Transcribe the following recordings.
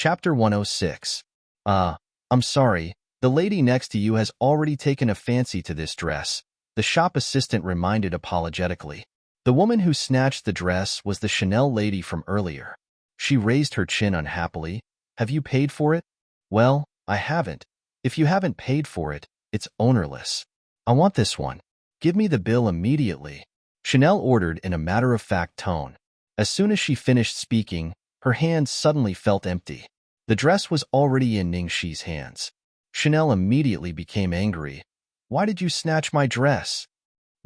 Chapter 106. I'm sorry, the lady next to you has already taken a fancy to this dress, the shop assistant reminded apologetically. The woman who snatched the dress was the Chanel lady from earlier. She raised her chin unhappily. Have you paid for it? Well, I haven't. If you haven't paid for it, it's ownerless. I want this one. Give me the bill immediately, Chanel ordered in a matter-of-fact tone. As soon as she finished speaking, her hands suddenly felt empty. The dress was already in Ningxi's hands. Chanel immediately became angry. Why did you snatch my dress?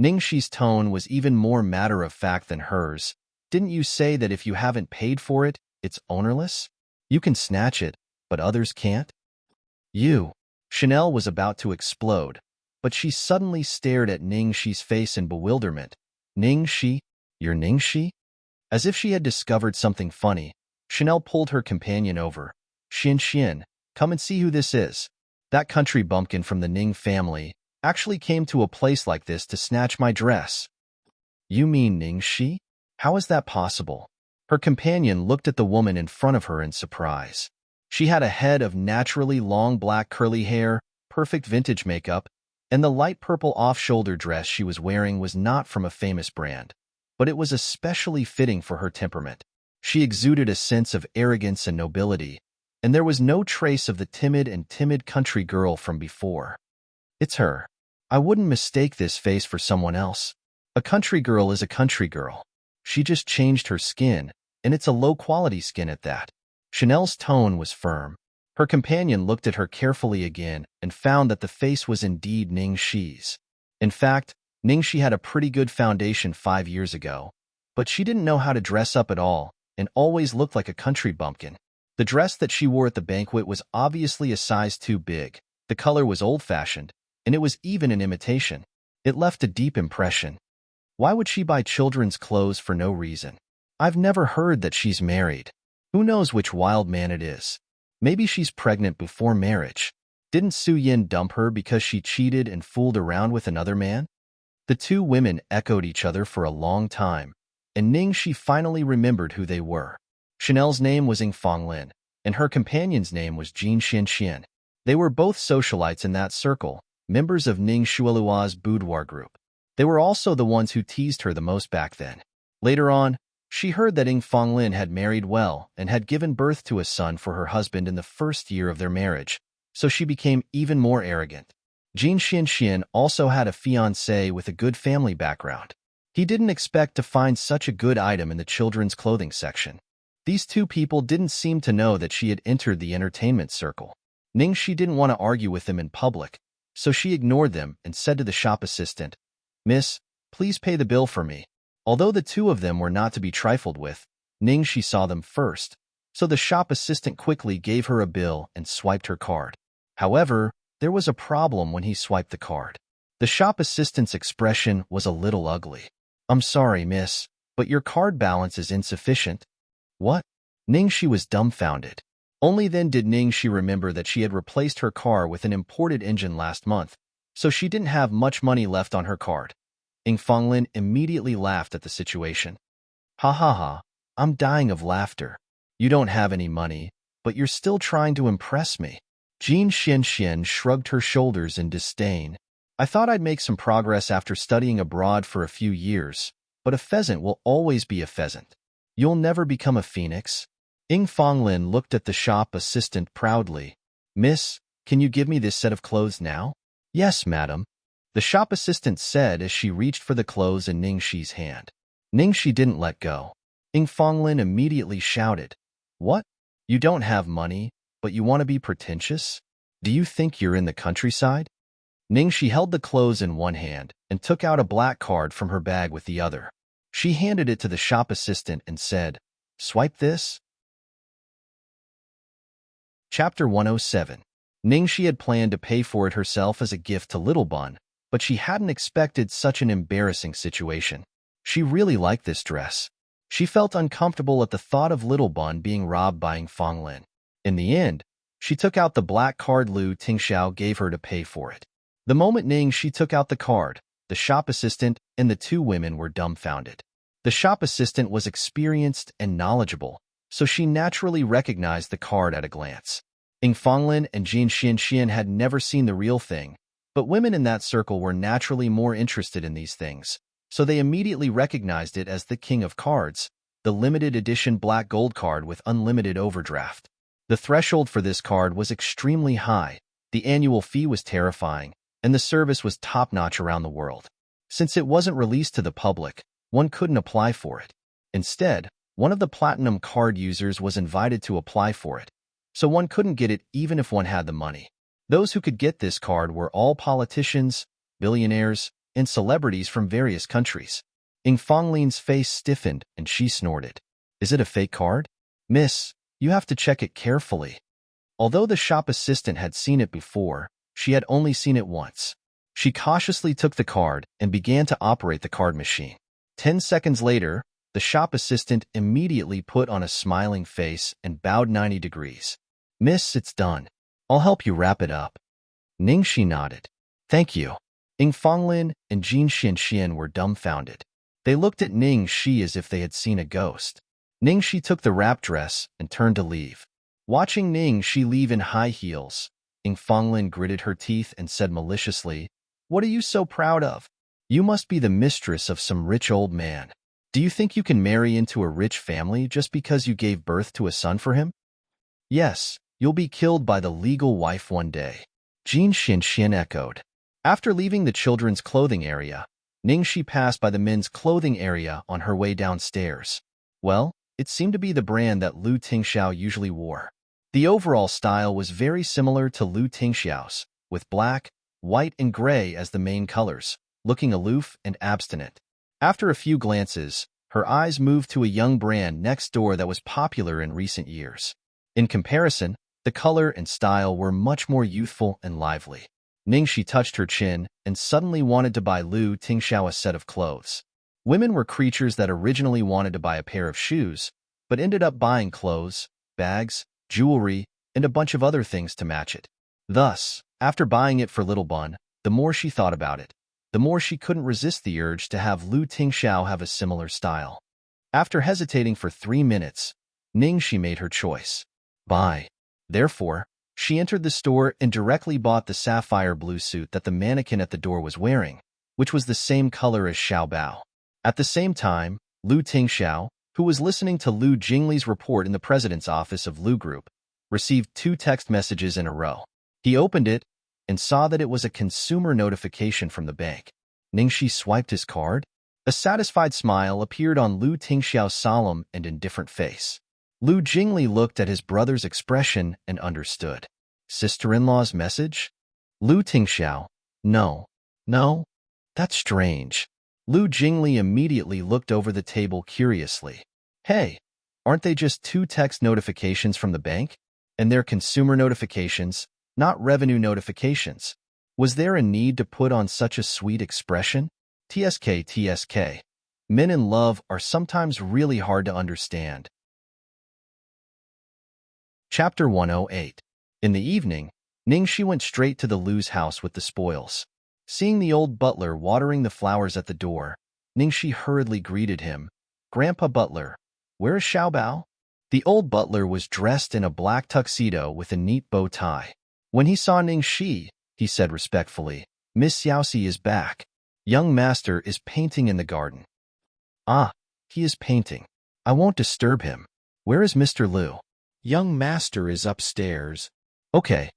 Ningxi's tone was even more matter-of-fact than hers. Didn't you say that if you haven't paid for it, it's ownerless? You can snatch it, but others can't? You. Chanel was about to explode, but she suddenly stared at Ningxi's face in bewilderment. Ningxi? You're Ningxi? As if she had discovered something funny, Chanel pulled her companion over. Xin, come and see who this is. That country bumpkin from the Ning family actually came to a place like this to snatch my dress. You mean Ningxi? How is that possible? Her companion looked at the woman in front of her in surprise. She had a head of naturally long black curly hair, perfect vintage makeup, and the light purple off-shoulder dress she was wearing was not from a famous brand, but it was especially fitting for her temperament. She exuded a sense of arrogance and nobility, and there was no trace of the timid country girl from before. It's her. I wouldn't mistake this face for someone else. A country girl is a country girl. She just changed her skin, and it's a low-quality skin at that. Chanel's tone was firm. Her companion looked at her carefully again and found that the face was indeed Ningxi's. In fact, Ningxi had a pretty good foundation 5 years ago, but she didn't know how to dress up at all and always looked like a country bumpkin. The dress that she wore at the banquet was obviously a size too big, the color was old-fashioned, and it was even an imitation. It left a deep impression. Why would she buy children's clothes for no reason? I've never heard that she's married. Who knows which wild man it is? Maybe she's pregnant before marriage. Didn't Su Yin dump her because she cheated and fooled around with another man? The two women echoed each other for a long time, and Ningxi finally remembered who they were. Chanel's name was Ying Fonglin, and her companion's name was Jin Xian. They were both socialites in that circle, members of Ning Shuilua's boudoir group. They were also the ones who teased her the most back then. Later on, she heard that Ying Fonglin had married well and had given birth to a son for her husband in the first year of their marriage, so she became even more arrogant. Jin Xian also had a fiancé with a good family background. He didn't expect to find such a good item in the children's clothing section. These two people didn't seem to know that she had entered the entertainment circle. Ningxi didn't want to argue with them in public, so she ignored them and said to the shop assistant, "Miss, please pay the bill for me." Although the two of them were not to be trifled with, Ningxi saw them first, so the shop assistant quickly gave her a bill and swiped her card. However, there was a problem when he swiped the card. The shop assistant's expression was a little ugly. "I'm sorry, miss, but your card balance is insufficient." What? Ningxi was dumbfounded. Only then did Ningxi remember that she had replaced her car with an imported engine last month, so she didn't have much money left on her card. Ying Fonglin immediately laughed at the situation. "Ha ha ha, I'm dying of laughter. You don't have any money, but you're still trying to impress me." Jin Xian shrugged her shoulders in disdain. "I thought I'd make some progress after studying abroad for a few years, but a pheasant will always be a pheasant. You'll never become a phoenix." Ying Fonglin looked at the shop assistant proudly. "Miss, can you give me this set of clothes now?" "Yes, madam," the shop assistant said as she reached for the clothes in Ningxi's hand. Ningxi didn't let go. Ying Fonglin immediately shouted, "What? You don't have money, but you want to be pretentious? Do you think you're in the countryside?" Ningxi held the clothes in one hand and took out a black card from her bag with the other. She handed it to the shop assistant and said, "Swipe this." Chapter 107. Ningxi had planned to pay for it herself as a gift to Little Bun, but she hadn't expected such an embarrassing situation. She really liked this dress. She felt uncomfortable at the thought of Little Bun being robbed by Ying Fonglin. In the end, she took out the black card Lu Tingxiao gave her to pay for it. The moment Ningxi took out the card, the shop assistant and the two women were dumbfounded. The shop assistant was experienced and knowledgeable, so she naturally recognized the card at a glance. Ing Fanglin and Jin Xianxian had never seen the real thing, but women in that circle were naturally more interested in these things, so they immediately recognized it as the King of Cards, the limited edition black gold card with unlimited overdraft. The threshold for this card was extremely high, the annual fee was terrifying, and the service was top-notch around the world. Since it wasn't released to the public, one couldn't apply for it. Instead, one of the platinum card users was invited to apply for it, so one couldn't get it even if one had the money. Those who could get this card were all politicians, billionaires, and celebrities from various countries. Ing Fanglin's face stiffened and she snorted. Is it a fake card? Miss, you have to check it carefully. Although the shop assistant had seen it before, she had only seen it once. She cautiously took the card and began to operate the card machine. 10 seconds later, the shop assistant immediately put on a smiling face and bowed 90 degrees. Miss, it's done. I'll help you wrap it up. Ningxi nodded. Thank you. Ing Fanglin and Jin Xianxian were dumbfounded. They looked at Ningxi as if they had seen a ghost. Ningxi took the wrap dress and turned to leave. Watching Ningxi leave in high heels, Ing Fanglin gritted her teeth and said maliciously, What are you so proud of? You must be the mistress of some rich old man. Do you think you can marry into a rich family just because you gave birth to a son for him? Yes, you'll be killed by the legal wife one day. Jin Xianxian echoed. After leaving the children's clothing area, Ningxi passed by the men's clothing area on her way downstairs. Well, it seemed to be the brand that Lu Tingxiao usually wore. The overall style was very similar to Lu Tingxiao's, with black, white, and gray as the main colors, looking aloof and abstinent. After a few glances, her eyes moved to a young brand next door that was popular in recent years. In comparison, the color and style were much more youthful and lively. Ningxi touched her chin and suddenly wanted to buy Lu Tingxiao a set of clothes. Women were creatures that originally wanted to buy a pair of shoes, but ended up buying clothes, bags, jewelry, and a bunch of other things to match it. Thus, after buying it for Little Bun, the more she thought about it, the more she couldn't resist the urge to have Lu Tingxiao have a similar style. After hesitating for 3 minutes, Ningxi made her choice. Buy. Therefore, she entered the store and directly bought the sapphire blue suit that the mannequin at the door was wearing, which was the same color as Xiao Bao. At the same time, Lu Tingxiao, who was listening to Lu Jingli's report in the president's office of Lu Group, received 2 text messages in a row. He opened it and saw that it was a consumer notification from the bank. Ningxi swiped his card. A satisfied smile appeared on Lu Tingxiao's solemn and indifferent face. Lu Jingli looked at his brother's expression and understood. Sister-in-law's message? Lu Tingxiao. No. That's strange. Lu Jingli immediately looked over the table curiously. Hey, aren't they just 2 text notifications from the bank? And they're consumer notifications, not revenue notifications. Was there a need to put on such a sweet expression? TSK. Men in love are sometimes really hard to understand. Chapter 108. In the evening, Ningxi went straight to the Lu's house with the spoils. Seeing the old butler watering the flowers at the door, Ningxi hurriedly greeted him. Grandpa Butler, where is Xiao Bao? The old butler was dressed in a black tuxedo with a neat bow tie. When he saw Ningxi, he said respectfully, Miss Xiaoxi is back. Young master is painting in the garden. Ah, he is painting. I won't disturb him. Where is Mr. Lu? Young master is upstairs. Okay,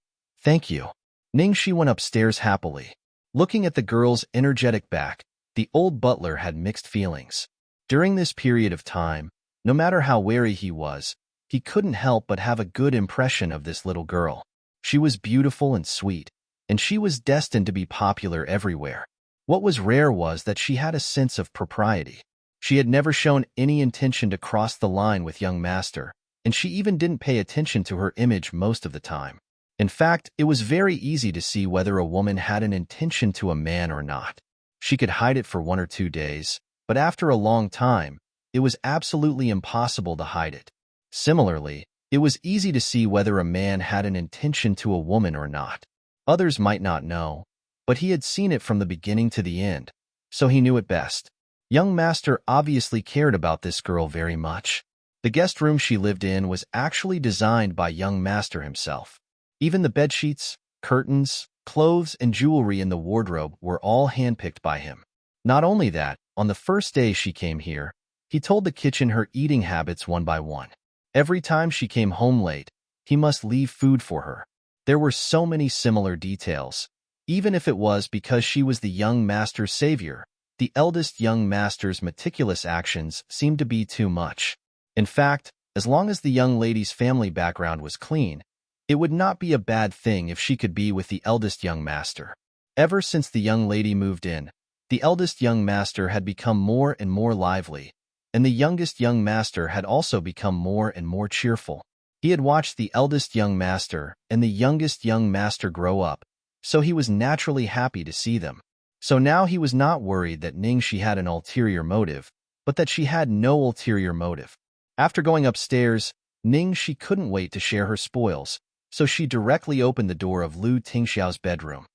thank you. Ningxi went upstairs happily. Looking at the girl's energetic back, the old butler had mixed feelings. During this period of time, no matter how wary he was, he couldn't help but have a good impression of this little girl. She was beautiful and sweet, and she was destined to be popular everywhere. What was rare was that she had a sense of propriety. She had never shown any intention to cross the line with young master, and she even didn't pay attention to her image most of the time. In fact, it was very easy to see whether a woman had an intention to a man or not. She could hide it for 1 or 2 days, but after a long time, it was absolutely impossible to hide it. Similarly, it was easy to see whether a man had an intention to a woman or not. Others might not know, but he had seen it from the beginning to the end, so he knew it best. Young master obviously cared about this girl very much. The guest room she lived in was actually designed by young master himself. Even the bedsheets, curtains, clothes, and jewelry in the wardrobe were all handpicked by him. Not only that, on the first day she came here, he told the kitchen her eating habits one by one. Every time she came home late, he must leave food for her. There were so many similar details. Even if it was because she was the young master's savior, the eldest young master's meticulous actions seemed to be too much. In fact, as long as the young lady's family background was clean, it would not be a bad thing if she could be with the eldest young master. Ever since the young lady moved in, the eldest young master had become more and more lively, and the youngest young master had also become more and more cheerful. He had watched the eldest young master and the youngest young master grow up, so he was naturally happy to see them. So now he was not worried that Ningxi had an ulterior motive, but that she had no ulterior motive. After going upstairs, Ningxi couldn't wait to share her spoils, so she directly opened the door of Lu Tingxiao's bedroom.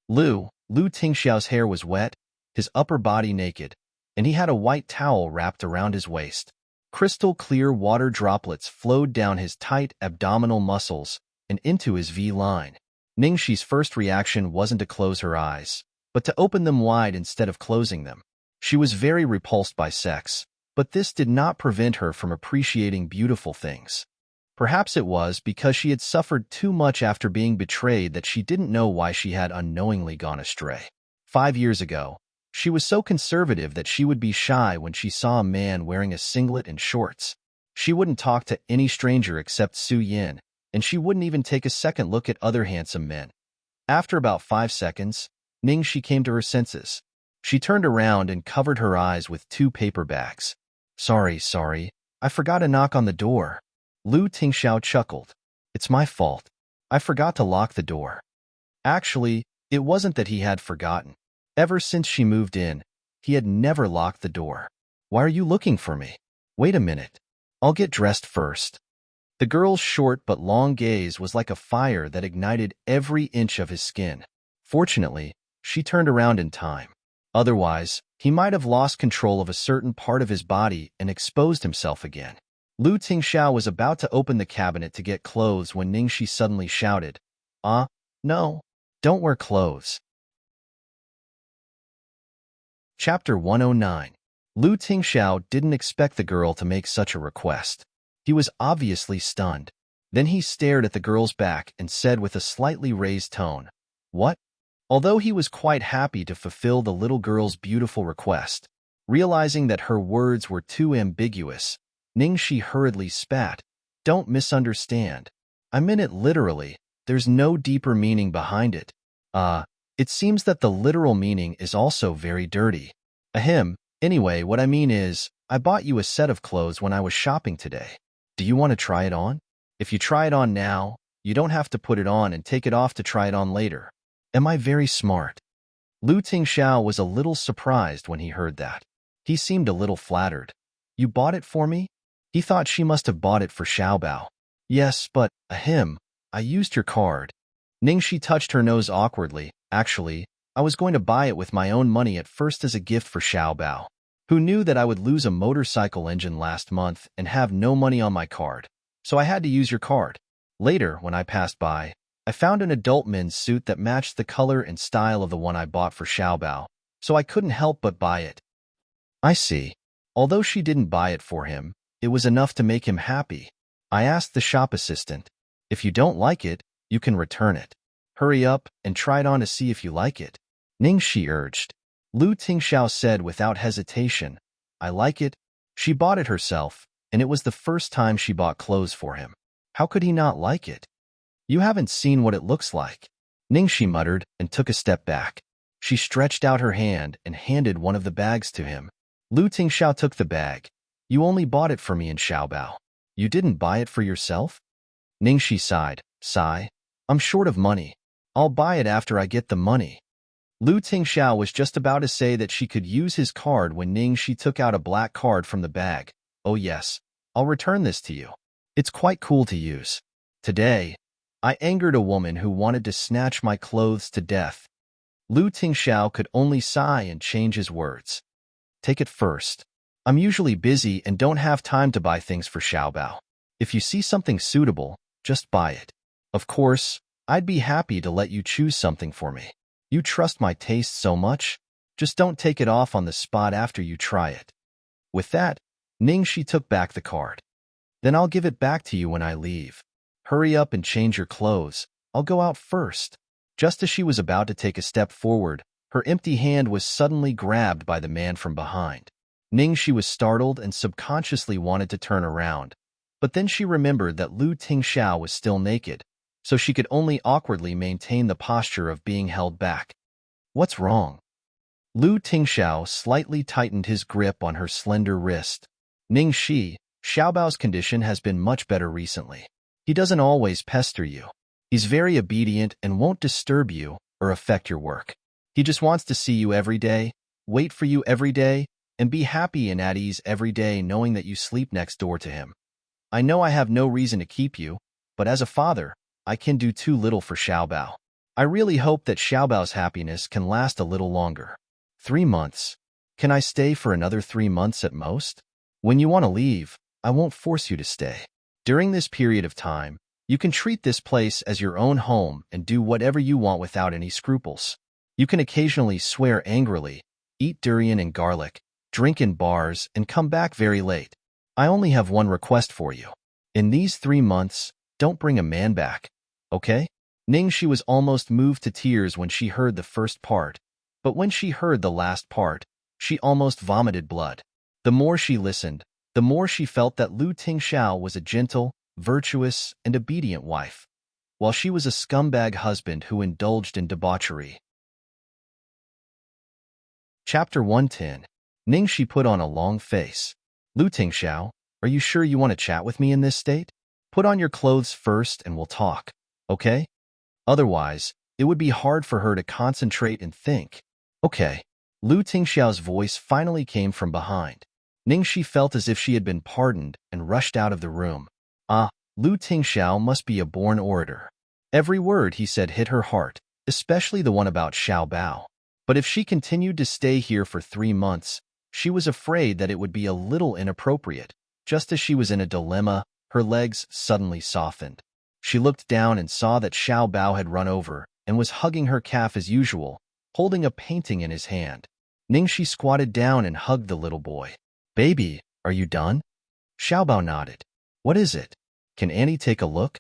Lu Tingxiao's hair was wet, his upper body naked, and he had a white towel wrapped around his waist. Crystal clear water droplets flowed down his tight abdominal muscles and into his V-line. Ningxi's first reaction wasn't to close her eyes, but to open them wide instead of closing them. She was very repulsed by sex, but this did not prevent her from appreciating beautiful things. Perhaps it was because she had suffered too much after being betrayed that she didn't know why she had unknowingly gone astray. 5 years ago, she was so conservative that she would be shy when she saw a man wearing a singlet and shorts. She wouldn't talk to any stranger except Su Yin, and she wouldn't even take a second look at other handsome men. After about 5 seconds, Ningxi came to her senses. She turned around and covered her eyes with 2 paper bags. Sorry, I forgot to knock on the door. Lu Tingxiao chuckled. It's my fault. I forgot to lock the door. Actually, it wasn't that he had forgotten. Ever since she moved in, he had never locked the door. Why are you looking for me? Wait a minute. I'll get dressed first. The girl's short but long gaze was like a fire that ignited every inch of his skin. Fortunately, she turned around in time. Otherwise, he might have lost control of a certain part of his body and exposed himself again. Lu Tingxiao was about to open the cabinet to get clothes when Ningxi suddenly shouted, no, don't wear clothes. Chapter 109. Lu Tingxiao didn't expect the girl to make such a request. He was obviously stunned. Then he stared at the girl's back and said with a slightly raised tone, What? Although he was quite happy to fulfill the little girl's beautiful request, realizing that her words were too ambiguous, Ningxi hurriedly spat, Don't misunderstand. I meant it literally. There's no deeper meaning behind it. It seems that the literal meaning is also very dirty. Ahem. Anyway, what I mean is, I bought you a set of clothes when I was shopping today. Do you want to try it on? If you try it on now, you don't have to put it on and take it off to try it on later. Am I very smart? Lu Tingxiao was a little surprised when he heard that. He seemed a little flattered. You bought it for me? He thought she must have bought it for Xiaobao. Yes, but, I used your card. Ningxi touched her nose awkwardly. Actually, I was going to buy it with my own money at first as a gift for Xiaobao, who knew that I would lose a motorcycle engine last month and have no money on my card, so I had to use your card. Later, when I passed by, I found an adult men's suit that matched the color and style of the one I bought for Xiaobao, so I couldn't help but buy it. I see. Although she didn't buy it for him, it was enough to make him happy. I asked the shop assistant, If you don't like it, you can return it. Hurry up and try it on to see if you like it. Ningxi urged. Lu Tingxiao said without hesitation, I like it. She bought it herself, and it was the first time she bought clothes for him. How could he not like it? You haven't seen what it looks like. Ningxi muttered and took a step back. She stretched out her hand and handed one of the bags to him. Lu Tingxiao took the bag. You only bought it for me and Xiaobao. You didn't buy it for yourself? Ningxi sighed. Sigh. I'm short of money. I'll buy it after I get the money. Lu Tingxiao was just about to say that she could use his card when Ningxi took out a black card from the bag. Oh yes, I'll return this to you. It's quite cool to use. Today, I angered a woman who wanted to snatch my clothes to death. Lu Tingxiao could only sigh and change his words. Take it first. I'm usually busy and don't have time to buy things for Xiaobao. If you see something suitable, just buy it. Of course, I'd be happy to let you choose something for me. You trust my taste so much? Just don't take it off on the spot after you try it." With that, Ningxi took back the card. "Then I'll give it back to you when I leave. Hurry up and change your clothes. I'll go out first." Just as she was about to take a step forward, her empty hand was suddenly grabbed by the man from behind. Ningxi was startled and subconsciously wanted to turn around, but then she remembered that Lu Tingxiao was still naked, so she could only awkwardly maintain the posture of being held back. "What's wrong?" Lu Tingxiao slightly tightened his grip on her slender wrist. "Ningxi, Xiaobao's condition has been much better recently. He doesn't always pester you. He's very obedient and won't disturb you or affect your work. He just wants to see you every day, wait for you every day, and be happy and at ease every day knowing that you sleep next door to him. I know I have no reason to keep you, but as a father, I can do too little for Xiaobao. I really hope that Xiaobao's happiness can last a little longer." 3 months. Can I stay for another 3 months at most? When you want to leave, I won't force you to stay. During this period of time, you can treat this place as your own home and do whatever you want without any scruples. You can occasionally swear angrily, eat durian and garlic, drink in bars, and come back very late. I only have one request for you. In these 3 months, don't bring a man back, okay? Ningxi was almost moved to tears when she heard the first part, but when she heard the last part, she almost vomited blood. The more she listened, the more she felt that Lu Tingxiao was a gentle, virtuous, and obedient wife, while she was a scumbag husband who indulged in debauchery. Chapter 110. Ningxi put on a long face. "Lu Tingxiao, are you sure you want to chat with me in this state? Put on your clothes first and we'll talk, okay? Otherwise, it would be hard for her to concentrate and think." "Okay." Lu Tingxiao's voice finally came from behind. Ningxi felt as if she had been pardoned and rushed out of the room. Lu Tingxiao must be a born orator. Every word he said hit her heart, especially the one about Xiaobao. But if she continued to stay here for 3 months, she was afraid that it would be a little inappropriate. Just as she was in a dilemma, her legs suddenly softened. She looked down and saw that Xiaobao had run over and was hugging her calf as usual, holding a painting in his hand. Ningxi squatted down and hugged the little boy. "Baby, are you done?" Xiaobao nodded. "What is it? Can Annie take a look?"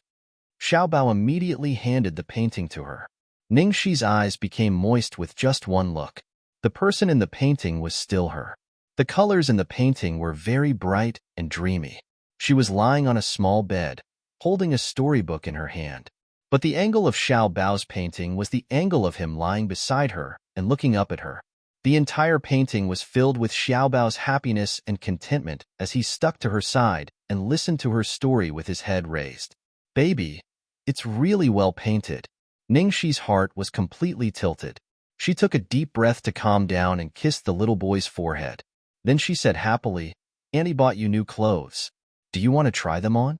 Xiaobao immediately handed the painting to her. Ningxi's eyes became moist with just one look. The person in the painting was still her. The colors in the painting were very bright and dreamy. She was lying on a small bed, holding a storybook in her hand. But the angle of Xiaobao's painting was the angle of him lying beside her and looking up at her. The entire painting was filled with Xiaobao's happiness and contentment as he stuck to her side and listened to her story with his head raised. "Baby, it's really well painted." Ningxi's heart was completely tilted. She took a deep breath to calm down and kissed the little boy's forehead. Then she said happily, "Annie bought you new clothes. Do you want to try them on?"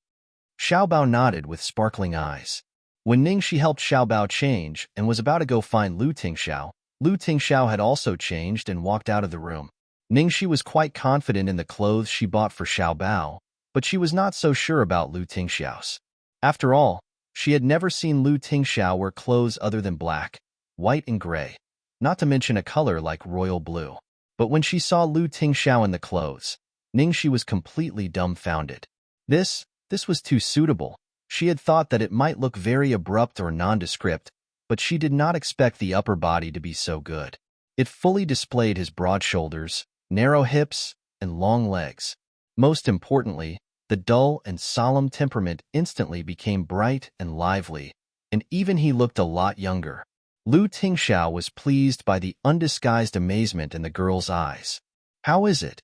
Xiaobao nodded with sparkling eyes. When Ningxi helped Xiaobao change and was about to go find Lu Tingxiao had also changed and walked out of the room. Ningxi was quite confident in the clothes she bought for Xiaobao, but she was not so sure about Lu Tingxiao's. After all, she had never seen Lu Tingxiao wear clothes other than black, white, and gray, not to mention a color like royal blue. But when she saw Lu Tingxiao in the clothes, Ningxi was completely dumbfounded. This was too suitable. She had thought that it might look very abrupt or nondescript, but she did not expect the upper body to be so good. It fully displayed his broad shoulders, narrow hips, and long legs. Most importantly, the dull and solemn temperament instantly became bright and lively, and even he looked a lot younger. Lu Tingxiao was pleased by the undisguised amazement in the girl's eyes. "How is it?"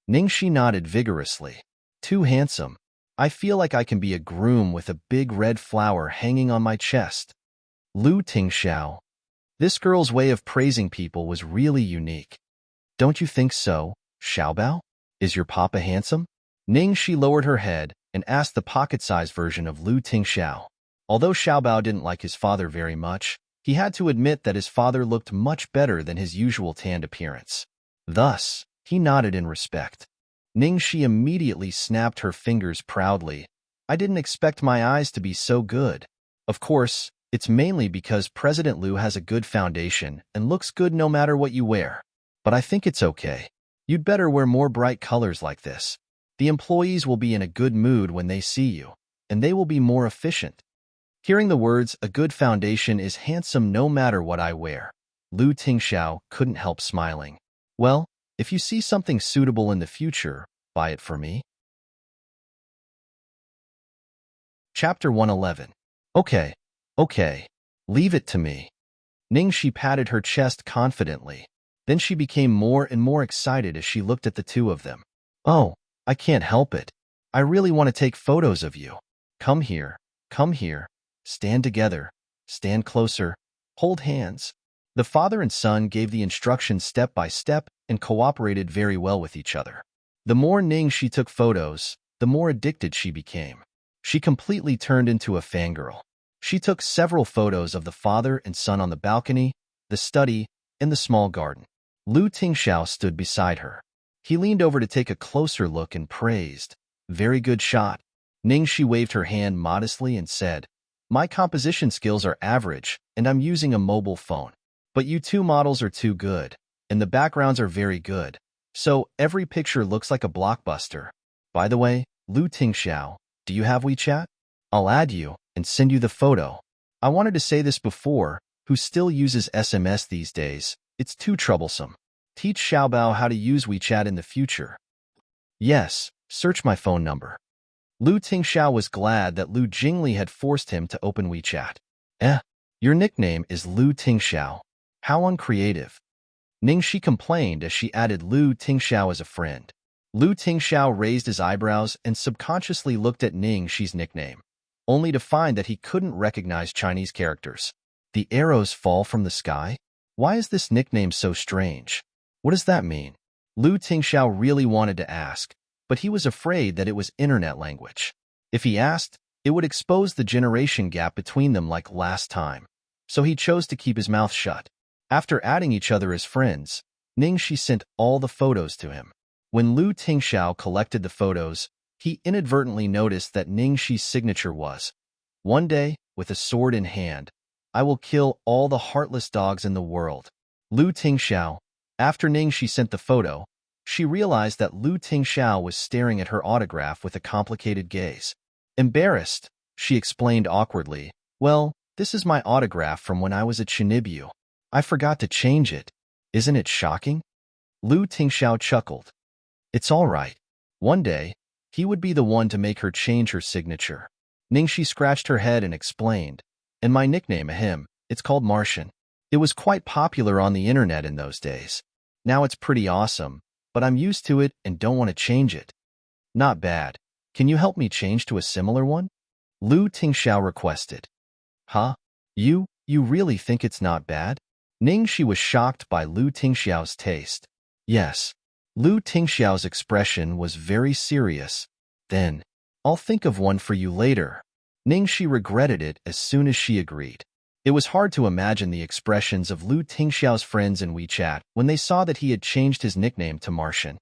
Ningxi nodded vigorously. "Too handsome. I feel like I can be a groom with a big red flower hanging on my chest." Lu Tingxiao. This girl's way of praising people was really unique. "Don't you think so, Xiaobao? Is your papa handsome?" Ningxi lowered her head and asked the pocket-sized version of Lu Tingxiao. Although Xiaobao didn't like his father very much, he had to admit that his father looked much better than his usual tanned appearance. Thus, he nodded in respect. Ningxi immediately snapped her fingers proudly. I didn't expect my eyes to be so good. Of course, it's mainly because President Liu has a good foundation and looks good no matter what you wear. But I think it's okay. You'd better wear more bright colors like this. The employees will be in a good mood when they see you, and they will be more efficient. Hearing the words, a good foundation is handsome no matter what I wear, Lu Tingxiao couldn't help smiling. Well, if you see something suitable in the future, buy it for me. Chapter 111. Okay. Leave it to me. Ningxi patted her chest confidently. Then she became more and more excited as she looked at the two of them. Oh, I can't help it. I really want to take photos of you. Come here. Stand together. Stand closer. Hold hands. The father and son gave the instructions step by step and cooperated very well with each other. The more Ningxi took photos, the more addicted she became. She completely turned into a fangirl. She took several photos of the father and son on the balcony, the study, and the small garden. Lu Tingxiao stood beside her. He leaned over to take a closer look and praised. Very good shot. Ningxi waved her hand modestly and said, my composition skills are average, and I'm using a mobile phone. But you two models are too good, and the backgrounds are very good. So every picture looks like a blockbuster. By the way, Lu Tingxiao, do you have WeChat? I'll add you and send you the photo. I wanted to say this before, who still uses SMS these days. It's too troublesome. Teach Xiaobao how to use WeChat in the future. Yes, search my phone number. Lu Tingxiao was glad that Lu Jingli had forced him to open WeChat. Your nickname is Lu Tingxiao. How uncreative. Ningxi complained as she added Lu Tingxiao as a friend. Lu Tingxiao raised his eyebrows and subconsciously looked at Ningxi's nickname, only to find that he couldn't recognize Chinese characters. The arrows fall from the sky? Why is this nickname so strange? What does that mean? Lu Tingxiao really wanted to ask, but he was afraid that it was internet language. If he asked, it would expose the generation gap between them like last time, so he chose to keep his mouth shut. After adding each other as friends, Ningxi sent all the photos to him. When Lu Tingxiao collected the photos, he inadvertently noticed that Ningxi's signature was, one day, with a sword in hand, I will kill all the heartless dogs in the world. Lu Tingxiao. After Ningxi sent the photo, she realized that Lu Tingxiao was staring at her autograph with a complicated gaze. Embarrassed, she explained awkwardly, well, this is my autograph from when I was at Chinibyu. I forgot to change it. Isn't it shocking? Lu Tingxiao chuckled. It's all right. One day, he would be the one to make her change her signature. Ningxi scratched her head and explained, and my nickname, it's called Martian. It was quite popular on the internet in those days. Now it's pretty awesome, but I'm used to it and don't want to change it. Not bad. Can you help me change to a similar one? Lu Tingxiao requested. Huh? You really think it's not bad? Ningxi was shocked by Lu Tingxiao's taste. Yes. Lu Tingxiao's expression was very serious. Then, I'll think of one for you later. Ningxi regretted it as soon as she agreed. It was hard to imagine the expressions of Lu Tingxiao's friends in WeChat when they saw that he had changed his nickname to Martian.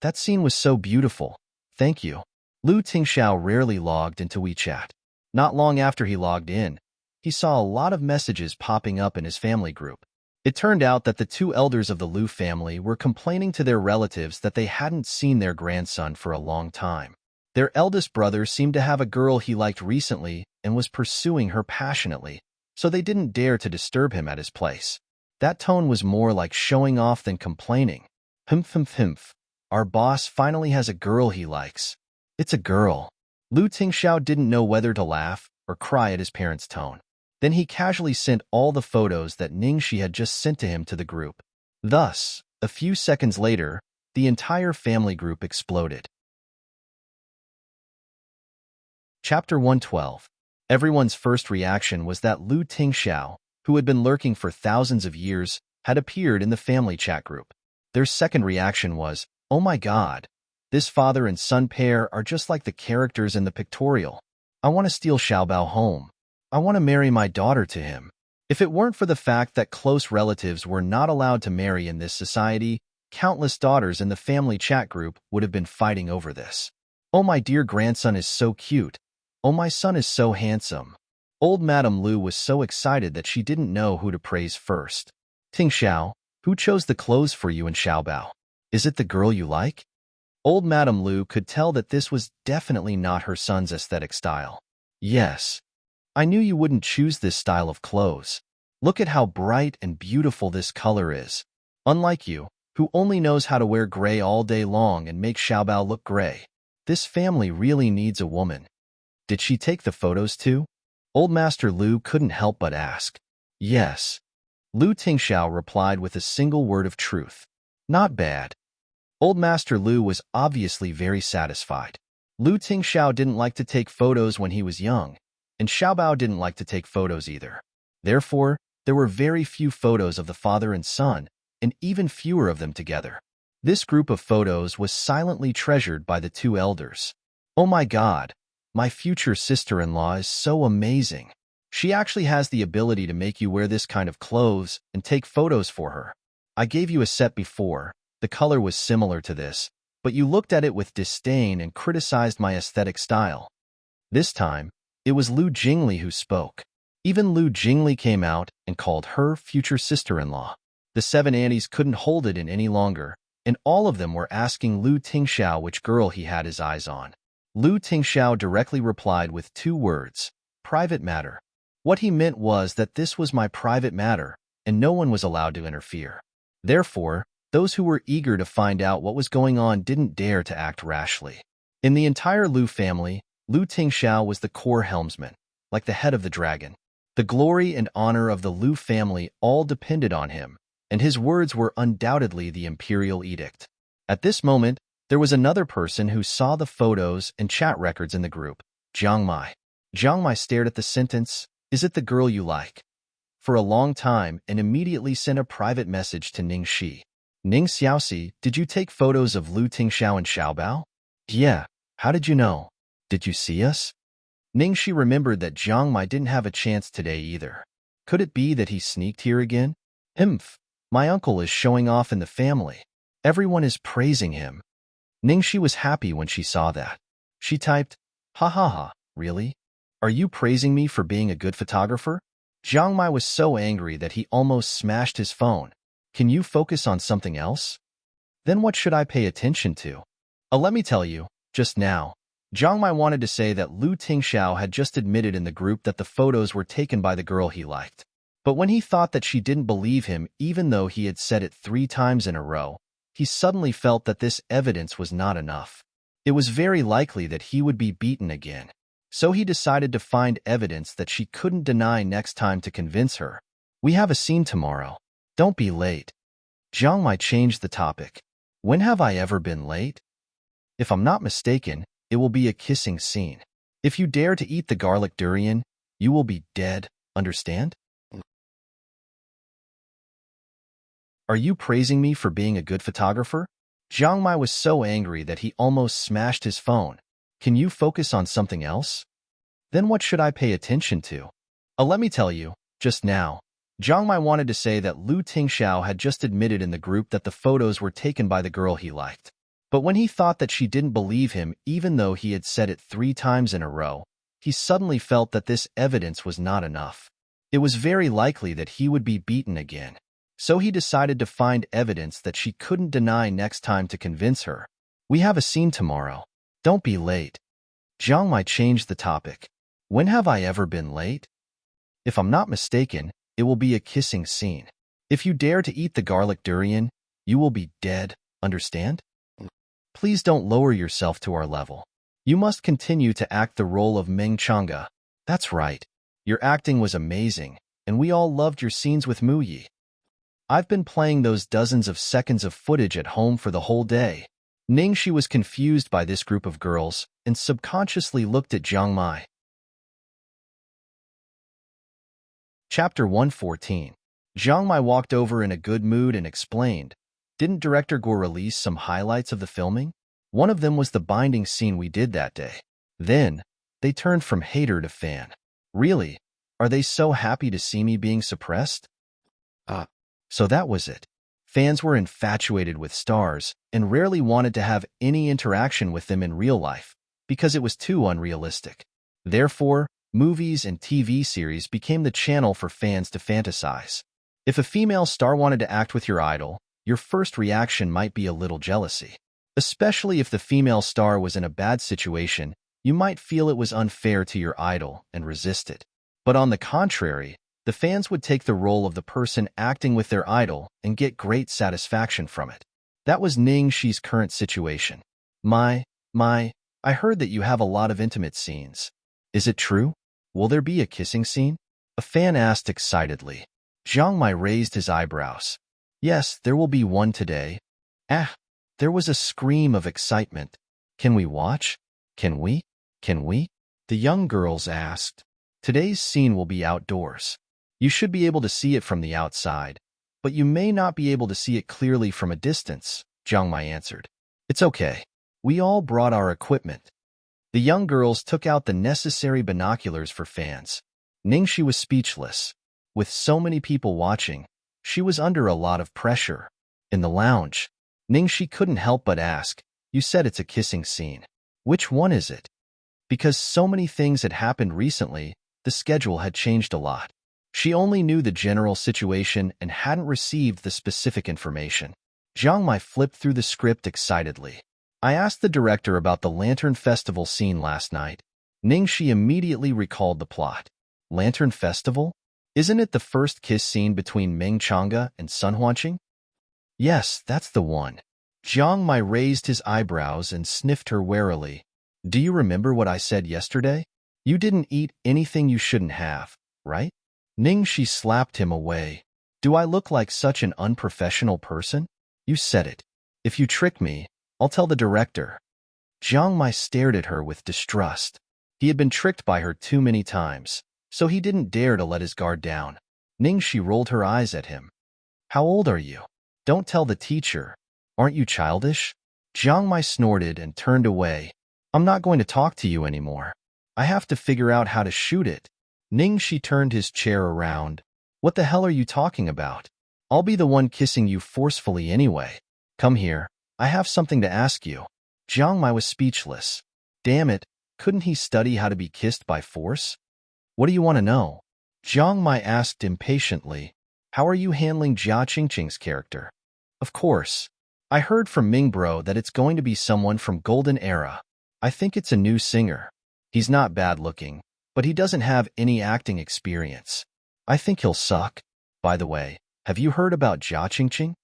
That scene was so beautiful. Thank you. Lu Tingxiao rarely logged into WeChat. Not long after he logged in, he saw a lot of messages popping up in his family group. It turned out that the two elders of the Liu family were complaining to their relatives that they hadn't seen their grandson for a long time. Their eldest brother seemed to have a girl he liked recently and was pursuing her passionately, so they didn't dare to disturb him at his place. That tone was more like showing off than complaining. Humph. Our boss finally has a girl he likes. It's a girl. Lu Tingxiao didn't know whether to laugh or cry at his parents' tone. Then he casually sent all the photos that Ningxi had just sent to him to the group. Thus, a few seconds later, the entire family group exploded. Chapter 112. Everyone's first reaction was that Lu Tingxiao, who had been lurking for thousands of years, had appeared in the family chat group. Their second reaction was, oh my god, this father and son pair are just like the characters in the pictorial. I want to steal Xiaobao home. I want to marry my daughter to him. If it weren't for the fact that close relatives were not allowed to marry in this society, Countless daughters in the family chat group would have been fighting over this. Oh, my dear grandson is so cute. Oh, my son is so handsome. Old Madame Lu was so excited that she didn't know who to praise first. Ting Xiao, who chose the clothes for you in Xiaobao? Is it the girl you like? Old Madame Lu could tell that this was definitely not her son's aesthetic style. Yes. I knew you wouldn't choose this style of clothes. Look at how bright and beautiful this color is. Unlike you, who only knows how to wear gray all day long and make Xiaobao look gray. This family really needs a woman. Did she take the photos too? Old Master Lu couldn't help but ask. Yes. Lu Tingxiao replied with a single word of truth. Not bad. Old Master Lu was obviously very satisfied. Lu Tingxiao didn't like to take photos when he was young, and Xiaobao didn't like to take photos either. Therefore, there were very few photos of the father and son, and even fewer of them together. This group of photos was silently treasured by the two elders. Oh my God, my future sister-in-law is so amazing. She actually has the ability to make you wear this kind of clothes and take photos for her. I gave you a set before. The color was similar to this, but you looked at it with disdain and criticized my aesthetic style. This time, it was Lu Jingli who spoke. Even Lu Jingli came out and called her future sister-in-law. The seven aunties couldn't hold it in any longer, and all of them were asking Lu Tingxiao which girl he had his eyes on. Lu Tingxiao directly replied with two words, private matter. What he meant was that this was my private matter, and no one was allowed to interfere. Therefore, those who were eager to find out what was going on didn't dare to act rashly. In the entire Lu family, Lu Tingxiao was the core helmsman, like the head of the dragon. The glory and honor of the Lu family all depended on him, and his words were undoubtedly the imperial edict. At this moment, there was another person who saw the photos and chat records in the group, Jiang Mai. Jiang Mai stared at the sentence, "Is it the girl you like?" for a long time and immediately sent a private message to Ning Shi. Ning Xiaoxi, did you take photos of Lu Tingxiao and Xiaobao? Yeah, how did you know? Did you see us? Ning Shi remembered that Jiang Mai didn't have a chance today either. Could it be that he sneaked here again? Humph, my uncle is showing off in the family. Everyone is praising him. Ning Shi was happy when she saw that. She typed, ha ha ha, really? Are you praising me for being a good photographer? Jiang Mai was so angry that he almost smashed his phone. Can you focus on something else? Then what should I pay attention to? Let me tell you, just now, Jiang Mai wanted to say that Lu Tingxiao had just admitted in the group that the photos were taken by the girl he liked. But when he thought that she didn't believe him even though he had said it 3 times in a row, he suddenly felt that this evidence was not enough. It was very likely that he would be beaten again. So he decided to find evidence that she couldn't deny next time to convince her. We have a scene tomorrow. Don't be late. Jiang Mai changed the topic. When have I ever been late? If I'm not mistaken, it will be a kissing scene. If you dare to eat the garlic durian, you will be dead, understand? Are you praising me for being a good photographer? Jiang Mai was so angry that he almost smashed his phone. Can you focus on something else? Then what should I pay attention to? Let me tell you, just now, Jiang Mai wanted to say that Lu Tingxiao had just admitted in the group that the photos were taken by the girl he liked. But when he thought that she didn't believe him even though he had said it 3 times in a row, he suddenly felt that this evidence was not enough. It was very likely that he would be beaten again. So he decided to find evidence that she couldn't deny next time to convince her. We have a scene tomorrow. Don't be late. Jiang Mai changed the topic. When have I ever been late? If I'm not mistaken, it will be a kissing scene. If you dare to eat the garlic durian, you will be dead, understand? Please don't lower yourself to our level. You must continue to act the role of Meng Chang'e. That's right. Your acting was amazing, and we all loved your scenes with Mu Yi. I've been playing those dozens of seconds of footage at home for the whole day. Ning Shi was confused by this group of girls and subconsciously looked at Jiang Mai. Chapter 114. Jiang Mai walked over in a good mood and explained, didn't Director Guo release some highlights of the filming? One of them was the binding scene we did that day. Then, they turned from hater to fan. Really? Are they so happy to see me being suppressed? So that was it. Fans were infatuated with stars and rarely wanted to have any interaction with them in real life because it was too unrealistic. Therefore, movies and TV series became the channel for fans to fantasize. If a female star wanted to act with your idol, your first reaction might be a little jealousy. Especially if the female star was in a bad situation, you might feel it was unfair to your idol and resist it. But on the contrary, the fans would take the role of the person acting with their idol and get great satisfaction from it. That was Ningxi's current situation. I heard that you have a lot of intimate scenes. Is it true? Will there be a kissing scene? A fan asked excitedly. Jiang Mai raised his eyebrows. Yes, there will be one today. Ah! There was a scream of excitement. Can we watch? Can we? Can we? The young girls asked. Today's scene will be outdoors. You should be able to see it from the outside, but you may not be able to see it clearly from a distance, Jiang Mai answered. It's okay. We all brought our equipment. The young girls took out the necessary binoculars for fans. Ningxi was speechless. With so many people watching, she was under a lot of pressure. In the lounge, Ningxi couldn't help but ask, you said it's a kissing scene. Which one is it? Because so many things had happened recently, the schedule had changed a lot. She only knew the general situation and hadn't received the specific information. Jiang Mai flipped through the script excitedly. I asked the director about the Lantern Festival scene last night. Ningxi immediately recalled the plot. Lantern Festival? Isn't it the first kiss scene between Meng Chang'e and Sun Huanqing? Yes, that's the one. Jiang Mai raised his eyebrows and sniffed her warily. Do you remember what I said yesterday? You didn't eat anything you shouldn't have, right? Ningxi slapped him away. Do I look like such an unprofessional person? You said it. If you trick me, I'll tell the director. Jiang Mai stared at her with distrust. He had been tricked by her too many times, so he didn't dare to let his guard down. Ningxi rolled her eyes at him. How old are you? Don't tell the teacher. Aren't you childish? Jiang Mai snorted and turned away. I'm not going to talk to you anymore. I have to figure out how to shoot it. Ningxi turned his chair around. What the hell are you talking about? I'll be the one kissing you forcefully anyway. Come here. I have something to ask you. Jiang Mai was speechless. Damn it, couldn't he study how to be kissed by force? What do you want to know? Jiang Mai asked impatiently. How are you handling Jia Qingqing's character? Of course. I heard from Ming Bro that it's going to be someone from Golden Era. I think it's a new singer. He's not bad looking, but he doesn't have any acting experience. I think he'll suck. By the way, have you heard about Jia Qingqing?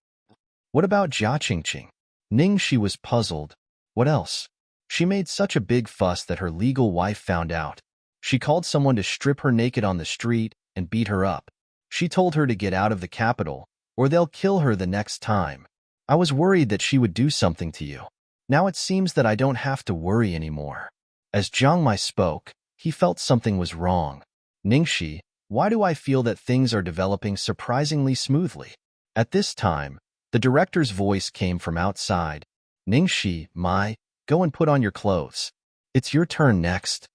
What about Jia Qingqing? Ningxi was puzzled. What else? She made such a big fuss that her legal wife found out. She called someone to strip her naked on the street and beat her up. She told her to get out of the capital, or they'll kill her the next time. I was worried that she would do something to you. Now it seems that I don't have to worry anymore. As Jiang Mai spoke, he felt something was wrong. Ningxi, why do I feel that things are developing surprisingly smoothly? At this time, the director's voice came from outside. Ningxi, Mai, go and put on your clothes. It's your turn next.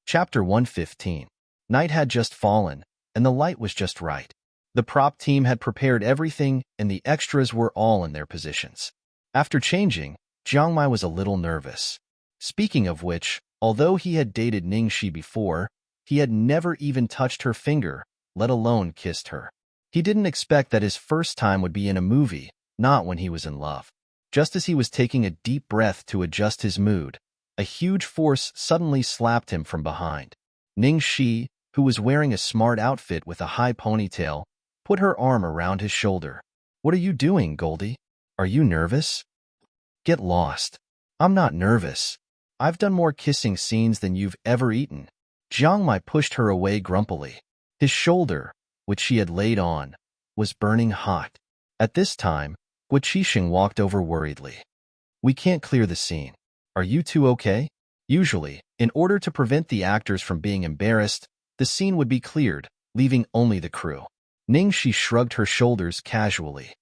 Chapter 115. Night had just fallen, and the light was just right. The prop team had prepared everything, and the extras were all in their positions. After changing, Jiang Mai was a little nervous. Speaking of which, although he had dated Ningxi before, he had never even touched her finger, let alone kissed her. He didn't expect that his first time would be in a movie, not when he was in love. Just as he was taking a deep breath to adjust his mood, a huge force suddenly slapped him from behind. Ningxi, who was wearing a smart outfit with a high ponytail, put her arm around his shoulder. What are you doing, Goldie? Are you nervous? Get lost. I'm not nervous. I've done more kissing scenes than you've ever eaten. Jiang Mai pushed her away grumpily. His shoulder, which she had laid on, was burning hot. At this time, Guo Qixing walked over worriedly. We can't clear the scene. Are you two okay? Usually, in order to prevent the actors from being embarrassed, the scene would be cleared, leaving only the crew. Ningxi shrugged her shoulders casually.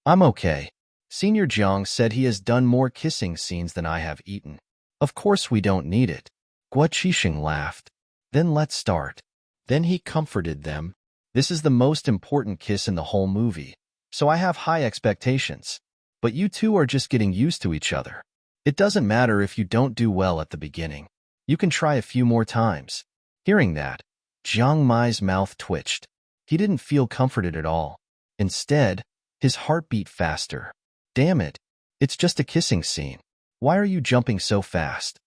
I'm okay. Senior Jiang said he has done more kissing scenes than I have eaten. Of course we don't need it. Guo Qixing laughed. Then let's start. Then he comforted them. This is the most important kiss in the whole movie, so I have high expectations. But you two are just getting used to each other. It doesn't matter if you don't do well at the beginning. You can try a few more times." Hearing that, Jiang Mai's mouth twitched. He didn't feel comforted at all. Instead, his heart beat faster. "Damn it, it's just a kissing scene. Why are you jumping so fast?"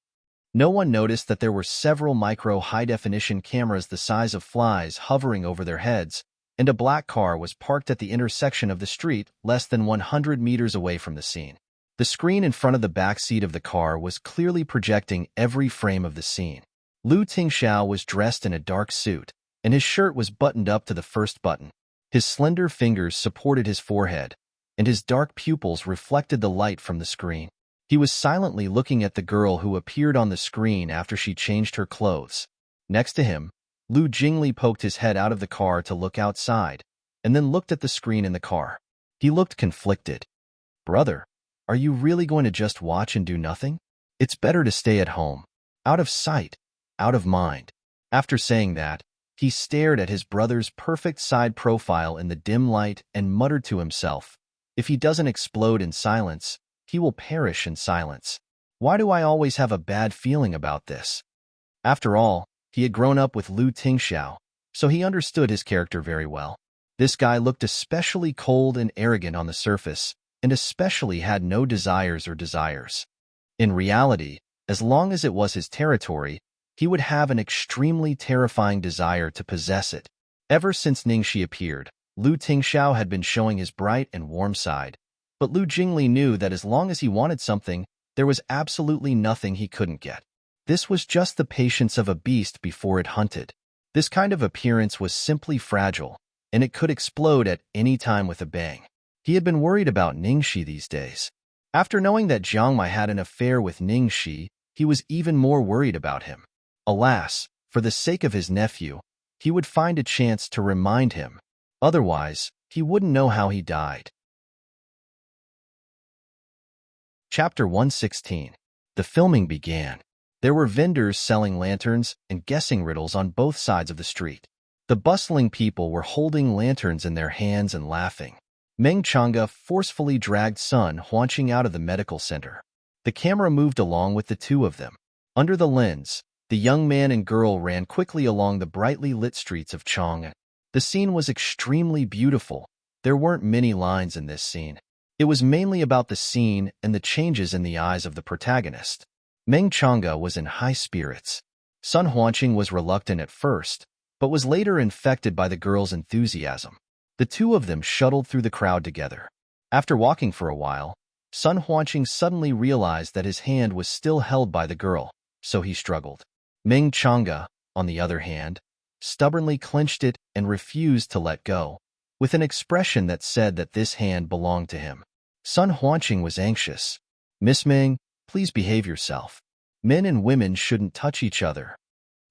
No one noticed that there were several micro high-definition cameras the size of flies hovering over their heads, and a black car was parked at the intersection of the street less than 100 meters away from the scene. The screen in front of the back seat of the car was clearly projecting every frame of the scene. Lu Tingxiao was dressed in a dark suit, and his shirt was buttoned up to the first button. His slender fingers supported his forehead, and his dark pupils reflected the light from the screen. He was silently looking at the girl who appeared on the screen after she changed her clothes. Next to him, Lu Jingli poked his head out of the car to look outside, and then looked at the screen in the car. He looked conflicted. "Brother, are you really going to just watch and do nothing? It's better to stay at home. Out of sight, out of mind." After saying that, he stared at his brother's perfect side profile in the dim light and muttered to himself, "If he doesn't explode in silence, he will perish in silence. Why do I always have a bad feeling about this?" After all, he had grown up with Lu Tingxiao, so he understood his character very well. This guy looked especially cold and arrogant on the surface, and especially had no desires or desires. In reality, as long as it was his territory, he would have an extremely terrifying desire to possess it. Ever since Ningxi appeared, Lu Tingxiao had been showing his bright and warm side, but Lu Jingli knew that as long as he wanted something, there was absolutely nothing he couldn't get. This was just the patience of a beast before it hunted. This kind of appearance was simply fragile, and it could explode at any time with a bang. He had been worried about Ningxi these days. After knowing that Jiang Mai had an affair with Ningxi, he was even more worried about him. Alas, for the sake of his nephew, he would find a chance to remind him. Otherwise, he wouldn't know how he died. Chapter 116. The filming began. There were vendors selling lanterns and guessing riddles on both sides of the street. The bustling people were holding lanterns in their hands and laughing. Meng Chang'e forcefully dragged Sun Huanqing out of the medical center. The camera moved along with the two of them. Under the lens, the young man and girl ran quickly along the brightly lit streets of Chang'e. The scene was extremely beautiful. There weren't many lines in this scene. It was mainly about the scene and the changes in the eyes of the protagonist. Meng Chang'e was in high spirits. Sun Huanqing was reluctant at first, but was later infected by the girl's enthusiasm. The two of them shuttled through the crowd together. After walking for a while, Sun Huanqing suddenly realized that his hand was still held by the girl, so he struggled. Meng Chang'e, on the other hand, stubbornly clenched it and refused to let go, with an expression that said that this hand belonged to him. Sun Huanqing was anxious. "Miss Meng, please behave yourself. Men and women shouldn't touch each other."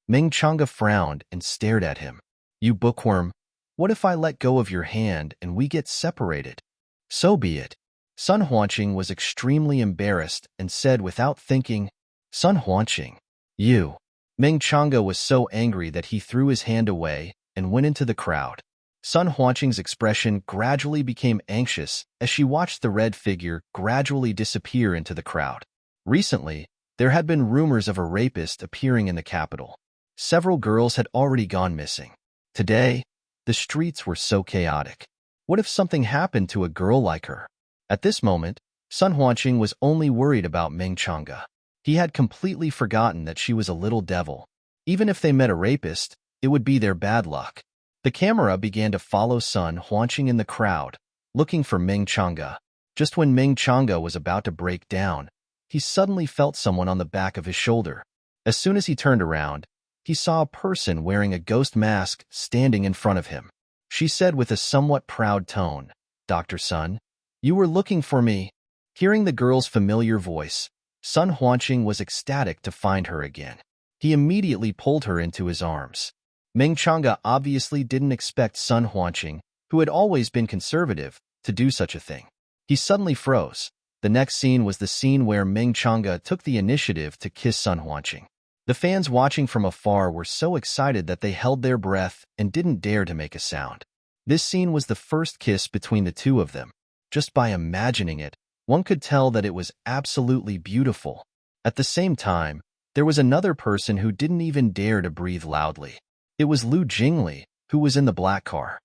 Meng Chang'e frowned and stared at him. "You bookworm, what if I let go of your hand and we get separated?" "So be it." Sun Huanqing was extremely embarrassed and said without thinking, "Sun Huanqing, you." Meng Chang'e was so angry that he threw his hand away and went into the crowd. Sun Huanqing's expression gradually became anxious as she watched the red figure gradually disappear into the crowd. Recently, there had been rumors of a rapist appearing in the capital. Several girls had already gone missing. Today, the streets were so chaotic. What if something happened to a girl like her? At this moment, Sun Huanqing was only worried about Meng Chang'e. He had completely forgotten that she was a little devil. Even if they met a rapist, it would be their bad luck. The camera began to follow Sun Huanqing in the crowd, looking for Meng Chang'e. Just when Meng Chang'e was about to break down, he suddenly felt someone on the back of his shoulder. As soon as he turned around, he saw a person wearing a ghost mask standing in front of him. She said with a somewhat proud tone, "Dr. Sun, you were looking for me." Hearing the girl's familiar voice, Sun Huanqing was ecstatic to find her again. He immediately pulled her into his arms. Meng Chang'e obviously didn't expect Sun Huanqing, who had always been conservative, to do such a thing. He suddenly froze. The next scene was the scene where Meng Chang'e took the initiative to kiss Sun Huanqing. The fans watching from afar were so excited that they held their breath and didn't dare to make a sound. This scene was the first kiss between the two of them. Just by imagining it, one could tell that it was absolutely beautiful. At the same time, there was another person who didn't even dare to breathe loudly. It was Lu Jingli, who was in the black car.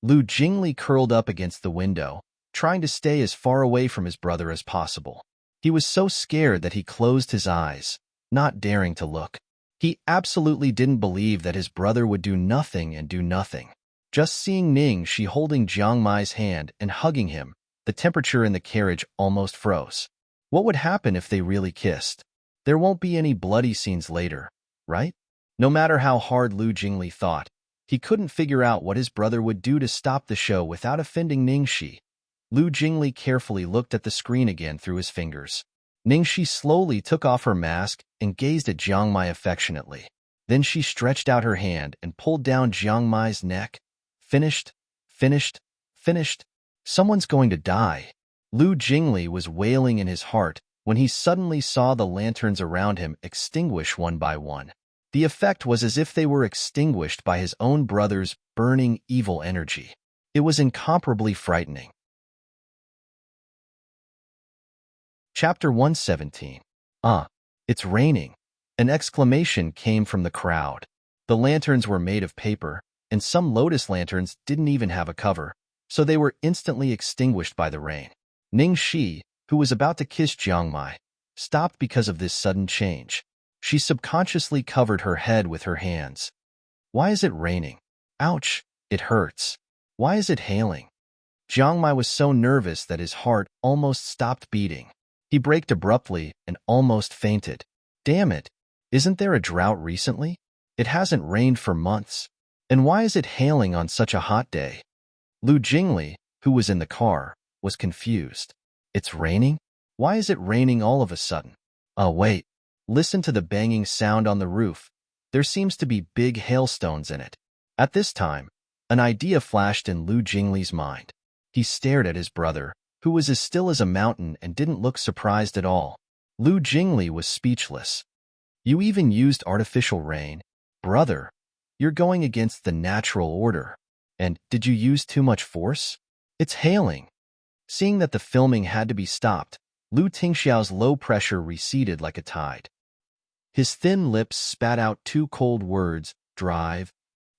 Lu Jingli curled up against the window, trying to stay as far away from his brother as possible. He was so scared that he closed his eyes, not daring to look. He absolutely didn't believe that his brother would do nothing and do nothing. Just seeing Ningxi holding Jiang Mai's hand and hugging him, the temperature in the carriage almost froze. What would happen if they really kissed? There won't be any bloody scenes later, right? No matter how hard Lu Jingli thought, he couldn't figure out what his brother would do to stop the show without offending Ningxi. Lu Jingli carefully looked at the screen again through his fingers. Ningxi slowly took off her mask and gazed at Jiang Mai affectionately. Then she stretched out her hand and pulled down Jiang Mai's neck. Finished, finished, finished. Someone's going to die. Lu Jingli was wailing in his heart when he suddenly saw the lanterns around him extinguish one by one. The effect was as if they were extinguished by his own brother's burning evil energy. It was incomparably frightening. Chapter 117. It's raining. An exclamation came from the crowd. The lanterns were made of paper, and some lotus lanterns didn't even have a cover, so they were instantly extinguished by the rain. Ningxi, who was about to kiss Jiang Mai, stopped because of this sudden change. She subconsciously covered her head with her hands. Why is it raining? Ouch, it hurts. Why is it hailing? Jiang Mai was so nervous that his heart almost stopped beating. He braked abruptly and almost fainted. Damn it, isn't there a drought recently? It hasn't rained for months. And why is it hailing on such a hot day? Lu Jingli, who was in the car, was confused. It's raining? Why is it raining all of a sudden? Oh, wait. Listen to the banging sound on the roof. There seems to be big hailstones in it. At this time, an idea flashed in Lu Jingli's mind. He stared at his brother, who was as still as a mountain and didn't look surprised at all. Lu Jingli was speechless. You even used artificial rain? Brother, you're going against the natural order. And did you use too much force? It's hailing. Seeing that the filming had to be stopped, Lu Tingxiao's low pressure receded like a tide. His thin lips spat out two cold words, drive.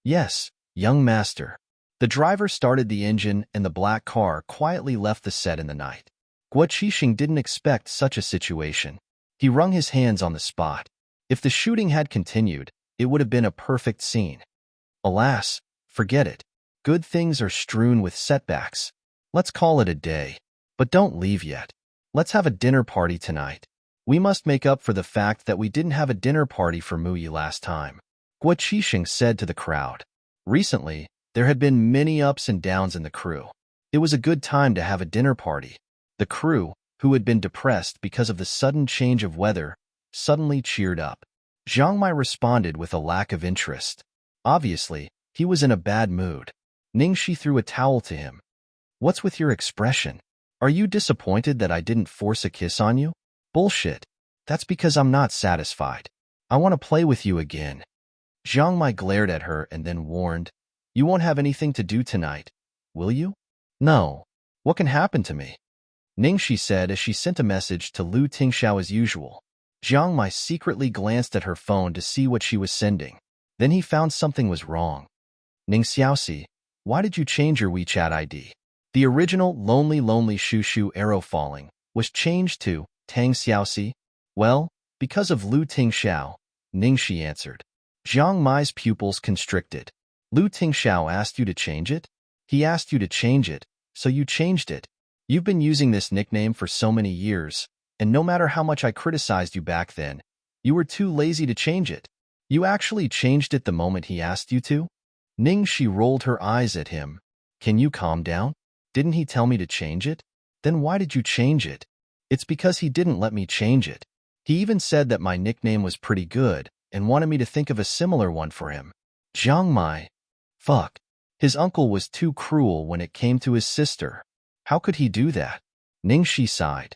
Yes, young master. The driver started the engine and the black car quietly left the set in the night. Guo Qixing didn't expect such a situation. He wrung his hands on the spot. If the shooting had continued, it would have been a perfect scene. Alas, forget it. Good things are strewn with setbacks. Let's call it a day. But don't leave yet. Let's have a dinner party tonight. We must make up for the fact that we didn't have a dinner party for Muyi last time. Guo Qixing said to the crowd. Recently, there had been many ups and downs in the crew. It was a good time to have a dinner party. The crew, who had been depressed because of the sudden change of weather, suddenly cheered up. Jiang Mai responded with a lack of interest. Obviously, he was in a bad mood. Ningxi threw a towel to him. What's with your expression? Are you disappointed that I didn't force a kiss on you? Bullshit. That's because I'm not satisfied. I want to play with you again. Jiang Mai glared at her and then warned, You won't have anything to do tonight, will you? No. What can happen to me? Ningxi said as she sent a message to Lu Tingxiao as usual. Jiang Mai secretly glanced at her phone to see what she was sending. Then he found something was wrong. Ningxiaoxi, why did you change your WeChat ID? The original lonely Shu Shu arrow falling was changed to Tang Xiaoxi. Well, because of Lu Tingxiao, Ningxi answered. Jiang Mai's pupils constricted. Lu Tingxiao asked you to change it? He asked you to change it, so you changed it. You've been using this nickname for so many years, and no matter how much I criticized you back then, you were too lazy to change it. You actually changed it the moment he asked you to? Ningxi rolled her eyes at him. Can you calm down? Didn't he tell me to change it? Then why did you change it? It's because he didn't let me change it. He even said that my nickname was pretty good and wanted me to think of a similar one for him. Jiang Mai. Fuck. His uncle was too cruel when it came to his sister. How could he do that? Ningxi sighed.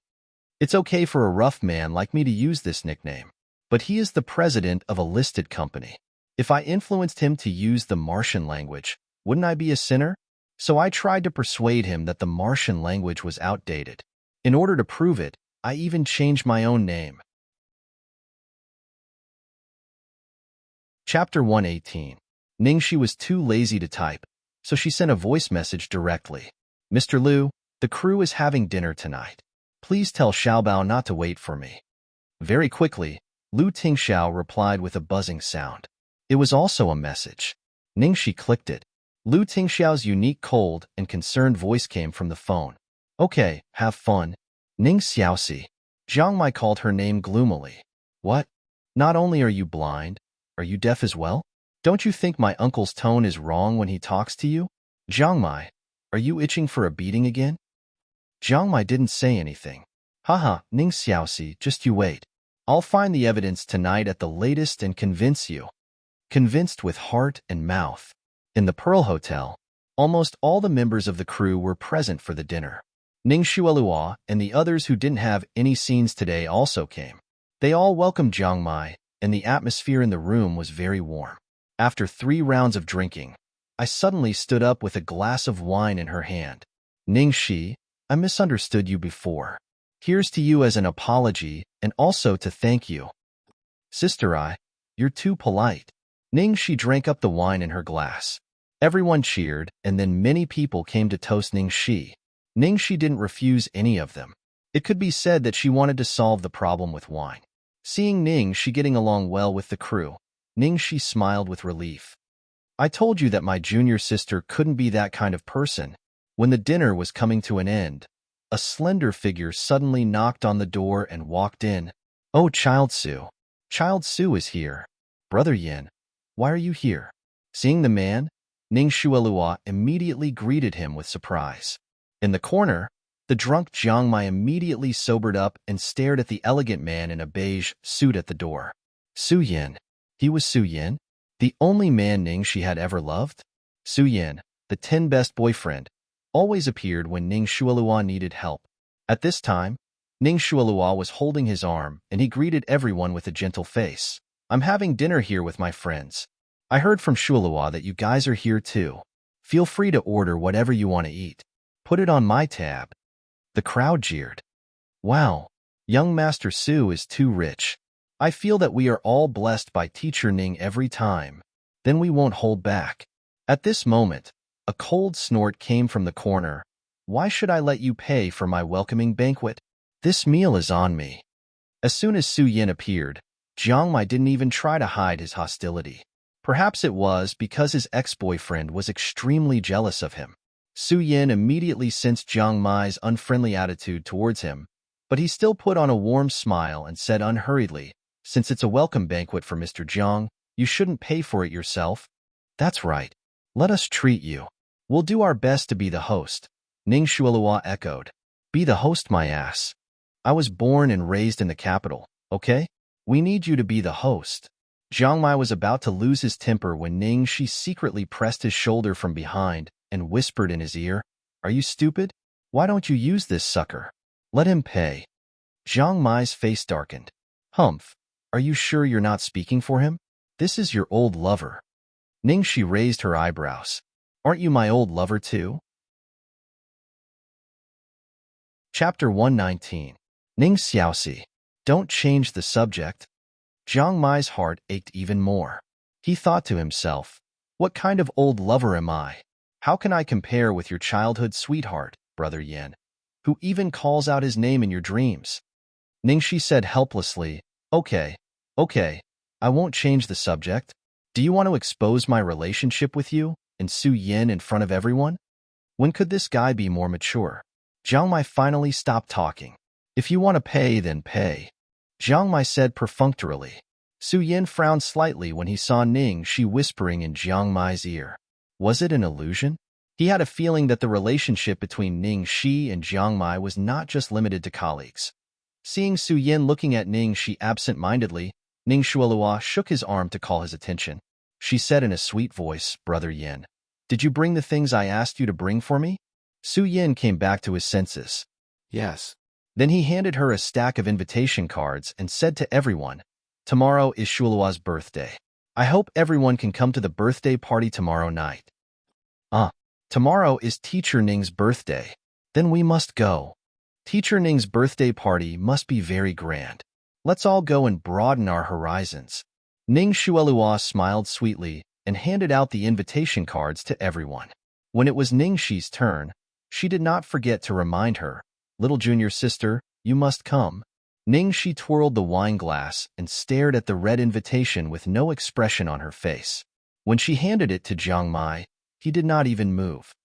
It's okay for a rough man like me to use this nickname. but he is the president of a listed company. If I influenced him to use the Martian language, wouldn't I be a sinner? So I tried to persuade him that the Martian language was outdated. In order to prove it, I even changed my own name. Chapter 118. Ningxi was too lazy to type, so she sent a voice message directly. Mr. Liu, the crew is having dinner tonight. Please tell Xiaobao not to wait for me. Very quickly, Lu Tingxiao replied with a buzzing sound. It was also a message. Ningxi clicked it. Lu Tingxiao's unique cold and concerned voice came from the phone. Okay, have fun. Ning Xiaoxi. Jiang Mai called her name gloomily. What? Not only are you blind, are you deaf as well? Don't you think my uncle's tone is wrong when he talks to you? Jiang Mai, are you itching for a beating again? Jiang Mai didn't say anything. Haha, Ning Xiaoxi, just you wait. I'll find the evidence tonight at the latest and convince you. Convinced with heart and mouth. In the Pearl Hotel, almost all the members of the crew were present for the dinner. Ning Xuelua and the others who didn't have any scenes today also came. They all welcomed Jiang Mai, and the atmosphere in the room was very warm. After 3 rounds of drinking, I suddenly stood up with a glass of wine in her hand. Ningxi, I misunderstood you before. Here's to you as an apology and also to thank you. Sister you're too polite. Ningxi drank up the wine in her glass. Everyone cheered, and then many people came to toast Ningxi. Ningxi didn't refuse any of them. It could be said that she wanted to solve the problem with wine. Seeing Ningxi getting along well with the crew, Ningxi smiled with relief. I told you that my junior sister couldn't be that kind of person. When the dinner was coming to an end, a slender figure suddenly knocked on the door and walked in. Oh, Child Su. Child Su is here. Brother Yin, why are you here? Seeing the man, Ning Xuelua immediately greeted him with surprise. In the corner, the drunk Jiang Mai immediately sobered up and stared at the elegant man in a beige suit at the door. Su Yin. He was Su Yin, the only man Ningxi had ever loved? Su Yin, the 10 best boyfriend, always appeared when Ning Xuelua needed help. At this time, Ning Xuelua was holding his arm, and he greeted everyone with a gentle face. I'm having dinner here with my friends. I heard from Xuelua that you guys are here too. Feel free to order whatever you want to eat. Put it on my tab. The crowd jeered. Wow, young Master Su is too rich. I feel that we are all blessed by Teacher Ning every time. Then we won't hold back. At this moment, a cold snort came from the corner. Why should I let you pay for my welcoming banquet? This meal is on me. As soon as Su Yin appeared, Jiang Mai didn't even try to hide his hostility. Perhaps it was because his ex-boyfriend was extremely jealous of him. Su Yin immediately sensed Jiang Mai's unfriendly attitude towards him, but he still put on a warm smile and said unhurriedly, since it's a welcome banquet for Mr. Jiang, you shouldn't pay for it yourself. That's right. Let us treat you. We'll do our best to be the host. Ning Xuelua echoed. Be the host, my ass. I was born and raised in the capital, okay? We need you to be the host. Jiang Mai was about to lose his temper when Ningxi secretly pressed his shoulder from behind and whispered in his ear, Are you stupid? Why don't you use this sucker? Let him pay. Jiang Mai's face darkened. Humph. Are you sure you're not speaking for him? This is your old lover. Ningxi raised her eyebrows. Aren't you my old lover too? Chapter 119. Ning Xiaoxi. Don't change the subject. Jiang Mai's heart ached even more. He thought to himself, what kind of old lover am I? How can I compare with your childhood sweetheart, Brother Yin, who even calls out his name in your dreams? Ningxi said helplessly, Okay, I won't change the subject. Do you want to expose my relationship with you and Su Yin in front of everyone? When could this guy be more mature? Jiang Mai finally stopped talking. If you want to pay, then pay. Jiang Mai said perfunctorily. Su Yin frowned slightly when he saw Ningxi whispering in Jiang Mai's ear. Was it an illusion? He had a feeling that the relationship between Ningxi and Jiang Mai was not just limited to colleagues. Seeing Su Yin looking at Ningxi absent-mindedly, Ning Xuelua shook his arm to call his attention. She said in a sweet voice, Brother Yin, did you bring the things I asked you to bring for me? Su Yin came back to his senses. Yes. Then he handed her a stack of invitation cards and said to everyone, Tomorrow is Shulua's birthday. I hope everyone can come to the birthday party tomorrow night. Tomorrow is Teacher Ning's birthday. Then we must go. Teacher Ning's birthday party must be very grand. Let's all go and broaden our horizons. Ning Xuelua smiled sweetly and handed out the invitation cards to everyone. When it was Ning Shi's turn, she did not forget to remind her, "Little junior sister, you must come." Ning Shi twirled the wine glass and stared at the red invitation with no expression on her face. When she handed it to Jiang Mai, he did not even move.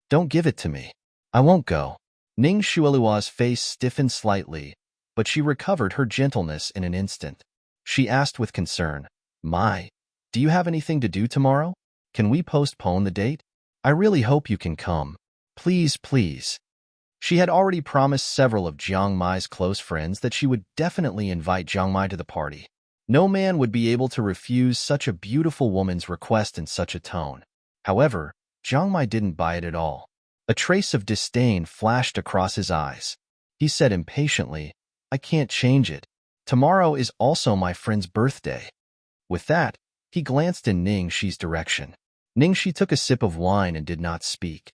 "Don't give it to me. I won't go." Ning Xuelua's face stiffened slightly, but she recovered her gentleness in an instant. She asked with concern, "Mai, do you have anything to do tomorrow? Can we postpone the date? I really hope you can come. Please, please." She had already promised several of Jiang Mai's close friends that she would definitely invite Jiang Mai to the party. No man would be able to refuse such a beautiful woman's request in such a tone. However, Jiang Mai didn't buy it at all. A trace of disdain flashed across his eyes. He said impatiently, "I can't change it. Tomorrow is also my friend's birthday." With that, he glanced in Ning Shi's direction. Ning Shi took a sip of wine and did not speak.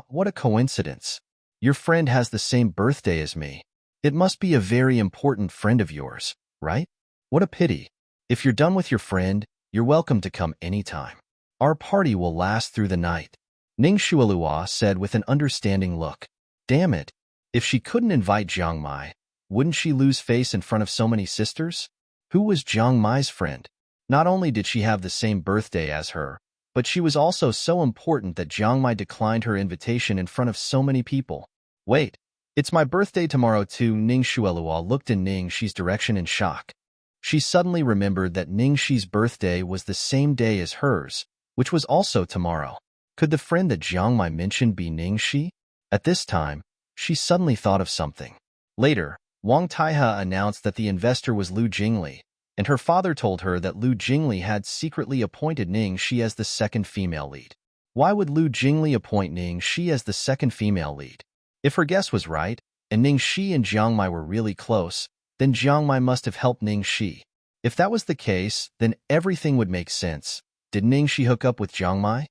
What a coincidence. Your friend has the same birthday as me. It must be a very important friend of yours, right? What a pity. If you're done with your friend, you're welcome to come anytime. Our party will last through the night." Ning Xuelua said with an understanding look. Damn it. If she couldn't invite Jiang Mai, wouldn't she lose face in front of so many sisters? Who was Jiang Mai's friend? Not only did she have the same birthday as her, but she was also so important that Jiang Mai declined her invitation in front of so many people. Wait, it's my birthday tomorrow too. Ning Xuelua looked in Ning Shi's direction in shock. She suddenly remembered that Ning Shi's birthday was the same day as hers, which was also tomorrow. Could the friend that Jiang Mai mentioned be Ning Shi? At this time, she suddenly thought of something. Later, Wang Taihe announced that the investor was Lu Jingli, and her father told her that Lu Jingli had secretly appointed Ning Shi as the second female lead. Why would Lu Jingli appoint Ning Shi as the second female lead? If her guess was right, and Ning Shi and Jiang Mai were really close, then Jiang Mai must have helped Ning Shi. If that was the case, then everything would make sense. Did Ning Shi hook up with Jiang Mai?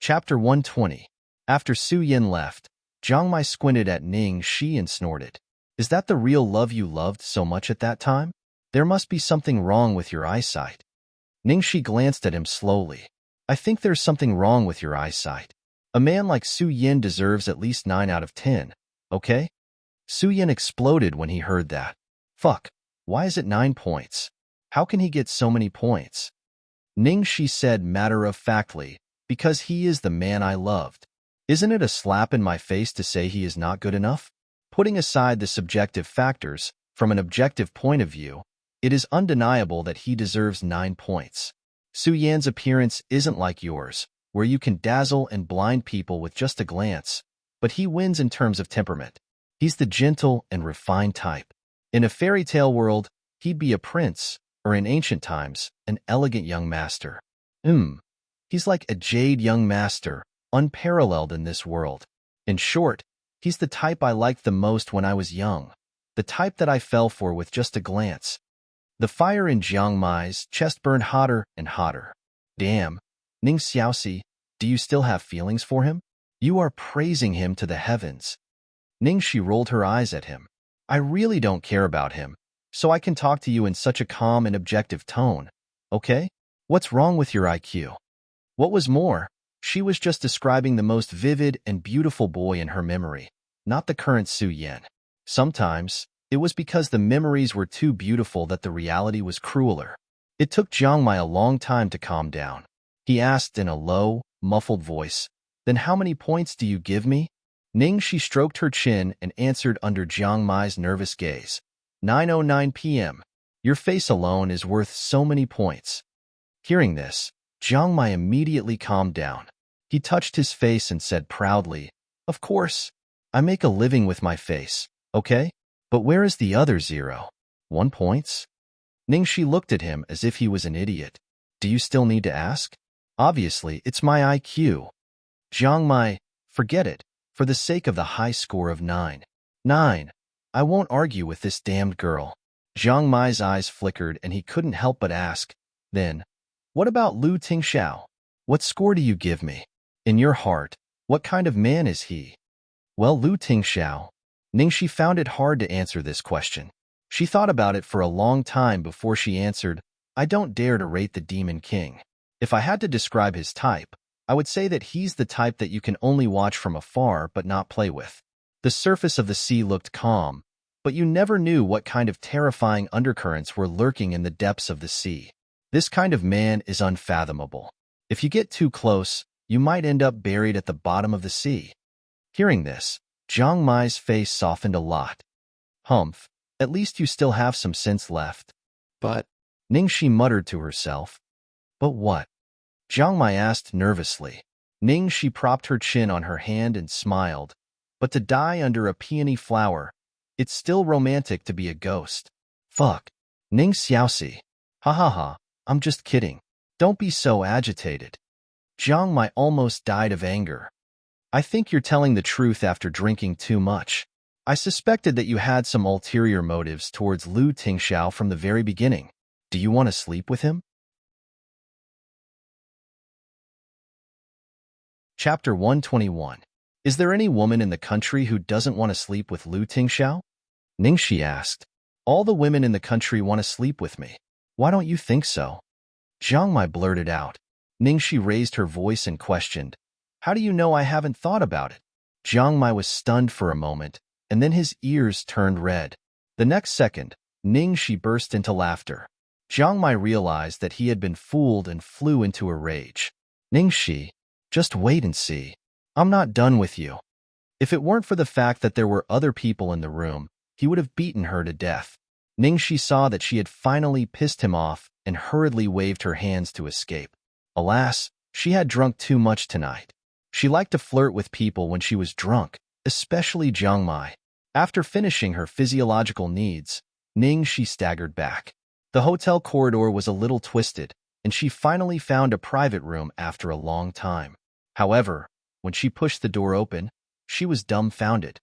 Chapter 120. After Su Yin left, Jiang Mai squinted at Ning Shi and snorted. "Is that the real love you loved so much at that time? There must be something wrong with your eyesight." Ning Shi glanced at him slowly. "I think there's something wrong with your eyesight. A man like Su Yin deserves at least 9 out of 10, okay?" Su Yin exploded when he heard that. Fuck, why is it 9 points? How can he get so many points? Ning Shi said matter-of-factly, "Because he is the man I loved." Isn't it a slap in my face to say he is not good enough? Putting aside the subjective factors, from an objective point of view, it is undeniable that he deserves 9 points. Su Yan's appearance isn't like yours, where you can dazzle and blind people with just a glance, but he wins in terms of temperament. He's the gentle and refined type. In a fairy tale world, he'd be a prince, or in ancient times, an elegant young master. He's like a jade young master, unparalleled in this world. In short, he's the type I liked the most when I was young, the type that I fell for with just a glance. The fire in Jiang Mai's chest burned hotter and hotter. Damn, Ning Xiaoxi, do you still have feelings for him? You are praising him to the heavens. Ning Shi rolled her eyes at him. I really don't care about him, so I can talk to you in such a calm and objective tone, okay? What's wrong with your IQ? What was more, she was just describing the most vivid and beautiful boy in her memory, not the current Su Yan. Sometimes, it was because the memories were too beautiful that the reality was crueler. It took Jiang Mai a long time to calm down. He asked in a low, muffled voice, "Then how many points do you give me?" Ning Shi stroked her chin and answered under Jiang Mai's nervous gaze. 9:09 p.m. Your face alone is worth so many points. Hearing this, Jiang Mai immediately calmed down. He touched his face and said proudly, "Of course, I make a living with my face, okay? But where is the other 0? 1 points?" Ning Shi looked at him as if he was an idiot. "Do you still need to ask? Obviously, it's my IQ." Jiang Mai, forget it, for the sake of the high score of 9. 9. I won't argue with this damned girl. Jiang Mai's eyes flickered and he couldn't help but ask, then, what about Lu Tingxiao? What score do you give me? In your heart, what kind of man is he? Well, Lu Tingxiao. Ningxi found it hard to answer this question. She thought about it for a long time before she answered, I don't dare to rate the Demon King. If I had to describe his type, I would say that he's the type that you can only watch from afar but not play with. The surface of the sea looked calm, but you never knew what kind of terrifying undercurrents were lurking in the depths of the sea. This kind of man is unfathomable. If you get too close, you might end up buried at the bottom of the sea. Hearing this, Jiang Mai's face softened a lot. Humph, at least you still have some sense left. But, Ningxi muttered to herself. But what? Jiang Mai asked nervously. Ningxi propped her chin on her hand and smiled. But to die under a peony flower, it's still romantic to be a ghost. Fuck. Ning Xiaoxi. Ha ha ha, I'm just kidding. Don't be so agitated. Jiang Mai almost died of anger. I think you're telling the truth after drinking too much. I suspected that you had some ulterior motives towards Lu Tingxiao from the very beginning. Do you want to sleep with him? Chapter 121. Is there any woman in the country who doesn't want to sleep with Lu Tingxiao? Ningxi asked. All the women in the country want to sleep with me. Why don't you think so? Jiang Mai blurted out. Ningxi raised her voice and questioned. How do you know I haven't thought about it? Jiang Mai was stunned for a moment, and then his ears turned red. The next second, Ningxi burst into laughter. Jiang Mai realized that he had been fooled and flew into a rage. Ningxi, just wait and see. I'm not done with you. If it weren't for the fact that there were other people in the room, he would have beaten her to death. Ningxi saw that she had finally pissed him off and hurriedly waved her hands to escape. Alas, she had drunk too much tonight. She liked to flirt with people when she was drunk, especially Jiang Mai. After finishing her physiological needs, Ningxi staggered back. The hotel corridor was a little twisted, and she finally found a private room after a long time. However, when she pushed the door open, she was dumbfounded.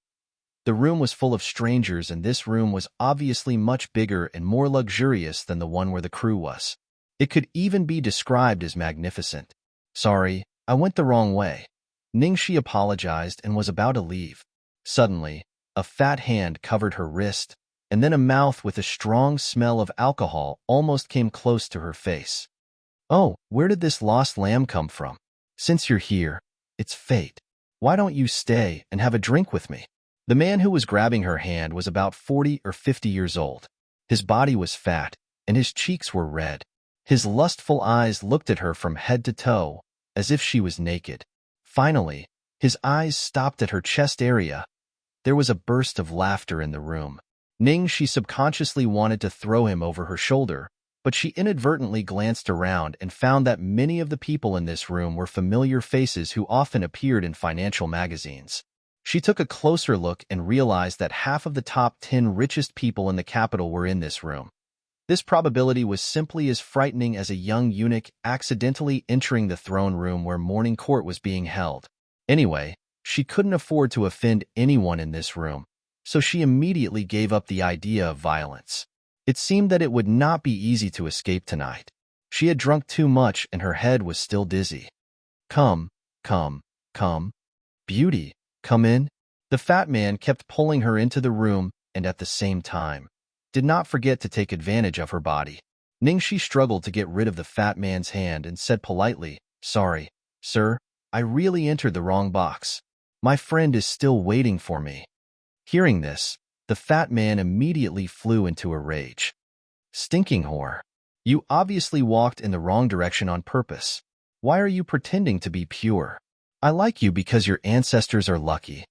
The room was full of strangers, and this room was obviously much bigger and more luxurious than the one where the crew was. It could even be described as magnificent. Sorry, I went the wrong way. Ningxi apologized and was about to leave. Suddenly, a fat hand covered her wrist, and then a mouth with a strong smell of alcohol almost came close to her face. Oh, where did this lost lamb come from? Since you're here, it's fate. Why don't you stay and have a drink with me? The man who was grabbing her hand was about 40 or 50 years old. His body was fat, and his cheeks were red. His lustful eyes looked at her from head to toe, as if she was naked. Finally, his eyes stopped at her chest area. There was a burst of laughter in the room. Ningxi subconsciously wanted to throw him over her shoulder, but she inadvertently glanced around and found that many of the people in this room were familiar faces who often appeared in financial magazines. She took a closer look and realized that half of the top 10 richest people in the capital were in this room. This probability was simply as frightening as a young eunuch accidentally entering the throne room where morning court was being held. Anyway, she couldn't afford to offend anyone in this room, so she immediately gave up the idea of violence. It seemed that it would not be easy to escape tonight. She had drunk too much and her head was still dizzy. Come, come, come. Beauty, come in. The fat man kept pulling her into the room and at the same time did not forget to take advantage of her body. Ningxi struggled to get rid of the fat man's hand and said politely, Sorry, sir, I really entered the wrong box. My friend is still waiting for me. Hearing this, the fat man immediately flew into a rage. Stinking whore. You obviously walked in the wrong direction on purpose. Why are you pretending to be pure? I like you because your ancestors are lucky.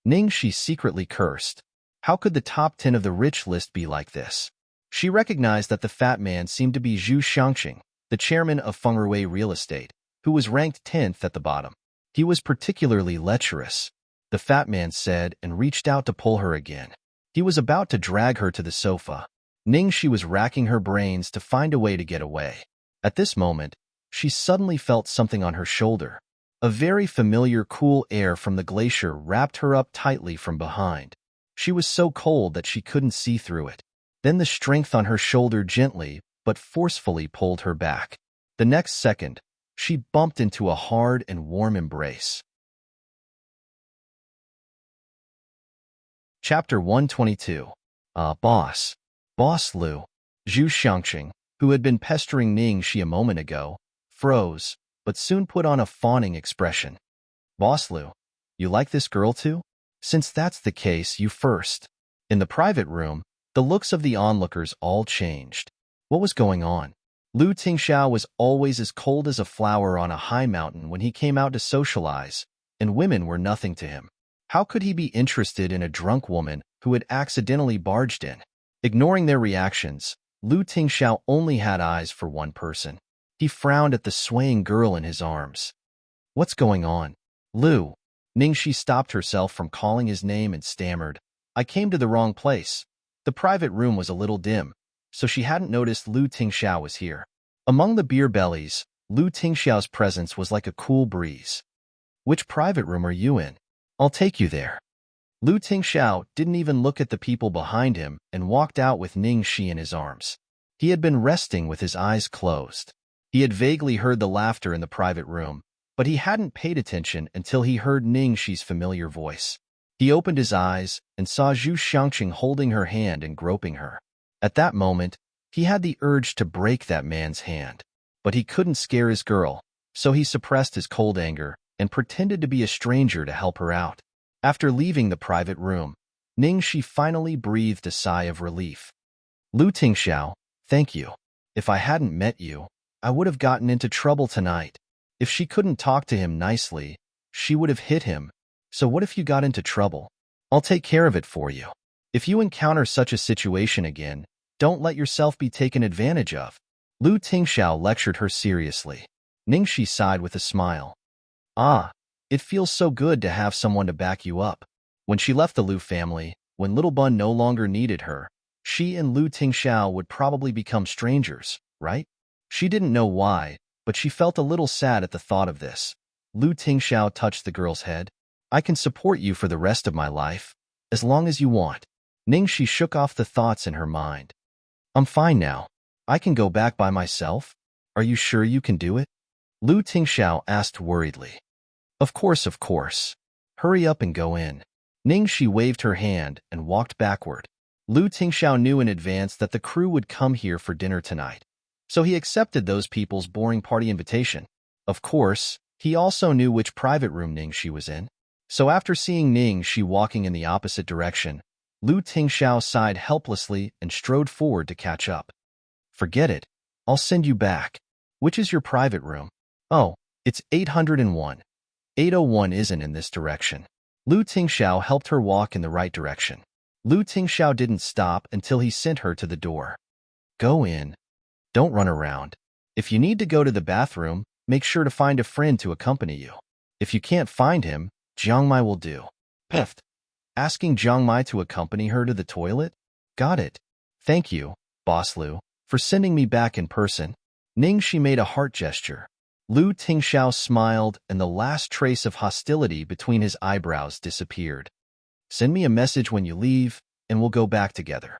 Ningxi secretly cursed. How could the top 10 of the rich list be like this? She recognized that the fat man seemed to be Zhu Xiangxing, the chairman of Fengrui Real Estate, who was ranked 10th at the bottom. He was particularly lecherous, the fat man said, and reached out to pull her again. He was about to drag her to the sofa. Ningxi was racking her brains to find a way to get away. At this moment, she suddenly felt something on her shoulder. A very familiar cool air from the glacier wrapped her up tightly from behind. She was so cold that she couldn't see through it. Then the strength on her shoulder gently but forcefully pulled her back. The next second, she bumped into a hard and warm embrace. Chapter 122. Boss. Boss Lu. Zhu Xiangqing, who had been pestering Ning Shi a moment ago, froze, but soon put on a fawning expression. Boss Lu, you like this girl too? Since that's the case, you first. In the private room, the looks of the onlookers all changed. What was going on? Lu Tingxiao was always as cold as a flower on a high mountain when he came out to socialize, and women were nothing to him. How could he be interested in a drunk woman who had accidentally barged in? Ignoring their reactions, Lu Tingxiao only had eyes for one person. He frowned at the swaying girl in his arms. What's going on? Lu. Ningxi stopped herself from calling his name and stammered. I came to the wrong place. The private room was a little dim, so she hadn't noticed Lu Tingxiao was here. Among the beer bellies, Lu Tingxiao's presence was like a cool breeze. Which private room are you in? I'll take you there. Lu Tingxiao didn't even look at the people behind him and walked out with Ning Shi in his arms. He had been resting with his eyes closed. He had vaguely heard the laughter in the private room, but he hadn't paid attention until he heard Ning Shi's familiar voice. He opened his eyes and saw Zhu Xiangqing holding her hand and groping her. At that moment, he had the urge to break that man's hand. But he couldn't scare his girl, so he suppressed his cold anger and pretended to be a stranger to help her out. After leaving the private room, Ning Shi finally breathed a sigh of relief. Lu Tingxiao, thank you. If I hadn't met you, I would have gotten into trouble tonight. If she couldn't talk to him nicely, she would have hit him. So what if you got into trouble? I'll take care of it for you. If you encounter such a situation again, don't let yourself be taken advantage of. Lu Tingxiao lectured her seriously. Ning Shi sighed with a smile. Ah, it feels so good to have someone to back you up. When she left the Lu family, when Little Bun no longer needed her, she and Lu Tingxiao would probably become strangers, right? She didn't know why, but she felt a little sad at the thought of this. Lu Tingxiao touched the girl's head. I can support you for the rest of my life, as long as you want. Ning Shi shook off the thoughts in her mind. I'm fine now. I can go back by myself. Are you sure you can do it? Lu Tingxiao asked worriedly. Of course. Hurry up and go in. Ning Shi waved her hand and walked backward. Lu Tingxiao knew in advance that the crew would come here for dinner tonight, so he accepted those people's boring party invitation. Of course, he also knew which private room Ning Shi was in. So after seeing Ning Shi walking in the opposite direction, Lu Tingxiao sighed helplessly and strode forward to catch up. Forget it. I'll send you back. Which is your private room? Oh, it's 801. 801 isn't in this direction. Lu Tingxiao helped her walk in the right direction. Lu Tingxiao didn't stop until he sent her to the door. Go in. Don't run around. If you need to go to the bathroom, make sure to find a friend to accompany you. If you can't find him, Jiang Mai will do. Peft. Asking Jiang Mai to accompany her to the toilet? Got it. Thank you, Boss Lu, for sending me back in person. Ning Shi made a heart gesture. Lu Tingxiao smiled and the last trace of hostility between his eyebrows disappeared. Send me a message when you leave, and we'll go back together.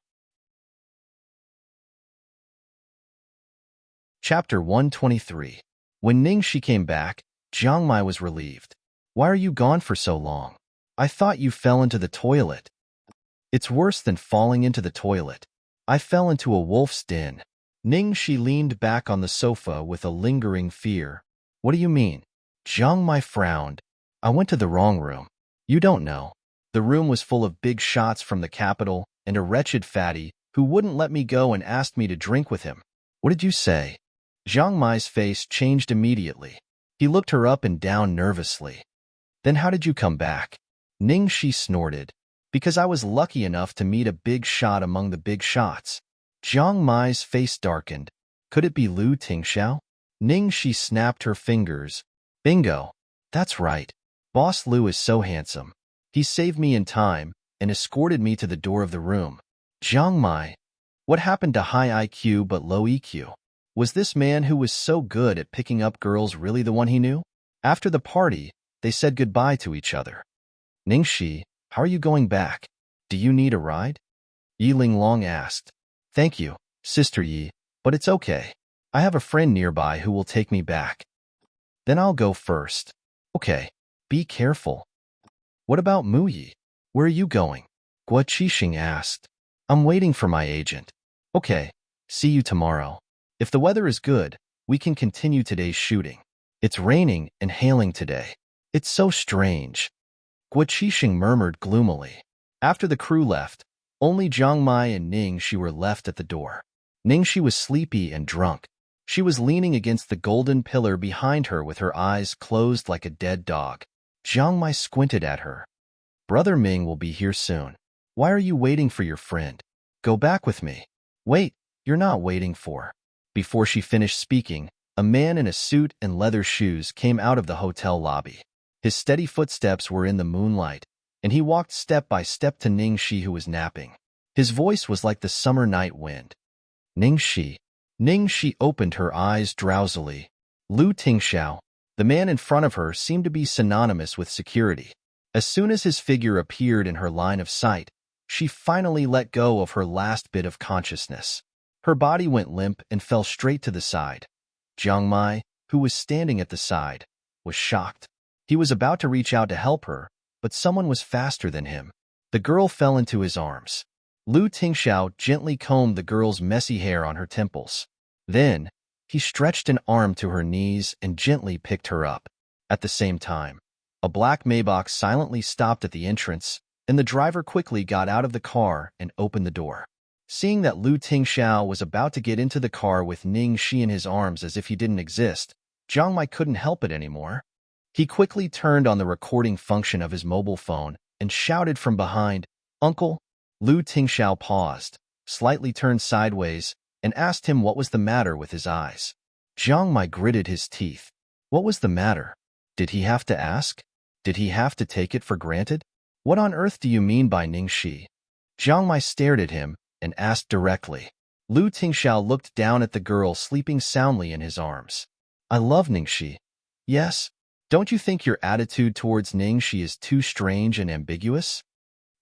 Chapter 123. When Ning Shi came back, Jiang Mai was relieved. Why are you gone for so long? I thought you fell into the toilet. It's worse than falling into the toilet. I fell into a wolf's den. Ning Shi leaned back on the sofa with a lingering fear. What do you mean? Jiang Mai frowned. I went to the wrong room. You don't know. The room was full of big shots from the capital and a wretched fatty who wouldn't let me go and asked me to drink with him. What did you say? Jiang Mai's face changed immediately. He looked her up and down nervously. Then how did you come back? Ning Shi snorted. Because I was lucky enough to meet a big shot among the big shots. Jiang Mai's face darkened. Could it be Lu Tingxiao? Ning Shi snapped her fingers. Bingo. That's right. Boss Lu is so handsome. He saved me in time and escorted me to the door of the room. Jiang Mai. What happened to high IQ but low EQ? Was this man who was so good at picking up girls really the one he knew? After the party, they said goodbye to each other. Ning Shi, how are you going back? Do you need a ride? Yi Linglong asked. Thank you, Sister Yi, but it's okay. I have a friend nearby who will take me back. Then I'll go first. Okay, be careful. What about Mu Yi? Where are you going? Guo Qixing asked. I'm waiting for my agent. Okay, see you tomorrow. If the weather is good, we can continue today's shooting. It's raining and hailing today. It's so strange. Guo Qixing murmured gloomily. After the crew left, only Jiang Mai and Ning Shi were left at the door. Ning Shi was sleepy and drunk. She was leaning against the golden pillar behind her with her eyes closed like a dead dog. Jiang Mai squinted at her. Brother Ming will be here soon. Why are you waiting for your friend? Go back with me. Wait, you're not waiting for. Before she finished speaking, a man in a suit and leather shoes came out of the hotel lobby. His steady footsteps were in the moonlight, and he walked step by step to Ning Shi, who was napping. His voice was like the summer night wind. Ning Shi. Ning Shi opened her eyes drowsily. Lu Tingxiao, the man in front of her, seemed to be synonymous with security. As soon as his figure appeared in her line of sight, she finally let go of her last bit of consciousness. Her body went limp and fell straight to the side. Jiang Mai, who was standing at the side, was shocked. He was about to reach out to help her, but someone was faster than him. The girl fell into his arms. Lu Tingxiao gently combed the girl's messy hair on her temples. Then, he stretched an arm to her knees and gently picked her up. At the same time, a black Maybach silently stopped at the entrance, and the driver quickly got out of the car and opened the door. Seeing that Lu Tingxiao was about to get into the car with Ning Shi in his arms as if he didn't exist, Jiang Mai couldn't help it anymore. He quickly turned on the recording function of his mobile phone and shouted from behind, "Uncle?" Lu Tingxiao paused, slightly turned sideways, and asked him what was the matter with his eyes. Jiang Mai gritted his teeth. What was the matter? Did he have to ask? Did he have to take it for granted? What on earth do you mean by Ning Shi? Jiang Mai stared at him and asked directly. Lu Tingxiao looked down at the girl sleeping soundly in his arms. I love Ning Shi. Yes? Don't you think your attitude towards Ning Shi is too strange and ambiguous?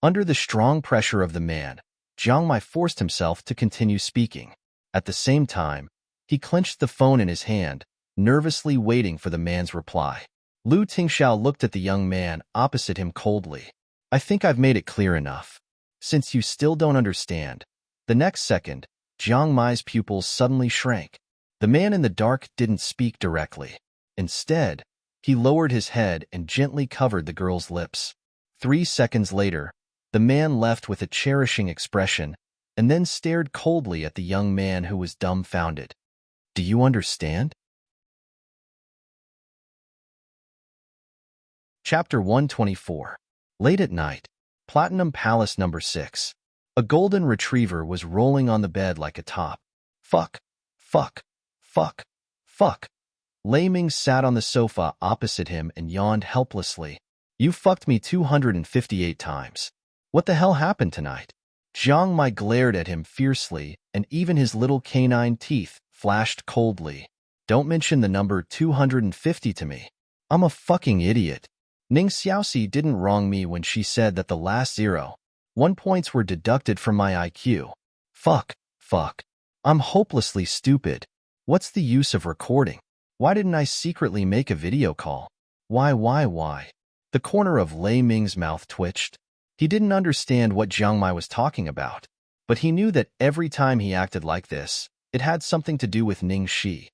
Under the strong pressure of the man, Jiang Mai forced himself to continue speaking. At the same time, he clenched the phone in his hand, nervously waiting for the man's reply. Lu Tingxiao looked at the young man opposite him coldly. I think I've made it clear enough. Since you still don't understand. The next second, Jiang Mai's pupils suddenly shrank. The man in the dark didn't speak directly. Instead, he lowered his head and gently covered the girl's lips. 3 seconds later, the man left with a cherishing expression and then stared coldly at the young man, who was dumbfounded. Do you understand? Chapter 124. Late at night, Platinum Palace number 6. A golden retriever was rolling on the bed like a top. Fuck, fuck, fuck, fuck. Lei Ming sat on the sofa opposite him and yawned helplessly. You fucked me 258 times. What the hell happened tonight? Jiang Mai glared at him fiercely, and even his little canine teeth flashed coldly. Don't mention the number 250 to me. I'm a fucking idiot. Ning Xiaoxi didn't wrong me when she said that the last 0.1 points were deducted from my IQ. Fuck, fuck. I'm hopelessly stupid. What's the use of recording? Why didn't I secretly make a video call? Why? The corner of Lei Ming's mouth twitched. He didn't understand what Jiang Mai was talking about, but he knew that every time he acted like this, it had something to do with Ning Shi.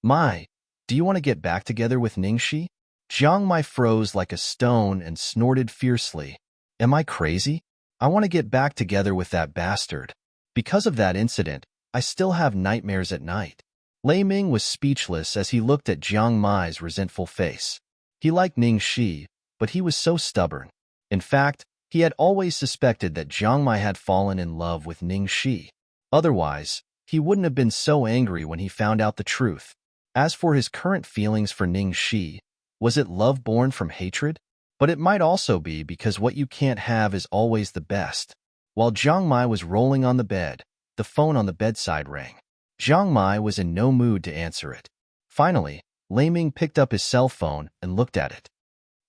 Mai, do you want to get back together with Ning Shi? Jiang Mai froze like a stone and snorted fiercely. Am I crazy? I want to get back together with that bastard. Because of that incident, I still have nightmares at night. Lei Ming was speechless as he looked at Jiang Mai's resentful face. He liked Ning Shi, but he was so stubborn. In fact, he had always suspected that Jiang Mai had fallen in love with Ning Shi. Otherwise, he wouldn't have been so angry when he found out the truth. As for his current feelings for Ning Shi, was it love born from hatred? But it might also be because what you can't have is always the best. While Jiang Mai was rolling on the bed, the phone on the bedside rang. Jiang Mai was in no mood to answer it. Finally, Lei Ming picked up his cell phone and looked at it.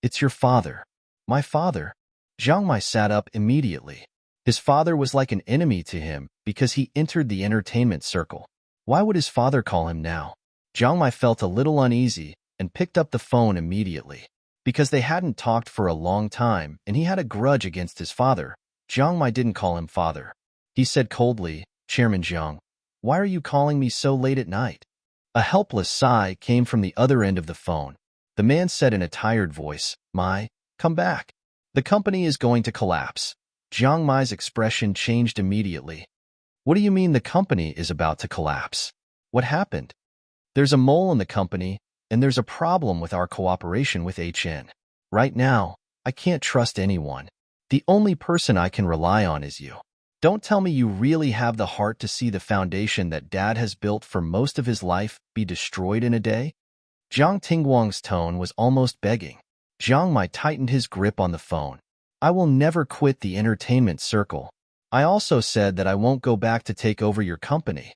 It's your father. My father? Jiang Mai sat up immediately. His father was like an enemy to him because he entered the entertainment circle. Why would his father call him now? Jiang Mai felt a little uneasy and picked up the phone immediately. Because they hadn't talked for a long time and he had a grudge against his father, Jiang Mai didn't call him father. He said coldly, "Chairman Jiang, why are you calling me so late at night?" A helpless sigh came from the other end of the phone. The man said in a tired voice, "Mai, come back. The company is going to collapse." Jiang Mai's expression changed immediately. "What do you mean the company is about to collapse? What happened?" "There's a mole in the company, and there's a problem with our cooperation with HN. Right now, I can't trust anyone. The only person I can rely on is you. Don't tell me you really have the heart to see the foundation that Dad has built for most of his life be destroyed in a day?" Jiang Tingguang's tone was almost begging. Jiang Mai tightened his grip on the phone. "I will never quit the entertainment circle. I also said that I won't go back to take over your company.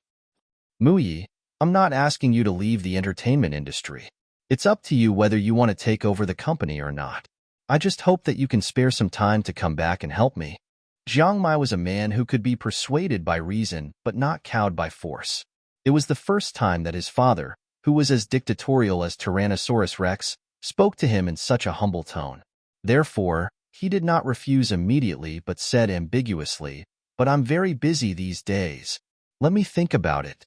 Muyi, I'm not asking you to leave the entertainment industry. It's up to you whether you want to take over the company or not. I just hope that you can spare some time to come back and help me." Jiang Mai was a man who could be persuaded by reason but not cowed by force. It was the first time that his father, who was as dictatorial as Tyrannosaurus Rex, spoke to him in such a humble tone. Therefore, he did not refuse immediately but said ambiguously, "But I'm very busy these days. Let me think about it."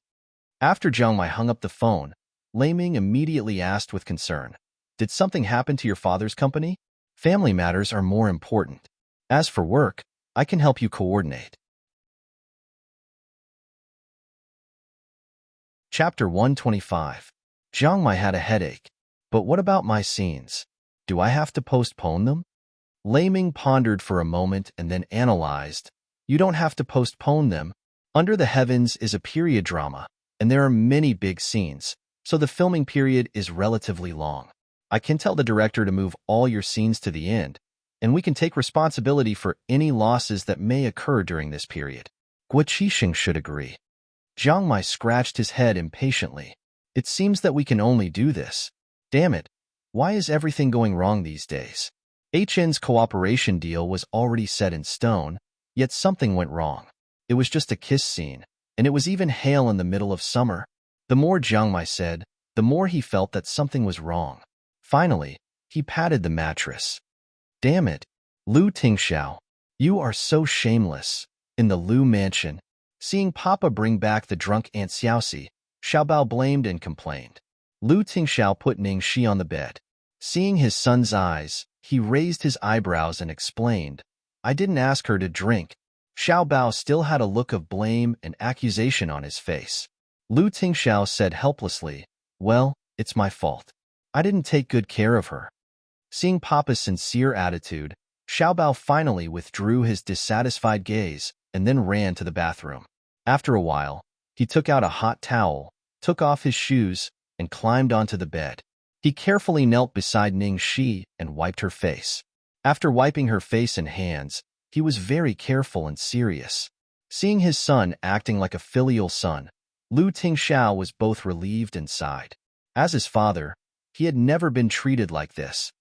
After Jiang Mai hung up the phone, Lei Ming immediately asked with concern, "Did something happen to your father's company? Family matters are more important. As for work, I can help you coordinate." Chapter 125. Jiang Mai had a headache. But what about my scenes? Do I have to postpone them? Lei Ming pondered for a moment and then analyzed. You don't have to postpone them. Under the Heavens is a period drama, and there are many big scenes, so the filming period is relatively long. I can tell the director to move all your scenes to the end, and we can take responsibility for any losses that may occur during this period. Guo Qixing should agree. Jiang Mai scratched his head impatiently. It seems that we can only do this. Damn it, why is everything going wrong these days? HN's cooperation deal was already set in stone, yet something went wrong. It was just a kiss scene, and it was even hail in the middle of summer. The more Jiang Mai said, the more he felt that something was wrong. Finally, he patted the mattress. Damn it, Lu Tingxiao, you are so shameless. In the Lu mansion, seeing Papa bring back the drunk Aunt Xiaoxi, Xiaobao blamed and complained. Lu Tingxiao put Ning Shi on the bed. Seeing his son's eyes, he raised his eyebrows and explained, I didn't ask her to drink. Xiaobao still had a look of blame and accusation on his face. Lu Tingxiao said helplessly, well, it's my fault. I didn't take good care of her. Seeing Papa's sincere attitude, Xiaobao finally withdrew his dissatisfied gaze and then ran to the bathroom. After a while, he took out a hot towel, took off his shoes, and climbed onto the bed. He carefully knelt beside Ning Shi and wiped her face. After wiping her face and hands, he was very careful and serious. Seeing his son acting like a filial son, Lu Tingxiao was both relieved and sighed. As his father, he had never been treated like this.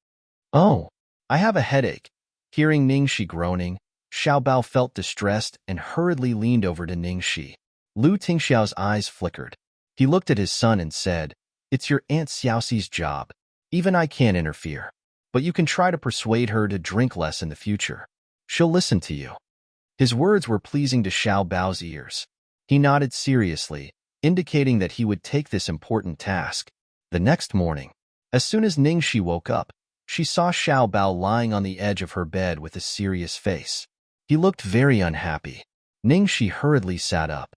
Oh, I have a headache. Hearing Ning Shi groaning, Xiaobao felt distressed and hurriedly leaned over to Ning Shi. Lu Tingxiao's eyes flickered. He looked at his son and said, it's your Aunt Xiaoxi's job. Even I can't interfere. But you can try to persuade her to drink less in the future. She'll listen to you. His words were pleasing to Xiaobao's ears. He nodded seriously, indicating that he would take this important task. The next morning, as soon as Ning Shi woke up, she saw Xiaobao lying on the edge of her bed with a serious face. He looked very unhappy. Ning Shi hurriedly sat up.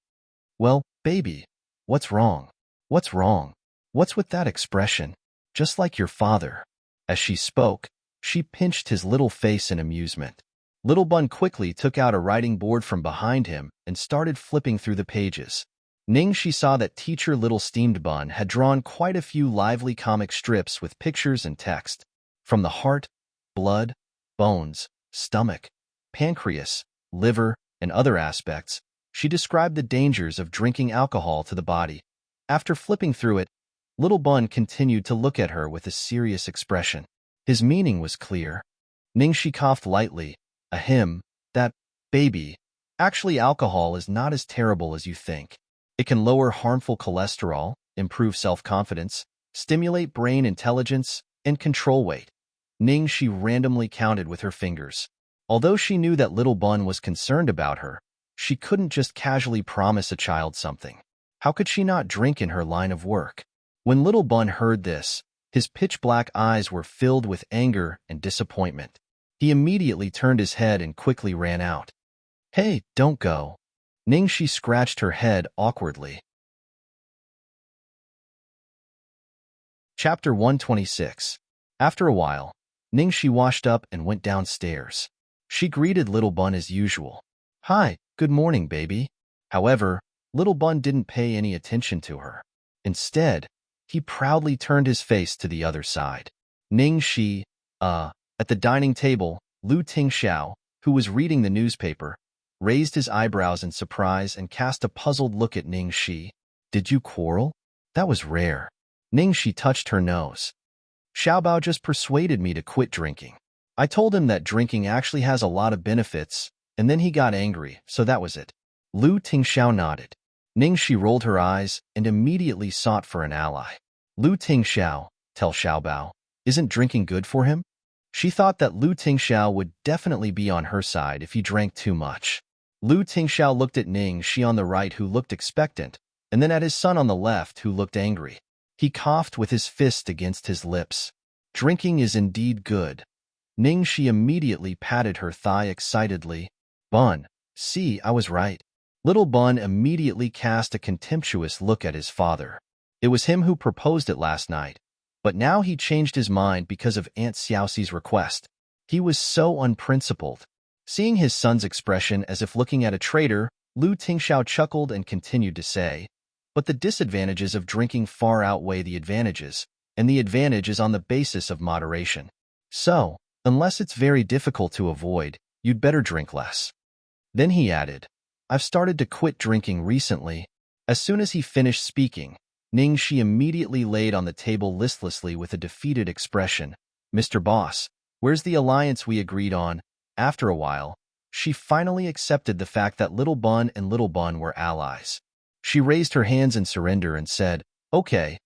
Well, baby, what's wrong? What's wrong? What's with that expression? Just like your father. As she spoke, she pinched his little face in amusement. Little Bun quickly took out a writing board from behind him and started flipping through the pages. Ning Shi saw that teacher Little Steamed Bun had drawn quite a few lively comic strips with pictures and text. From the heart, blood, bones, stomach, pancreas, liver, and other aspects, she described the dangers of drinking alcohol to the body. After flipping through it, Little Bun continued to look at her with a serious expression. His meaning was clear. Ning Shi coughed lightly. Ahem, that Baby, actually alcohol is not as terrible as you think. It can lower harmful cholesterol, improve self-confidence, stimulate brain intelligence, and control weight. She randomly counted with her fingers. Although she knew that little Bun was concerned about her, she couldn't just casually promise a child something. How could she not drink in her line of work? When little Bun heard this, his pitch-black eyes were filled with anger and disappointment. He immediately turned his head and quickly ran out. Hey, don't go. She scratched her head awkwardly. Chapter 126. After a while, she washed up and went downstairs. She greeted little Bun as usual. Hi, good morning, baby. However, little Bun didn't pay any attention to her. Instead, he proudly turned his face to the other side. At the dining table, Lu Tingxiao, who was reading the newspaper, raised his eyebrows in surprise and cast a puzzled look at Shi. Did you quarrel? That was rare. Shi touched her nose. Xiaobao just persuaded me to quit drinking. I told him that drinking actually has a lot of benefits, and then he got angry, so that was it. Lu Tingxiao nodded. Shi rolled her eyes and immediately sought for an ally. Lu Tingxiao, tell Xiaobao, isn't drinking good for him? She thought that Lu Tingxiao would definitely be on her side if he drank too much. Lu Tingxiao looked at Shi on the right, who looked expectant, and then at his son on the left, who looked angry. He coughed with his fist against his lips. Drinking is indeed good. Shi immediately patted her thigh excitedly. Bun, see, I was right. Little Bun immediately cast a contemptuous look at his father. It was him who proposed it last night, but now he changed his mind because of Aunt Xiaoxi's request. He was so unprincipled. Seeing his son's expression as if looking at a traitor, Lu Tingxiao chuckled and continued to say, but the disadvantages of drinking far outweigh the advantages, and the advantage is on the basis of moderation. So, unless it's very difficult to avoid, you'd better drink less. Then he added, I've started to quit drinking recently. As soon as he finished speaking, Shi immediately laid on the table listlessly with a defeated expression. Mr. Boss, where's the alliance we agreed on? After a while, she finally accepted the fact that Little Bun and Little Bun were allies. She raised her hands in surrender and said, Okay,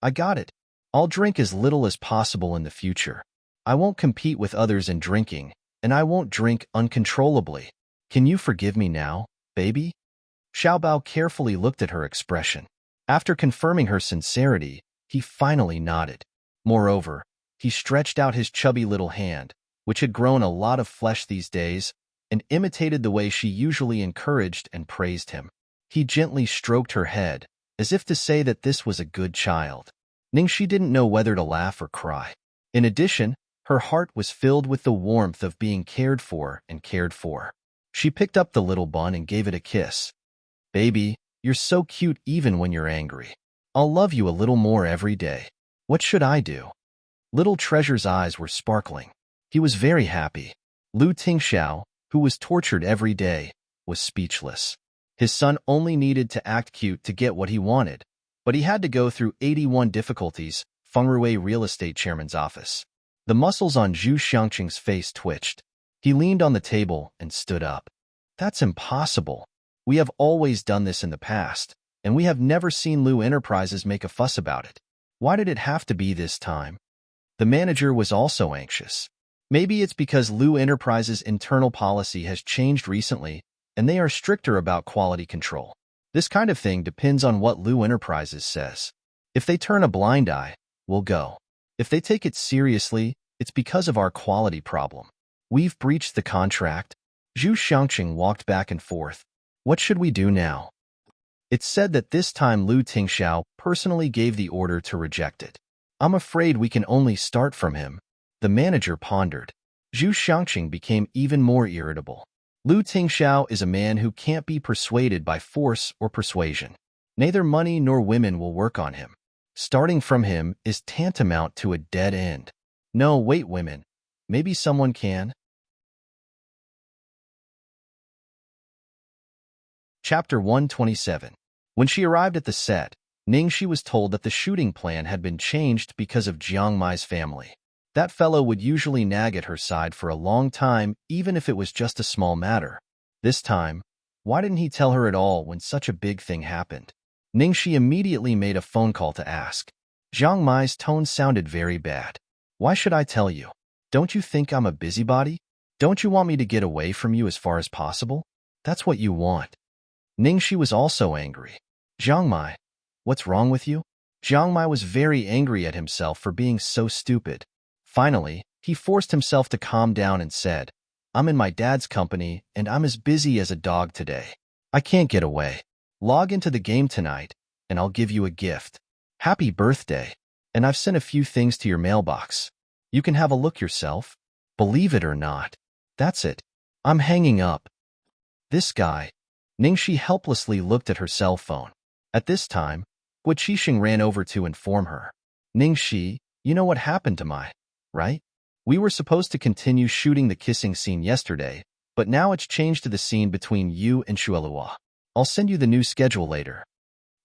I got it. I'll drink as little as possible in the future. I won't compete with others in drinking, and I won't drink uncontrollably. Can you forgive me now, baby? Xiaobao carefully looked at her expression. After confirming her sincerity, he finally nodded. Moreover, he stretched out his chubby little hand, which had grown a lot of flesh these days, and imitated the way she usually encouraged and praised him. He gently stroked her head, as if to say that this was a good child. Shi didn't know whether to laugh or cry. In addition, her heart was filled with the warmth of being cared for and cared for. She picked up the little Bun and gave it a kiss. Baby, you're so cute even when you're angry. I'll love you a little more every day. What should I do? Little Treasure's eyes were sparkling. He was very happy. Lu Tingxiao, who was tortured every day, was speechless. His son only needed to act cute to get what he wanted, but he had to go through 81 difficulties. Fengrui real estate chairman's office. The muscles on Zhu Xiangqing's face twitched. He leaned on the table and stood up. That's impossible. We have always done this in the past, and we have never seen Lu Enterprises make a fuss about it. Why did it have to be this time? The manager was also anxious. Maybe it's because Lu Enterprises' internal policy has changed recently, and they are stricter about quality control. This kind of thing depends on what Lu Enterprises says. If they turn a blind eye, we'll go. If they take it seriously, it's because of our quality problem. We've breached the contract. Zhu Xiangqing walked back and forth. What should we do now? It's said that this time Lu Tingxiao personally gave the order to reject it. I'm afraid we can only start from him. The manager pondered. Zhu Xiangqing became even more irritable. Lu Tingxiao is a man who can't be persuaded by force or persuasion. Neither money nor women will work on him. Starting from him is tantamount to a dead end. No, wait, women. Maybe someone can. Chapter 127. When she arrived at the set, Shi was told that the shooting plan had been changed because of Jiang Mai's family. That fellow would usually nag at her side for a long time, even if it was just a small matter. This time, why didn't he tell her at all when such a big thing happened? Ningxi immediately made a phone call to ask. Zhang Mai's tone sounded very bad. Why should I tell you? Don't you think I'm a busybody? Don't you want me to get away from you as far as possible? That's what you want. Ningxi was also angry. Zhang Mai, what's wrong with you? Zhang Mai was very angry at himself for being so stupid. Finally, he forced himself to calm down and said, I'm in my dad's company and I'm as busy as a dog today. I can't get away. Log into the game tonight and I'll give you a gift. Happy birthday. And I've sent a few things to your mailbox. You can have a look yourself. Believe it or not. That's it. I'm hanging up. This guy. Ningxi helplessly looked at her cell phone. At this time, Guo Qixing ran over to inform her. Ningxi, you know what happened to my, right? We were supposed to continue shooting the kissing scene yesterday, but now it's changed to the scene between you and Shuelua. I'll send you the new schedule later.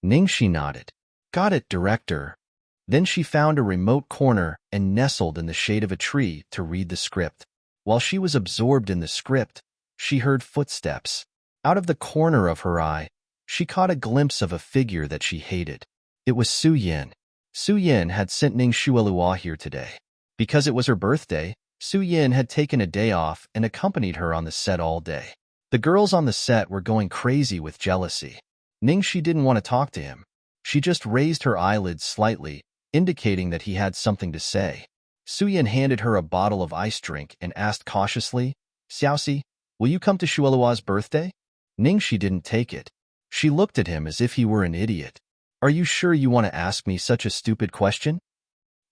Ningxi nodded. Got it, director. Then she found a remote corner and nestled in the shade of a tree to read the script. While she was absorbed in the script, she heard footsteps. Out of the corner of her eye, she caught a glimpse of a figure that she hated. It was Su Yin. Su Yin had sent Ning Shuelua here today. Because it was her birthday, Su Yin had taken a day off and accompanied her on the set all day. The girls on the set were going crazy with jealousy. Ningxi didn't want to talk to him. She just raised her eyelids slightly, indicating that he had something to say. Su Yin handed her a bottle of ice drink and asked cautiously, Xiaoxi, will you come to Shuelua's birthday? Ningxi didn't take it. She looked at him as if he were an idiot. Are you sure you want to ask me such a stupid question?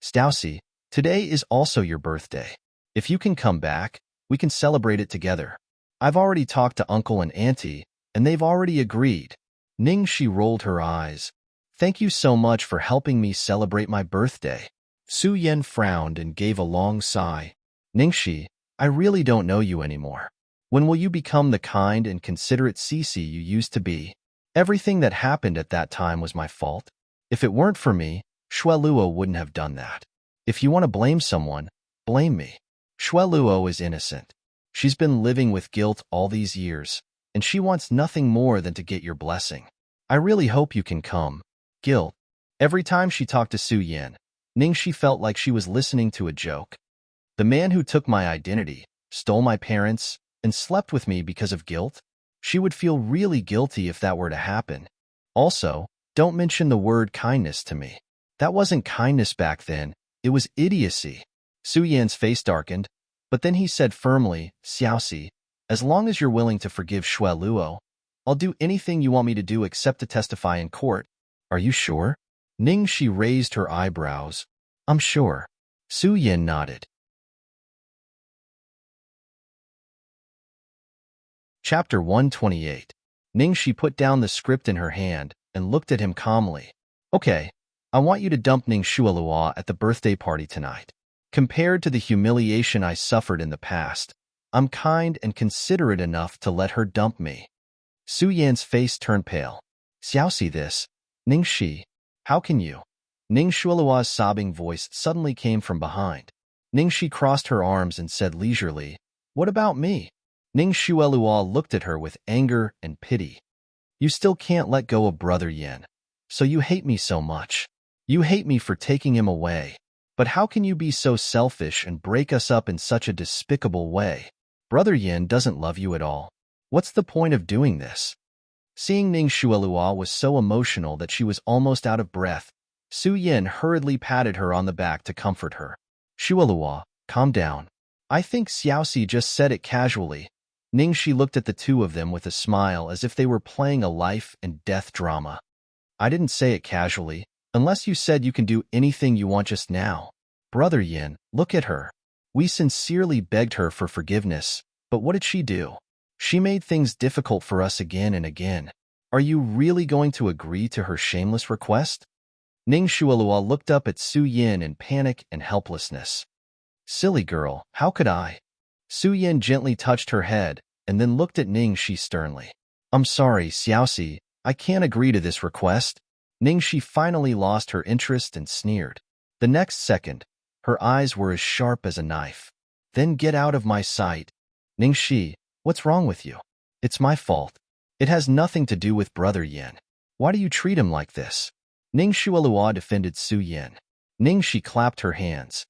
Xiaoxi, today is also your birthday. If you can come back, we can celebrate it together. I've already talked to Uncle and Auntie, and they've already agreed. Ningxi rolled her eyes. Thank you so much for helping me celebrate my birthday. Su Yin frowned and gave a long sigh. Ningxi, I really don't know you anymore. When will you become the kind and considerate Cici you used to be? Everything that happened at that time was my fault. If it weren't for me, Shuelua wouldn't have done that. If you want to blame someone, blame me. Shuelua is innocent. She's been living with guilt all these years, and she wants nothing more than to get your blessing. I really hope you can come. Guilt. Every time she talked to Su Yin, Ningxi felt like she was listening to a joke. The man who took my identity, stole my parents, and slept with me because of guilt? She would feel really guilty if that were to happen. Also, don't mention the word kindness to me. That wasn't kindness back then, it was idiocy. Su Yan's face darkened, but then he said firmly, Xiaoxi, as long as you're willing to forgive Shuelua, I'll do anything you want me to do except to testify in court. Are you sure? Ningxi raised her eyebrows. I'm sure. Su Yin nodded. Chapter 128. Ningxi put down the script in her hand and looked at him calmly. Okay, I want you to dump Ning Shuelua at the birthday party tonight. Compared to the humiliation I suffered in the past, I'm kind and considerate enough to let her dump me. Su Yan's face turned pale. Xiaoxi this. Ningxi, how can you? Ning Shuelua's sobbing voice suddenly came from behind. Ningxi crossed her arms and said leisurely, What about me? Ning Shuelua looked at her with anger and pity. You still can't let go of Brother Yin. So you hate me so much. You hate me for taking him away. But how can you be so selfish and break us up in such a despicable way? Brother Yin doesn't love you at all. What's the point of doing this? Seeing Ning Shuelua was so emotional that she was almost out of breath, Su Yin hurriedly patted her on the back to comfort her. Shuelua, calm down. I think Xiaoxi just said it casually. Ningxi looked at the two of them with a smile as if they were playing a life and death drama. I didn't say it casually, unless you said you can do anything you want just now. Brother Yin, look at her. We sincerely begged her for forgiveness, but what did she do? She made things difficult for us again and again. Are you really going to agree to her shameless request? Ning Shuelua looked up at Su Yin in panic and helplessness. Silly girl, how could I? Su Yin gently touched her head and then looked at Ningxi sternly. I'm sorry, Xiaoxi, I can't agree to this request. Ningxi finally lost her interest and sneered. The next second, Her eyes were as sharp as a knife. Then get out of my sight. Ningxi, what's wrong with you? It's my fault. It has nothing to do with Brother Yin. Why do you treat him like this? Ning Shuelua defended Su Yin. Ningxi clapped her hands.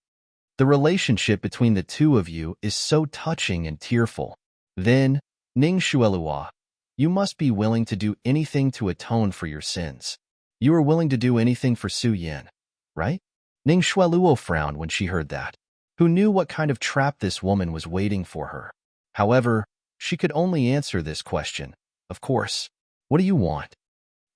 The relationship between the two of you is so touching and tearful. Then, Ning Shuelua, you must be willing to do anything to atone for your sins. You are willing to do anything for Su Yin, right? Ning Shueluo frowned when she heard that. Who knew what kind of trap this woman was waiting for her? However, she could only answer this question. Of course. What do you want?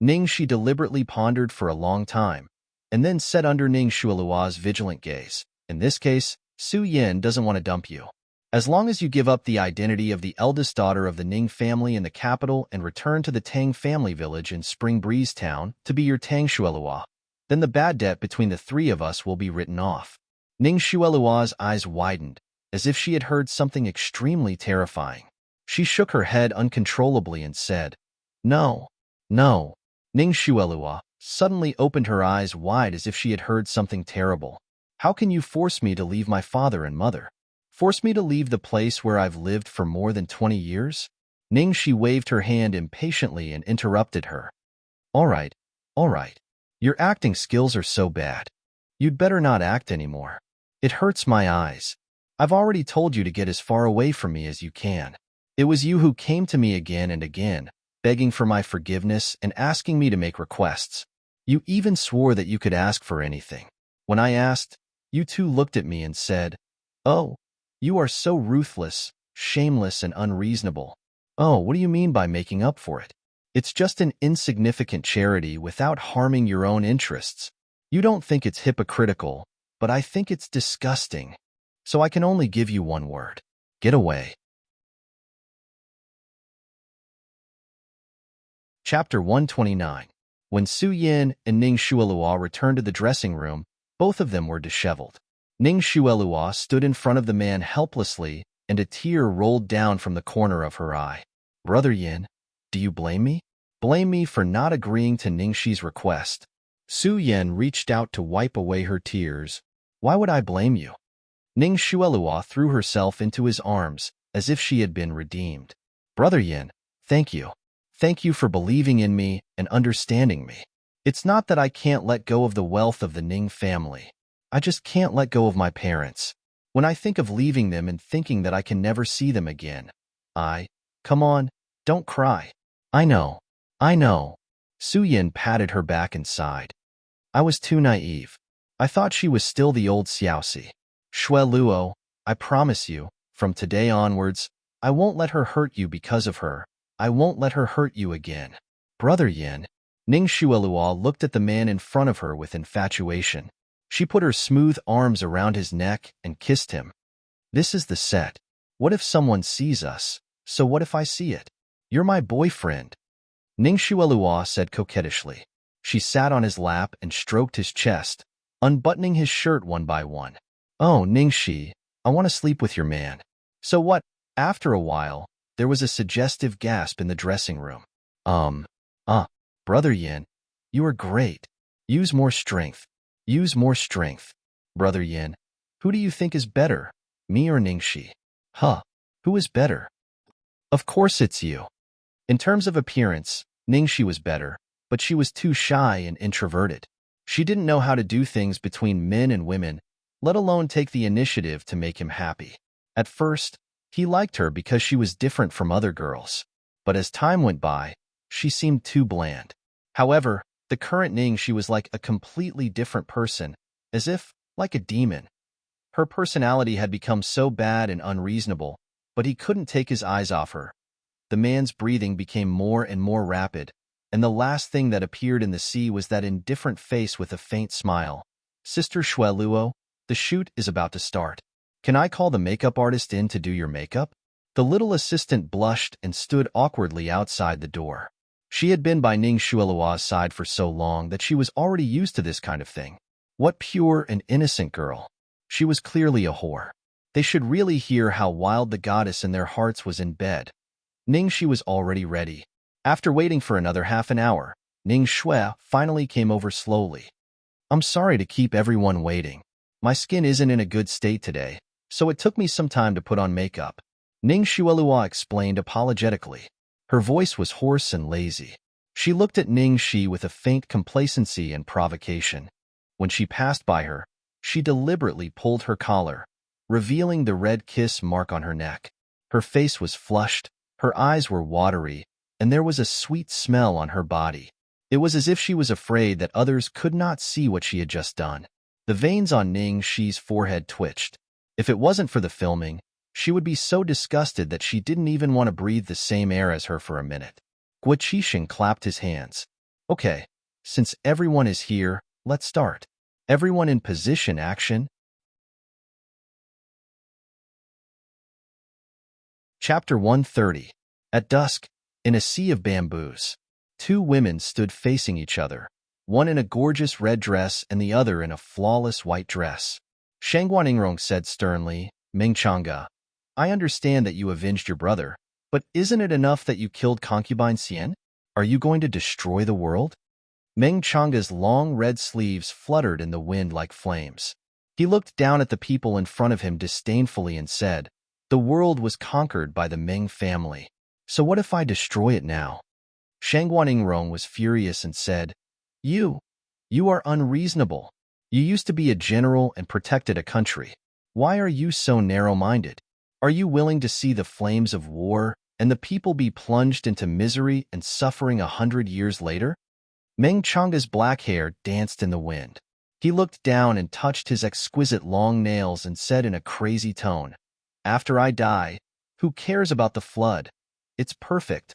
Ningxi deliberately pondered for a long time, and then said under Ning Shuelua's vigilant gaze, in this case, Su Yin doesn't want to dump you. As long as you give up the identity of the eldest daughter of the Ning family in the capital and return to the Tang family village in Spring Breeze Town to be your Tang Shuelua, then the bad debt between the three of us will be written off. Ning Shuelua's eyes widened, as if she had heard something extremely terrifying. She shook her head uncontrollably and said, No, no. Ning Shuelua suddenly opened her eyes wide as if she had heard something terrible. How can you force me to leave my father and mother? Force me to leave the place where I've lived for more than 20 years? Ningxi waved her hand impatiently and interrupted her. All right. Your acting skills are so bad. You'd better not act anymore. It hurts my eyes. I've already told you to get as far away from me as you can. It was you who came to me again and again, begging for my forgiveness and asking me to make requests. You even swore that you could ask for anything. When I asked, you two looked at me and said, Oh, you are so ruthless, shameless, and unreasonable. Oh, what do you mean by making up for it? It's just an insignificant charity without harming your own interests. You don't think it's hypocritical, but I think it's disgusting. So I can only give you one word. Get away. Chapter 129. When Su Yin and Ning Shuelua returned to the dressing room, both of them were disheveled. Ning Shuelua stood in front of the man helplessly, and a tear rolled down from the corner of her eye. Brother Yin, do you blame me? Blame me for not agreeing to Ningxi's request. Su Yin reached out to wipe away her tears. Why would I blame you? Ning Shuelua threw herself into his arms, as if she had been redeemed. Brother Yin, thank you. Thank you for believing in me and understanding me. It's not that I can't let go of the wealth of the Ning family. I just can't let go of my parents. When I think of leaving them and thinking that I can never see them again, come on, don't cry. I know. Su Yin patted her back and sighed. I was too naive. I thought she was still the old Xiaoxi. Shui Luo, I promise you, from today onwards, I won't let her hurt you because of her. I won't let her hurt you again. Brother Yin. Ning Shuelua looked at the man in front of her with infatuation. She put her smooth arms around his neck and kissed him. This is the set. What if someone sees us? So what if I see it? You're my boyfriend. Ning Shuelua said coquettishly. She sat on his lap and stroked his chest, unbuttoning his shirt one by one. Oh, Ningxi, I want to sleep with your man. So what? After a while, there was a suggestive gasp in the dressing room. Brother Yin, you are great. Use more strength. Use more strength. Brother Yin, who do you think is better, me or Ningxi? Who is better? Of course it's you. In terms of appearance, Ningxi was better, but she was too shy and introverted. She didn't know how to do things between men and women, let alone take the initiative to make him happy. At first, he liked her because she was different from other girls, but as time went by, she seemed too bland. However, the current Ningxi was like a completely different person, as if, like a demon. Her personality had become so bad and unreasonable, but he couldn't take his eyes off her. The man's breathing became more and more rapid, and the last thing that appeared in the sea was that indifferent face with a faint smile. Sister Shui Luo, the shoot is about to start. Can I call the makeup artist in to do your makeup? The little assistant blushed and stood awkwardly outside the door. She had been by Ning Shuelua's side for so long that she was already used to this kind of thing. What pure and innocent girl. She was clearly a whore. They should really hear how wild the goddess in their hearts was in bed. Ningxi was already ready. After waiting for another half an hour, Ning Shui finally came over slowly. I'm sorry to keep everyone waiting. My skin isn't in a good state today, so it took me some time to put on makeup. Ning Shuelua explained apologetically. Her voice was hoarse and lazy. She looked at Ning Shi with a faint complacency and provocation. When she passed by her, she deliberately pulled her collar, revealing the red kiss mark on her neck. Her face was flushed, her eyes were watery, and there was a sweet smell on her body. It was as if she was afraid that others could not see what she had just done. The veins on Ning Shi's forehead twitched. If it wasn't for the filming, she would be so disgusted that she didn't even want to breathe the same air as her for a minute. Guo Qixing clapped his hands. Okay, since everyone is here, let's start. Everyone in position, action. Chapter 130. At dusk, in a sea of bamboos, two women stood facing each other, one in a gorgeous red dress and the other in a flawless white dress. Shangguaningrong said sternly, Ming Chang'e, I understand that you avenged your brother, but isn't it enough that you killed concubine Xian? Are you going to destroy the world? Meng Chang'e's long red sleeves fluttered in the wind like flames. He looked down at the people in front of him disdainfully and said, the world was conquered by the Ming family. So what if I destroy it now? Shangguaningrong was furious and said, You are unreasonable. You used to be a general and protected a country. Why are you so narrow-minded? Are you willing to see the flames of war and the people be plunged into misery and suffering 100 years later? Meng Chang'e's black hair danced in the wind. He looked down and touched his exquisite long nails and said in a crazy tone, After I die, who cares about the flood? It's perfect.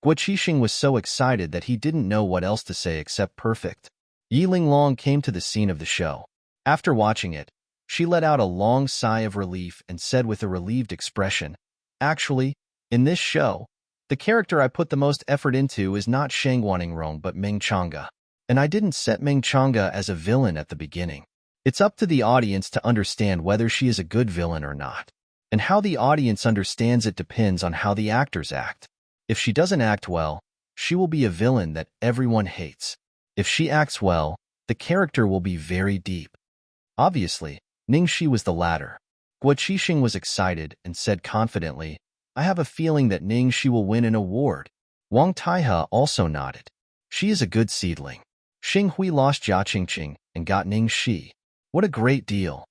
Guo Qixing was so excited that he didn't know what else to say except perfect. Yi Linglong came to the scene of the show. After watching it, she let out a long sigh of relief and said with a relieved expression, Actually, in this show, the character I put the most effort into is not Shangguaningrong but Meng Chang'e. And I didn't set Meng Chang'e as a villain at the beginning. It's up to the audience to understand whether she is a good villain or not. And how the audience understands it depends on how the actors act. If she doesn't act well, she will be a villain that everyone hates. If she acts well, the character will be very deep. Obviously, Ning Shi was the latter. Guo Qixing was excited and said confidently, I have a feeling that Ning Shi will win an award. Wang Taihe also nodded. She is a good seedling. Xing Hui lost Jia Qingqing and got Ning Shi. What a great deal.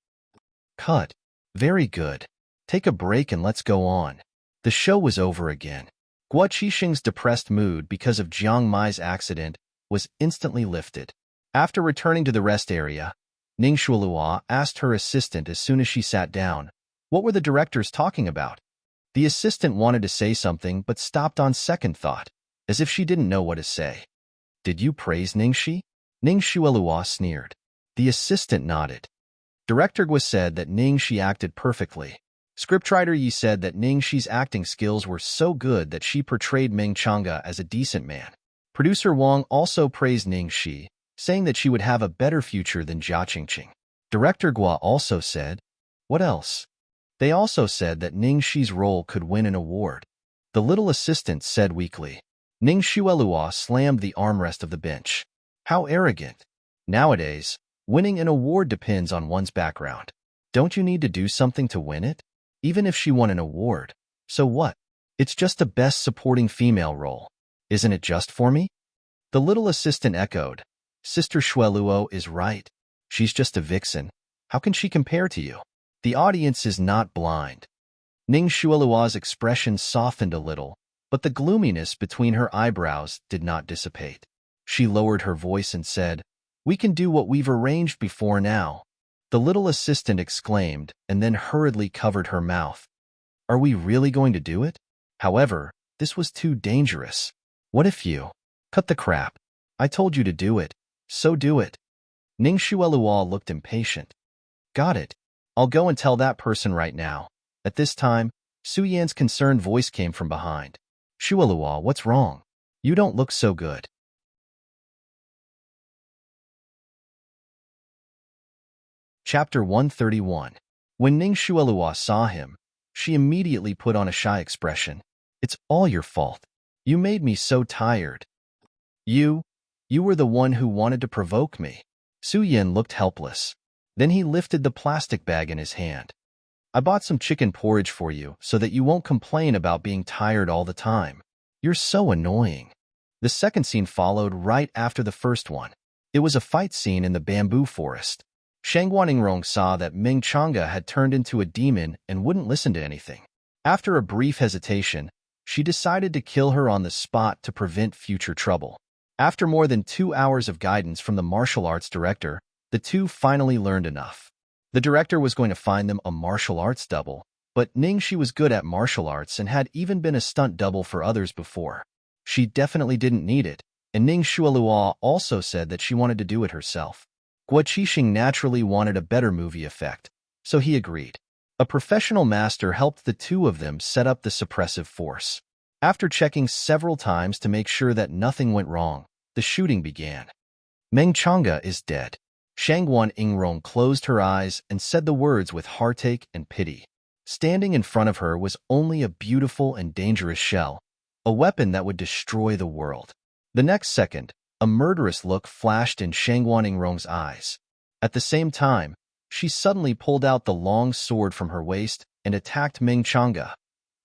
Cut. Very good. Take a break and let's go on. The show was over again. Guo Qixing's depressed mood because of Jiang Mai's accident was instantly lifted. After returning to the rest area, Ning Shuelua asked her assistant as soon as she sat down, what were the directors talking about? The assistant wanted to say something but stopped on second thought, as if she didn't know what to say. Did you praise Ning Shi? Ning Shuelua sneered. The assistant nodded. Director Guo said that Ning Shi acted perfectly. Scriptwriter Yi said that Ning Shi's acting skills were so good that she portrayed Meng Chang'e as a decent man. Producer Wang also praised Ning Shi, saying that she would have a better future than Jia Qingqing. Director Guo also said, what else? They also said that Ning Shi's role could win an award. The little assistant said weakly. Ning Shuelua slammed the armrest of the bench. How arrogant. Nowadays, winning an award depends on one's background. Don't you need to do something to win it? Even if she won an award, so what? It's just a best supporting female role. Isn't it just for me? The little assistant echoed. Sister Shueluo is right. She's just a vixen. How can she compare to you? The audience is not blind. Ning Shuelua's expression softened a little, but the gloominess between her eyebrows did not dissipate. She lowered her voice and said, We can do what we've arranged before now. The little assistant exclaimed and then hurriedly covered her mouth. Are we really going to do it? However, this was too dangerous. What if you... Cut the crap. I told you to do it, so do it. Ning Shuelua looked impatient. Got it. I'll go and tell that person right now. At this time, Su Yan's concerned voice came from behind. Shuelua, what's wrong? You don't look so good. Chapter 131. When Ning Shuelua saw him, she immediately put on a shy expression. It's all your fault. You made me so tired. You were the one who wanted to provoke me. Su Yan looked helpless. Then he lifted the plastic bag in his hand. I bought some chicken porridge for you so that you won't complain about being tired all the time. You're so annoying. The second scene followed right after the first one. It was a fight scene in the bamboo forest. Shangguan Ingrong saw that Ming Chang'e had turned into a demon and wouldn't listen to anything. After a brief hesitation, she decided to kill her on the spot to prevent future trouble. After more than 2 hours of guidance from the martial arts director, the two finally learned enough. The director was going to find them a martial arts double, but Ningxi was good at martial arts and had even been a stunt double for others before. She definitely didn't need it, and Ning Shualua also said that she wanted to do it herself. Guo Qixing naturally wanted a better movie effect, so he agreed. A professional master helped the two of them set up the suppressive force. After checking several times to make sure that nothing went wrong, the shooting began. Meng Chang'e is dead. Shangguan Ingrong closed her eyes and said the words with heartache and pity. Standing in front of her was only a beautiful and dangerous shell, a weapon that would destroy the world. The next second, a murderous look flashed in Shangguan Ingrong's eyes. At the same time, she suddenly pulled out the long sword from her waist and attacked Meng Chang'e.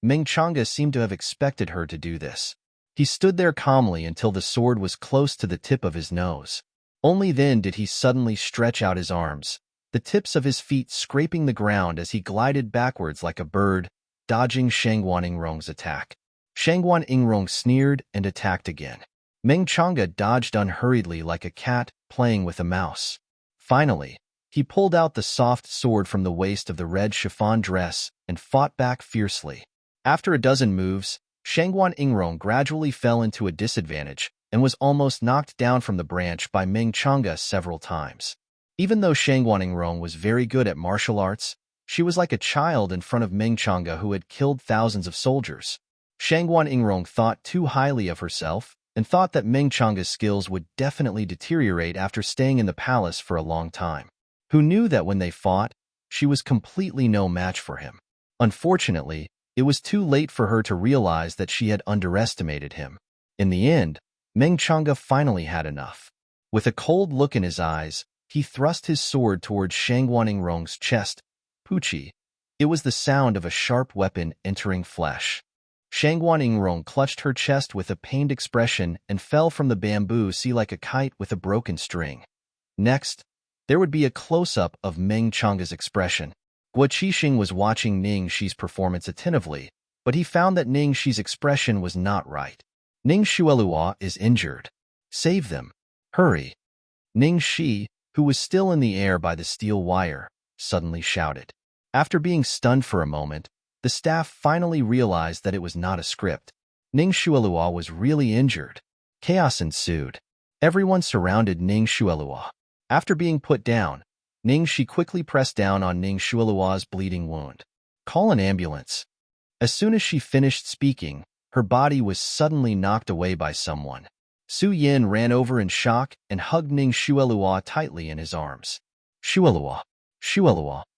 Meng Chang'e seemed to have expected her to do this. He stood there calmly until the sword was close to the tip of his nose. Only then did he suddenly stretch out his arms, the tips of his feet scraping the ground as he glided backwards like a bird, dodging Shangguan Ingrong's attack. Shangguan Ingrong sneered and attacked again. Meng Chang'e dodged unhurriedly like a cat playing with a mouse. Finally, he pulled out the soft sword from the waist of the red chiffon dress and fought back fiercely. After a dozen moves, Shangguan Ingrong gradually fell into a disadvantage and was almost knocked down from the branch by Meng Chang'e several times. Even though Shangguan Ingrong was very good at martial arts, she was like a child in front of Meng Chang'e who had killed thousands of soldiers. Shangguan Ingrong thought too highly of herself and thought that Meng Chang'e's skills would definitely deteriorate after staying in the palace for a long time. Who knew that when they fought, she was completely no match for him. Unfortunately, it was too late for her to realize that she had underestimated him. In the end, Meng Chang'e finally had enough. With a cold look in his eyes, he thrust his sword towards Shangguan Ingrong's chest. Puchi. It was the sound of a sharp weapon entering flesh. Shangguan Ingrong clutched her chest with a pained expression and fell from the bamboo sea like a kite with a broken string. Next, there would be a close-up of Meng Chang'e's expression. Guo Qixing was watching Ningxi's performance attentively, but he found that Ningxi's expression was not right. Ning Shualua is injured. Save them. Hurry. Ningxi, who was still in the air by the steel wire, suddenly shouted. After being stunned for a moment, the staff finally realized that it was not a script. Ning Shualua was really injured. Chaos ensued. Everyone surrounded Ning Shualua. After being put down, Ningxi quickly pressed down on Ning Shualua's bleeding wound. Call an ambulance. As soon as she finished speaking, her body was suddenly knocked away by someone. Su Yin ran over in shock and hugged Ning Shualua tightly in his arms. Shualua,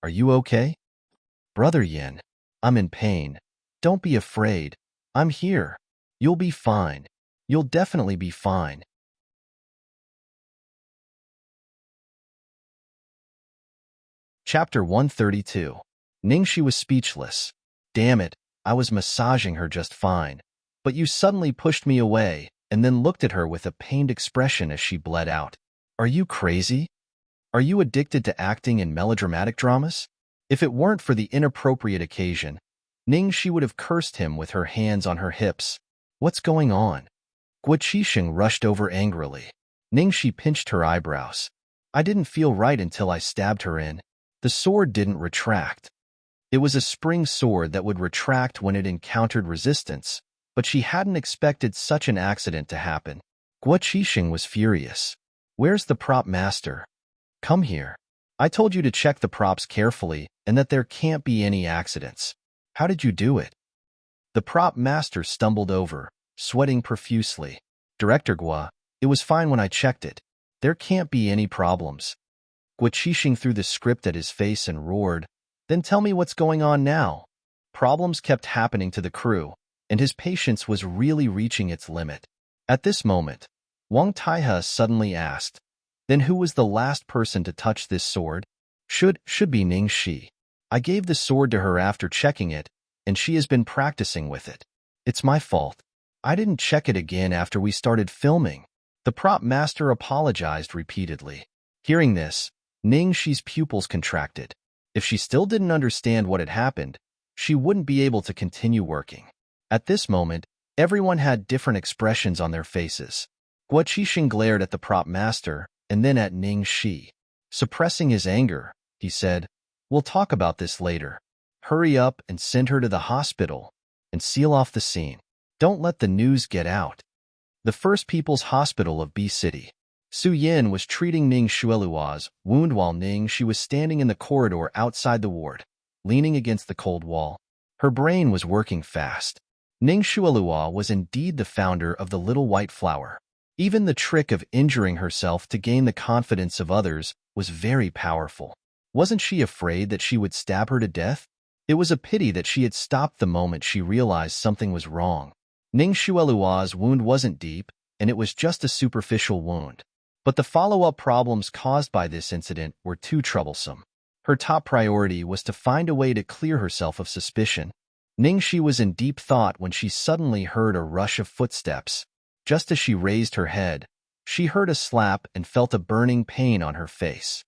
are you okay? Brother Yin, I'm in pain. Don't be afraid. I'm here. You'll be fine. You'll definitely be fine. Chapter 132. Ningxi was speechless. Damn it, I was massaging her just fine. But you suddenly pushed me away and then looked at her with a pained expression as she bled out. Are you crazy? Are you addicted to acting in melodramatic dramas? If it weren't for the inappropriate occasion, Ningxi would have cursed him with her hands on her hips. What's going on? Guo Qixing rushed over angrily. Ningxi pinched her eyebrows. I didn't feel right until I stabbed her in. The sword didn't retract. It was a spring sword that would retract when it encountered resistance, but she hadn't expected such an accident to happen. Guo Qixing was furious. Where's the prop master? Come here. I told you to check the props carefully and that there can't be any accidents. How did you do it? The prop master stumbled over, sweating profusely. Director Guo, it was fine when I checked it. There can't be any problems. Guo Qixing threw the script at his face and roared, Then tell me what's going on now. Problems kept happening to the crew, and his patience was really reaching its limit. At this moment, Wang Taihe suddenly asked, Then who was the last person to touch this sword? Should be Ning Shi. I gave the sword to her after checking it, and she has been practicing with it. It's my fault. I didn't check it again after we started filming. The prop master apologized repeatedly. Hearing this, Ning Shi's pupils contracted. If she still didn't understand what had happened, she wouldn't be able to continue working. At this moment, everyone had different expressions on their faces. Guo Qixing glared at the prop master and then at Ning Shi. Suppressing his anger, he said, "We'll talk about this later. Hurry up and send her to the hospital and seal off the scene. Don't let the news get out." The First People's Hospital of B City. Su Yin was treating Ning Xueluo's wound while Ning Shi was standing in the corridor outside the ward, leaning against the cold wall. Her brain was working fast. Ning Xueluo was indeed the founder of the Little White Flower. Even the trick of injuring herself to gain the confidence of others was very powerful. Wasn't she afraid that she would stab her to death? It was a pity that she had stopped the moment she realized something was wrong. Ning Xueluo's wound wasn't deep, and it was just a superficial wound. But the follow-up problems caused by this incident were too troublesome. Her top priority was to find a way to clear herself of suspicion. Ning Shi was in deep thought when she suddenly heard a rush of footsteps. Just as she raised her head, she heard a slap and felt a burning pain on her face.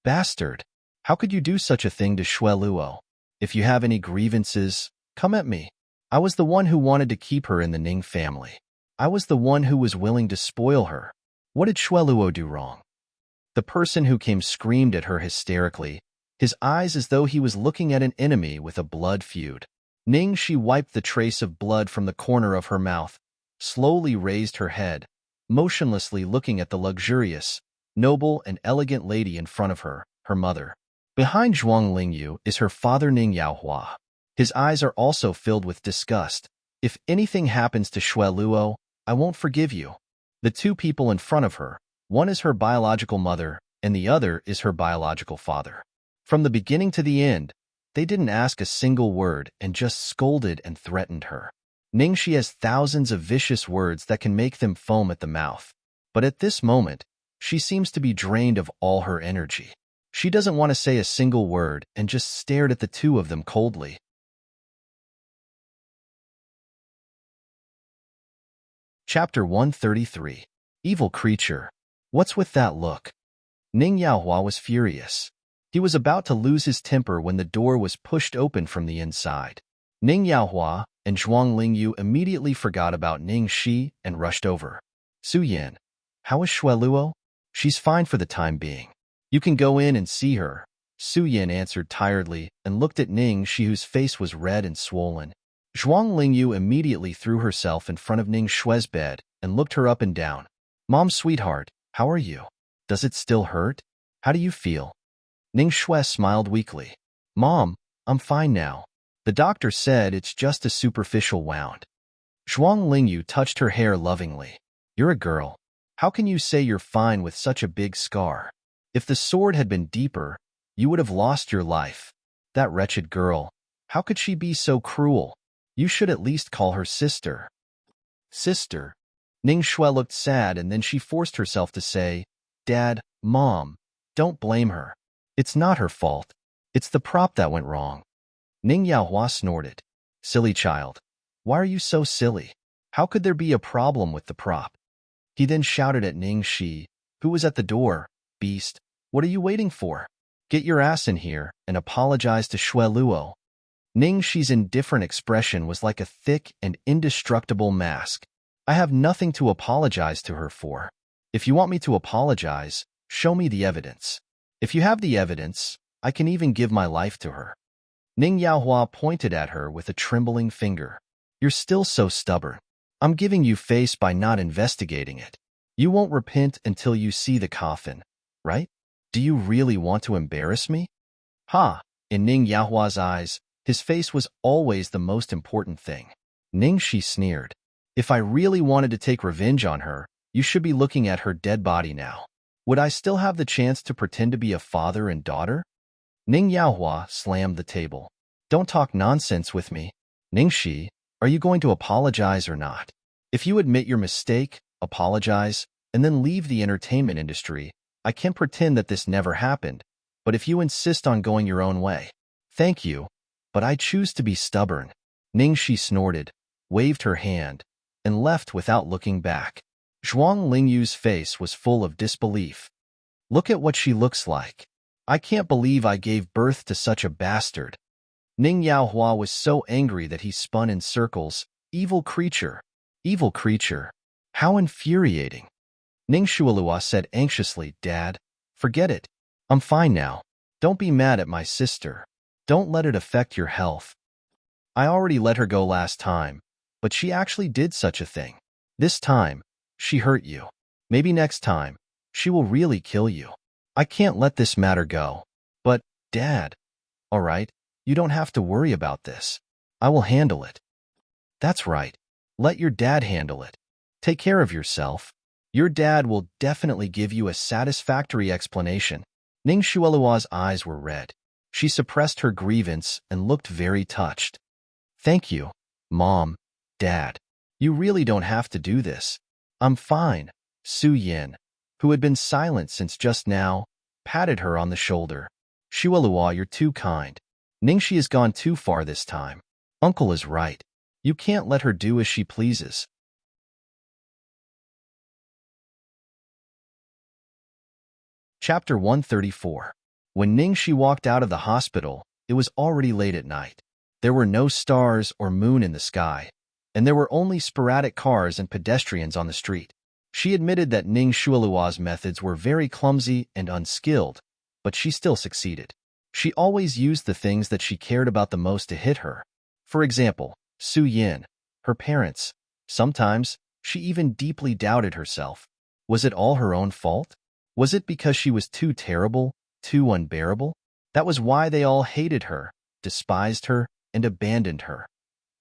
"Bastard! How could you do such a thing to Xueluo? If you have any grievances, come at me. I was the one who wanted to keep her in the Ning family. I was the one who was willing to spoil her. What did Xueluo do wrong?" The person who came screamed at her hysterically, his eyes as though he was looking at an enemy with a blood feud. Ning Shi wiped the trace of blood from the corner of her mouth, slowly raised her head, motionlessly looking at the luxurious, noble, and elegant lady in front of her, her mother. Behind Zhuang Lingyu is her father Ning Yaohua. His eyes are also filled with disgust. "If anything happens to Xueluo, I won't forgive you." The two people in front of her, one is her biological mother and the other is her biological father. From the beginning to the end, they didn't ask a single word and just scolded and threatened her. Ning Shi has thousands of vicious words that can make them foam at the mouth. But at this moment, she seems to be drained of all her energy. She doesn't want to say a single word and just stared at the two of them coldly. Chapter 133. Evil Creature. What's with that look? Ning Yaohua was furious. He was about to lose his temper when the door was pushed open from the inside. Ning Yaohua and Zhuang Lingyu immediately forgot about Ning Shi and rushed over. "Su Yin, how is Xueluo?" "She's fine for the time being. You can go in and see her," Su Yin answered tiredly and looked at Ning Shi, whose face was red and swollen. Zhuang Lingyu immediately threw herself in front of Ning Shue's bed and looked her up and down. "Mom, sweetheart, how are you? Does it still hurt? How do you feel?" Ning Shue smiled weakly. "Mom, I'm fine now. The doctor said it's just a superficial wound." Zhuang Lingyu touched her hair lovingly. "You're a girl. How can you say you're fine with such a big scar? If the sword had been deeper, you would have lost your life. That wretched girl, how could she be so cruel? You should at least call her sister." "Sister?" Ning Shue looked sad and then she forced herself to say, "Dad, Mom, don't blame her. It's not her fault. It's the prop that went wrong." Ning Yaohua snorted. "Silly child. Why are you so silly? How could there be a problem with the prop?" He then shouted at Ning Shi, who was at the door, "Beast, what are you waiting for? Get your ass in here and apologize to Xueluo." Ning Shi's indifferent expression was like a thick and indestructible mask. "I have nothing to apologize to her for. If you want me to apologize, show me the evidence. If you have the evidence, I can even give my life to her." Ning Yaohua pointed at her with a trembling finger. "You're still so stubborn. I'm giving you face by not investigating it. You won't repent until you see the coffin, right? Do you really want to embarrass me?" Ha! In Ning Yaohua's eyes, his face was always the most important thing. Ning Shi sneered. "If I really wanted to take revenge on her, you should be looking at her dead body now. Would I still have the chance to pretend to be a father and daughter?" Ning Yaohua slammed the table. "Don't talk nonsense with me. Ning Shi, are you going to apologize or not? If you admit your mistake, apologize, and then leave the entertainment industry, I can't pretend that this never happened. but if you insist on going your own way, thank you, but I choose to be stubborn. Ningxi snorted, waved her hand, and left without looking back. Zhuang Lingyu's face was full of disbelief. Look at what she looks like. I can't believe I gave birth to such a bastard. Ning Yaohua was so angry that he spun in circles. Evil creature. Evil creature. How infuriating. Ning Shualua said anxiously, Dad, forget it. I'm fine now. Don't be mad at my sister. Don't let it affect your health. I already let her go last time, but she actually did such a thing. This time, she hurt you. Maybe next time, she will really kill you. I can't let this matter go. But, Dad, all right, you don't have to worry about this. I will handle it. That's right. Let your dad handle it. Take care of yourself. Your dad will definitely give you a satisfactory explanation. Ning Shualua's eyes were red. She suppressed her grievance and looked very touched. Thank you, Mom, Dad. You really don't have to do this. I'm fine. Su Yin, who had been silent since just now, patted her on the shoulder. Shualua, you're too kind. Ningxi has gone too far this time. Uncle is right. You can't let her do as she pleases. Chapter 134. When Ningxi walked out of the hospital, it was already late at night. There were no stars or moon in the sky, and there were only sporadic cars and pedestrians on the street. She admitted that Ning Shualua's methods were very clumsy and unskilled, but she still succeeded. She always used the things that she cared about the most to hit her. For example, Su Yin, her parents. Sometimes, she even deeply doubted herself. Was it all her own fault? Was it because she was too terrible, too unbearable? That was why they all hated her, despised her, and abandoned her.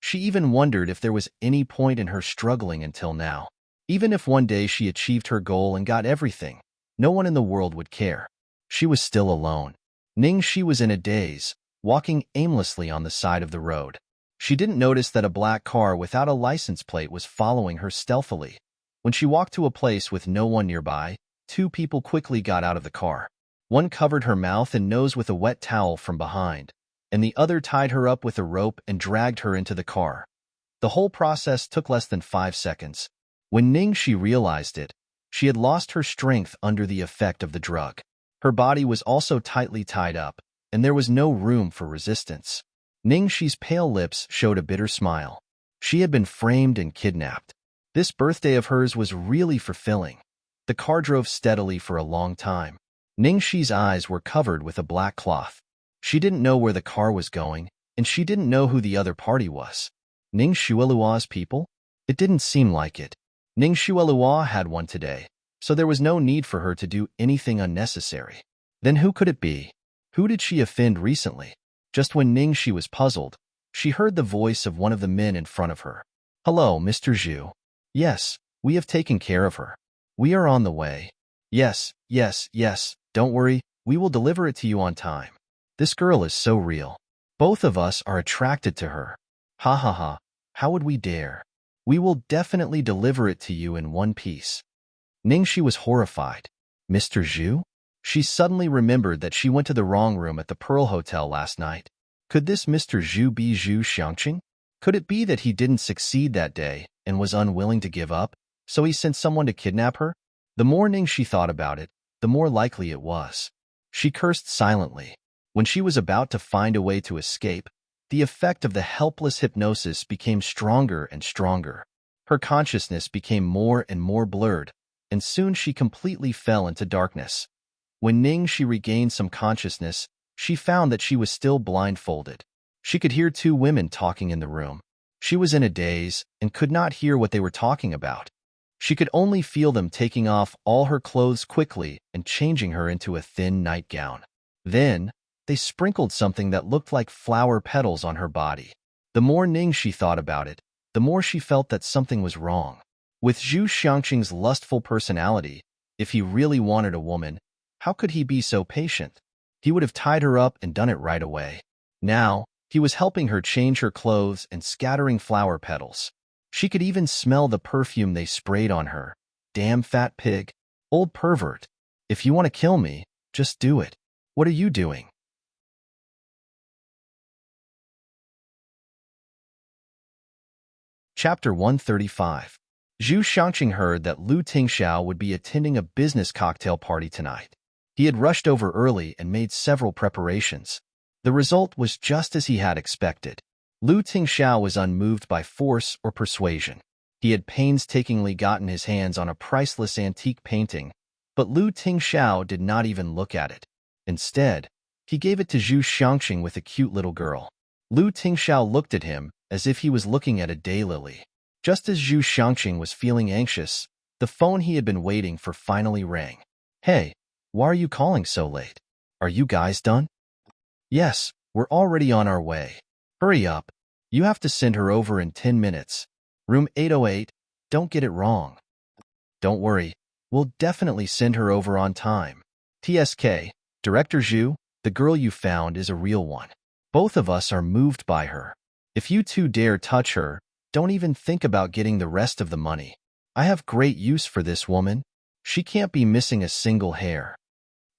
She even wondered if there was any point in her struggling until now. Even if one day she achieved her goal and got everything, no one in the world would care. She was still alone. Ningxi was in a daze, walking aimlessly on the side of the road. She didn't notice that a black car without a license plate was following her stealthily. When she walked to a place with no one nearby, two people quickly got out of the car. One covered her mouth and nose with a wet towel from behind, and the other tied her up with a rope and dragged her into the car. The whole process took less than 5 seconds. When Ningxi realized it, she had lost her strength under the effect of the drug. Her body was also tightly tied up, and there was no room for resistance. Ningxi's pale lips showed a bitter smile. She had been framed and kidnapped. This birthday of hers was really fulfilling. The car drove steadily for a long time. Ningxi's eyes were covered with a black cloth. She didn't know where the car was going, and she didn't know who the other party was. Ning Shualua's people? It didn't seem like it. Ning Shualua had one today, so there was no need for her to do anything unnecessary. Then who could it be? Who did she offend recently? Just when Ningxi was puzzled, she heard the voice of one of the men in front of her. Hello, Mr. Zhu. Yes, we have taken care of her. We are on the way. Yes, don't worry, we will deliver it to you on time. This girl is so real. Both of us are attracted to her. Ha ha ha, how would we dare? We will definitely deliver it to you in one piece. Ningxi was horrified. Mr. Zhu? She suddenly remembered that she went to the wrong room at the Pearl Hotel last night. Could this Mr. Zhu be Zhu Xiangqing? Could it be that he didn't succeed that day and was unwilling to give up, so he sent someone to kidnap her? The more Ningxi thought about it, the more likely it was. She cursed silently. When she was about to find a way to escape, the effect of the helpless hypnosis became stronger and stronger. Her consciousness became more and more blurred, and soon she completely fell into darkness. When Ningxi regained some consciousness, she found that she was still blindfolded. She could hear two women talking in the room. She was in a daze and could not hear what they were talking about. She could only feel them taking off all her clothes quickly and changing her into a thin nightgown. Then, they sprinkled something that looked like flower petals on her body. The more Ningxi thought about it, the more she felt that something was wrong. With Zhu Xiangqing's lustful personality, if he really wanted a woman, how could he be so patient? He would have tied her up and done it right away. Now, he was helping her change her clothes and scattering flower petals. She could even smell the perfume they sprayed on her. Damn fat pig. Old pervert. If you want to kill me, just do it. What are you doing? Chapter 135. Zhu Xiangqing heard that Lu Tingxiao would be attending a business cocktail party tonight. He had rushed over early and made several preparations. The result was just as he had expected. Lu Tingxiao was unmoved by force or persuasion. He had painstakingly gotten his hands on a priceless antique painting, but Lu Tingxiao did not even look at it. Instead, he gave it to Zhu Xiangqing with a cute little girl. Lu Tingxiao looked at him as if he was looking at a daylily. Just as Zhu Xiangqing was feeling anxious, the phone he had been waiting for finally rang. Hey, why are you calling so late? Are you guys done? Yes, we're already on our way. Hurry up. You have to send her over in 10 minutes. Room 808, don't get it wrong. Don't worry, we'll definitely send her over on time. TSK, Director Zhu, the girl you found is a real one. Both of us are moved by her. If you two dare touch her, don't even think about getting the rest of the money. I have great use for this woman. She can't be missing a single hair.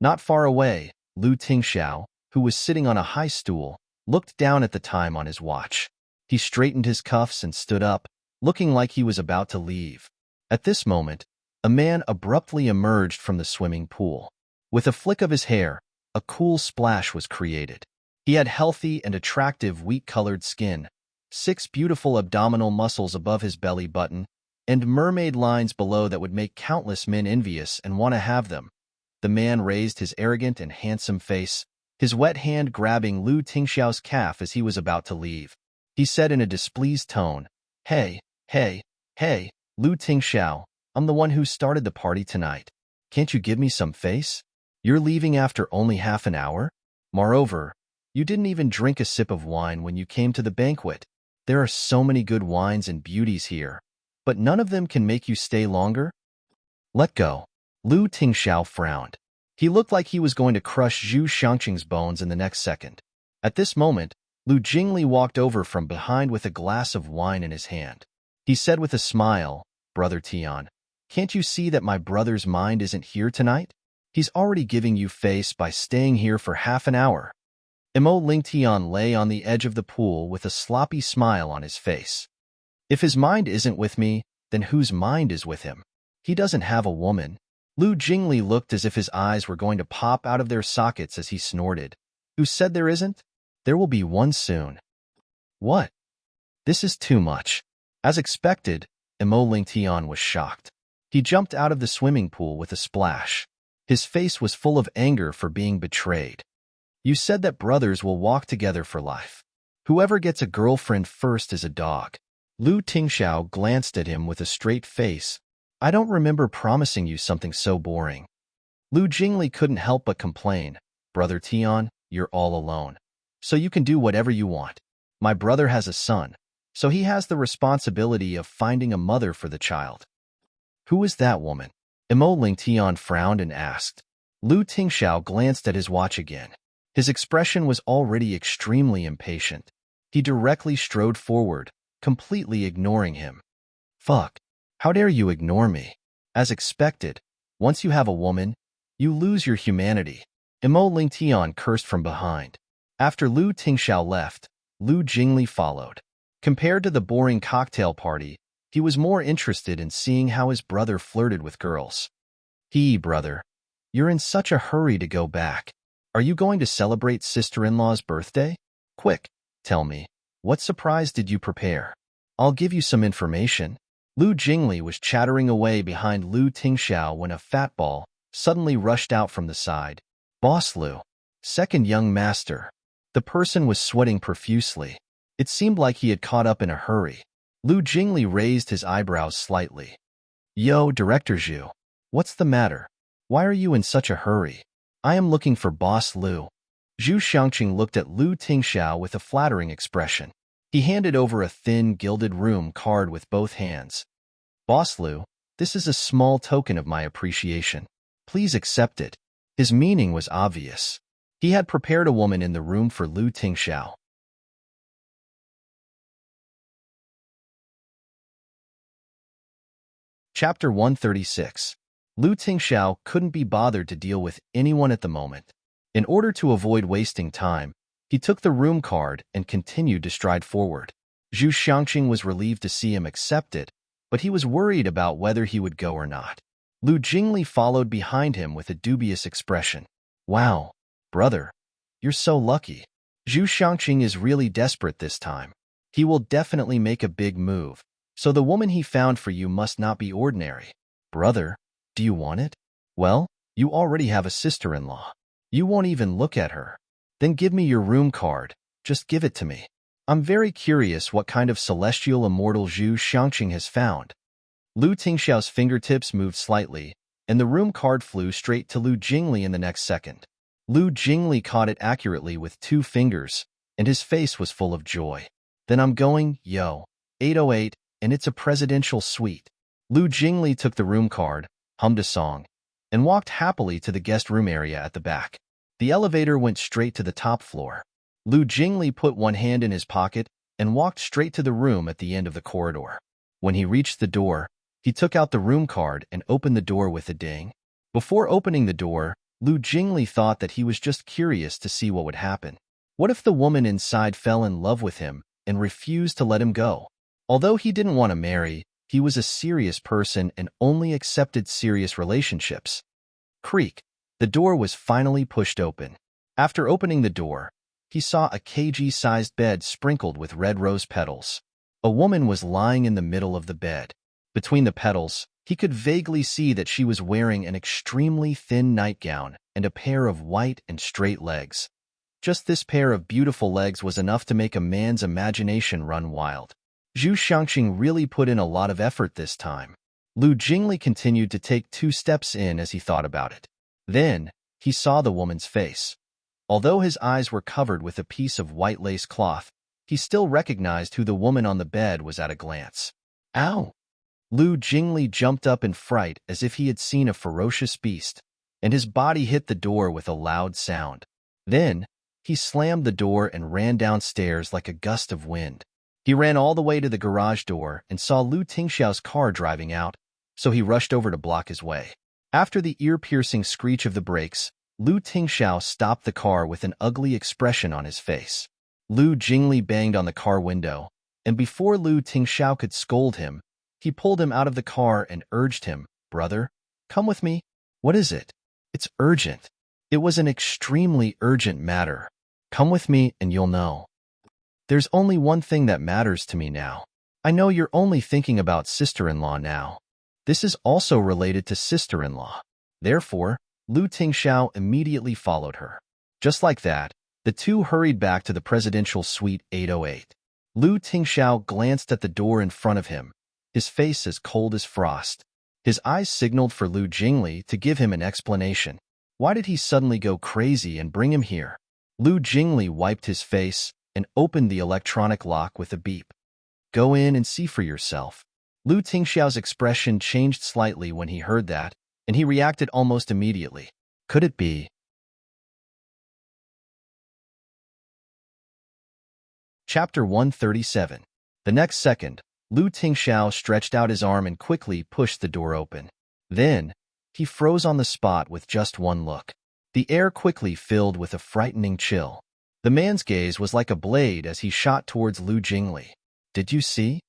Not far away, Lu Tingxiao, who was sitting on a high stool, looked down at the time on his watch. He straightened his cuffs and stood up, looking like he was about to leave. At this moment, a man abruptly emerged from the swimming pool. With a flick of his hair, a cool splash was created. He had healthy and attractive wheat-colored skin, 6 beautiful abdominal muscles above his belly button, and mermaid lines below that would make countless men envious and want to have them. The man raised his arrogant and handsome face, his wet hand grabbing Lu Tingxiao's calf as he was about to leave. He said in a displeased tone, Hey, Lu Tingxiao, I'm the one who started the party tonight. Can't you give me some face? You're leaving after only half an hour? Moreover, you didn't even drink a sip of wine when you came to the banquet. There are so many good wines and beauties here, but none of them can make you stay longer? Let go. Lu Tingxiao frowned. He looked like he was going to crush Zhu Xiangqing's bones in the next second. At this moment, Lu Jingli walked over from behind with a glass of wine in his hand. He said with a smile, Brother Tian, can't you see that my brother's mind isn't here tonight? He's already giving you face by staying here for half an hour. Imo Lingtian lay on the edge of the pool with a sloppy smile on his face. If his mind isn't with me, then whose mind is with him? He doesn't have a woman. Lu Jingli looked as if his eyes were going to pop out of their sockets as he snorted. Who said there isn't? There will be one soon. What? This is too much. As expected, Imo Lingtian was shocked. He jumped out of the swimming pool with a splash. His face was full of anger for being betrayed. You said that brothers will walk together for life. Whoever gets a girlfriend first is a dog. Lu Tingxiao glanced at him with a straight face. I don't remember promising you something so boring. Lu Jingli couldn't help but complain. Brother Tian, you're all alone. So you can do whatever you want. My brother has a son, so he has the responsibility of finding a mother for the child. Who is that woman? Imo Lingtian frowned and asked. Lu Tingxiao glanced at his watch again. His expression was already extremely impatient. He directly strode forward, completely ignoring him. Fuck. How dare you ignore me? As expected, once you have a woman, you lose your humanity. Imo Lingtian cursed from behind. After Lu Tingxiao left, Lu Jingli followed. Compared to the boring cocktail party, he was more interested in seeing how his brother flirted with girls. Brother, you're in such a hurry to go back. Are you going to celebrate sister-in-law's birthday? Quick, tell me, what surprise did you prepare? I'll give you some information. Lu Jingli was chattering away behind Lu Tingxiao when a fat ball suddenly rushed out from the side. Boss Lu, second young master. The person was sweating profusely. It seemed like he had caught up in a hurry. Lu Jingli raised his eyebrows slightly. Yo, Director Zhu. What's the matter? Why are you in such a hurry? I am looking for Boss Lu. Zhu Xiangqing looked at Lu Tingxiao with a flattering expression. He handed over a thin, gilded room card with both hands. Boss Lu, this is a small token of my appreciation. Please accept it. His meaning was obvious. He had prepared a woman in the room for Lu Tingxiao. Chapter 136. Lu Tingxiao couldn't be bothered to deal with anyone at the moment. In order to avoid wasting time, he took the room card and continued to stride forward. Zhu Xiangqing was relieved to see him accept it, but he was worried about whether he would go or not. Lu Jingli followed behind him with a dubious expression. Wow, brother, you're so lucky. Zhu Xiangqing is really desperate this time. He will definitely make a big move, so the woman he found for you must not be ordinary. Brother, do you want it? Well, you already have a sister-in-law. You won't even look at her. Then give me your room card. Just give it to me. I'm very curious what kind of celestial immortal Zhu Xiangqing has found. Lu Tingxiao's fingertips moved slightly, and the room card flew straight to Lu Jingli in the next second. Lu Jingli caught it accurately with 2 fingers, and his face was full of joy. Then I'm going, yo, 808, and it's a presidential suite. Lu Jingli took the room card, hummed a song, and walked happily to the guest room area at the back. The elevator went straight to the top floor. Lu Jingli put one hand in his pocket and walked straight to the room at the end of the corridor. When he reached the door, he took out the room card and opened the door with a ding. Before opening the door, Lu Jingli thought that he was just curious to see what would happen. What if the woman inside fell in love with him and refused to let him go? Although he didn't want to marry, he was a serious person and only accepted serious relationships. Creak. The door was finally pushed open. After opening the door, he saw a kg-sized bed sprinkled with red rose petals. A woman was lying in the middle of the bed. Between the petals, he could vaguely see that she was wearing an extremely thin nightgown and a pair of white and straight legs. Just this pair of beautiful legs was enough to make a man's imagination run wild. Zhu Xiangqing really put in a lot of effort this time. Lu Jingli continued to take 2 steps in as he thought about it. Then, he saw the woman's face. Although his eyes were covered with a piece of white lace cloth, he still recognized who the woman on the bed was at a glance. Ow! Lu Jingli jumped up in fright as if he had seen a ferocious beast, and his body hit the door with a loud sound. Then, he slammed the door and ran downstairs like a gust of wind. He ran all the way to the garage door and saw Lu Tingxiao's car driving out, so he rushed over to block his way. After the ear-piercing screech of the brakes, Lu Tingxiao stopped the car with an ugly expression on his face. Lu Jingli banged on the car window, and before Lu Tingxiao could scold him, he pulled him out of the car and urged him, "Brother, come with me." "What is it?" "It's urgent." "It was an extremely urgent matter. Come with me and you'll know." "There's only one thing that matters to me now. I know you're only thinking about sister-in-law now. This is also related to sister-in-law." Therefore, Lu Tingxiao immediately followed her. Just like that, the two hurried back to the presidential suite 808. Lu Tingxiao glanced at the door in front of him, his face as cold as frost. His eyes signaled for Lu Jingli to give him an explanation. Why did he suddenly go crazy and bring him here? Lu Jingli wiped his face and opened the electronic lock with a beep. "Go in and see for yourself." Lu Tingxiao's expression changed slightly when he heard that, and he reacted almost immediately. Could it be? Chapter 137. The next second, Lu Tingxiao stretched out his arm and quickly pushed the door open. Then, he froze on the spot with just one look. The air quickly filled with a frightening chill. The man's gaze was like a blade as he shot towards Lu Jingli. "Did you see?"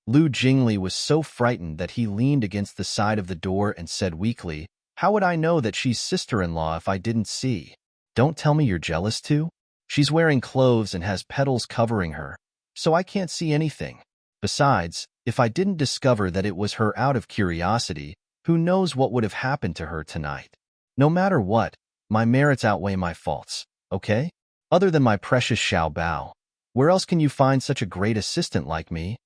Lu Jingli was so frightened that he leaned against the side of the door and said weakly, "How would I know that she's sister-in-law if I didn't see?" "Don't tell me you're jealous too? She's wearing clothes and has petals covering her, so I can't see anything. Besides, if I didn't discover that it was her out of curiosity, who knows what would have happened to her tonight? No matter what, my merits outweigh my faults, okay? Other than my precious Xiao Bao, where else can you find such a great assistant like me?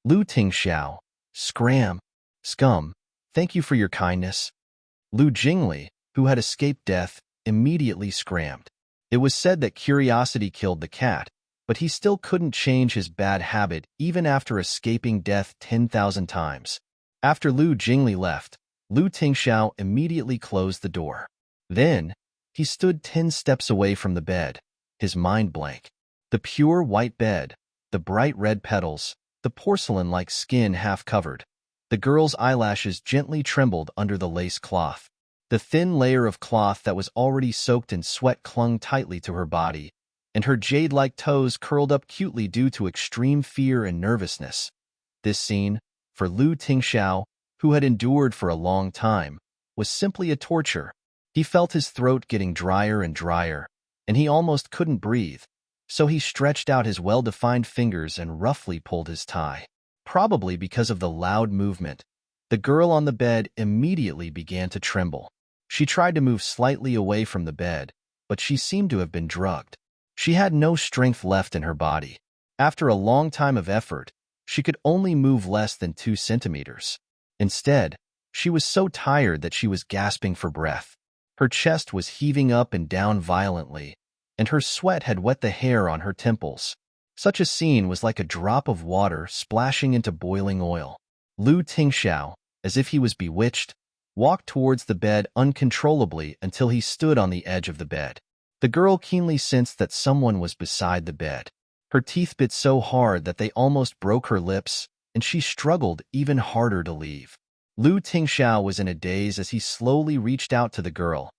Lu Tingxiao, scum, thank you for your kindness." Lu Jingli, who had escaped death, immediately scrammed. It was said that curiosity killed the cat, but he still couldn't change his bad habit even after escaping death 10,000 times. After Lu Jingli left, Lu Tingxiao immediately closed the door. Then, he stood 10 steps away from the bed, his mind blank. The pure white bed, the bright red petals, the porcelain-like skin half covered. The girl's eyelashes gently trembled under the lace cloth. The thin layer of cloth that was already soaked in sweat clung tightly to her body, and her jade-like toes curled up cutely due to extreme fear and nervousness. This scene, for Lu Tingxiao, who had endured for a long time, was simply a torture. He felt his throat getting drier and drier, and he almost couldn't breathe, so he stretched out his well-defined fingers and roughly pulled his tie. Probably because of the loud movement, the girl on the bed immediately began to tremble. She tried to move slightly away from the bed, but she seemed to have been drugged. She had no strength left in her body. After a long time of effort, she could only move less than 2 centimeters. Instead, she was so tired that she was gasping for breath. Her chest was heaving up and down violently, and her sweat had wet the hair on her temples. Such a scene was like a drop of water splashing into boiling oil. Lu Tingxiao, as if he was bewitched, walked towards the bed uncontrollably until he stood on the edge of the bed. The girl keenly sensed that someone was beside the bed. Her teeth bit so hard that they almost broke her lips, and she struggled even harder to leave. Lu Tingxiao was in a daze as he slowly reached out to the girl.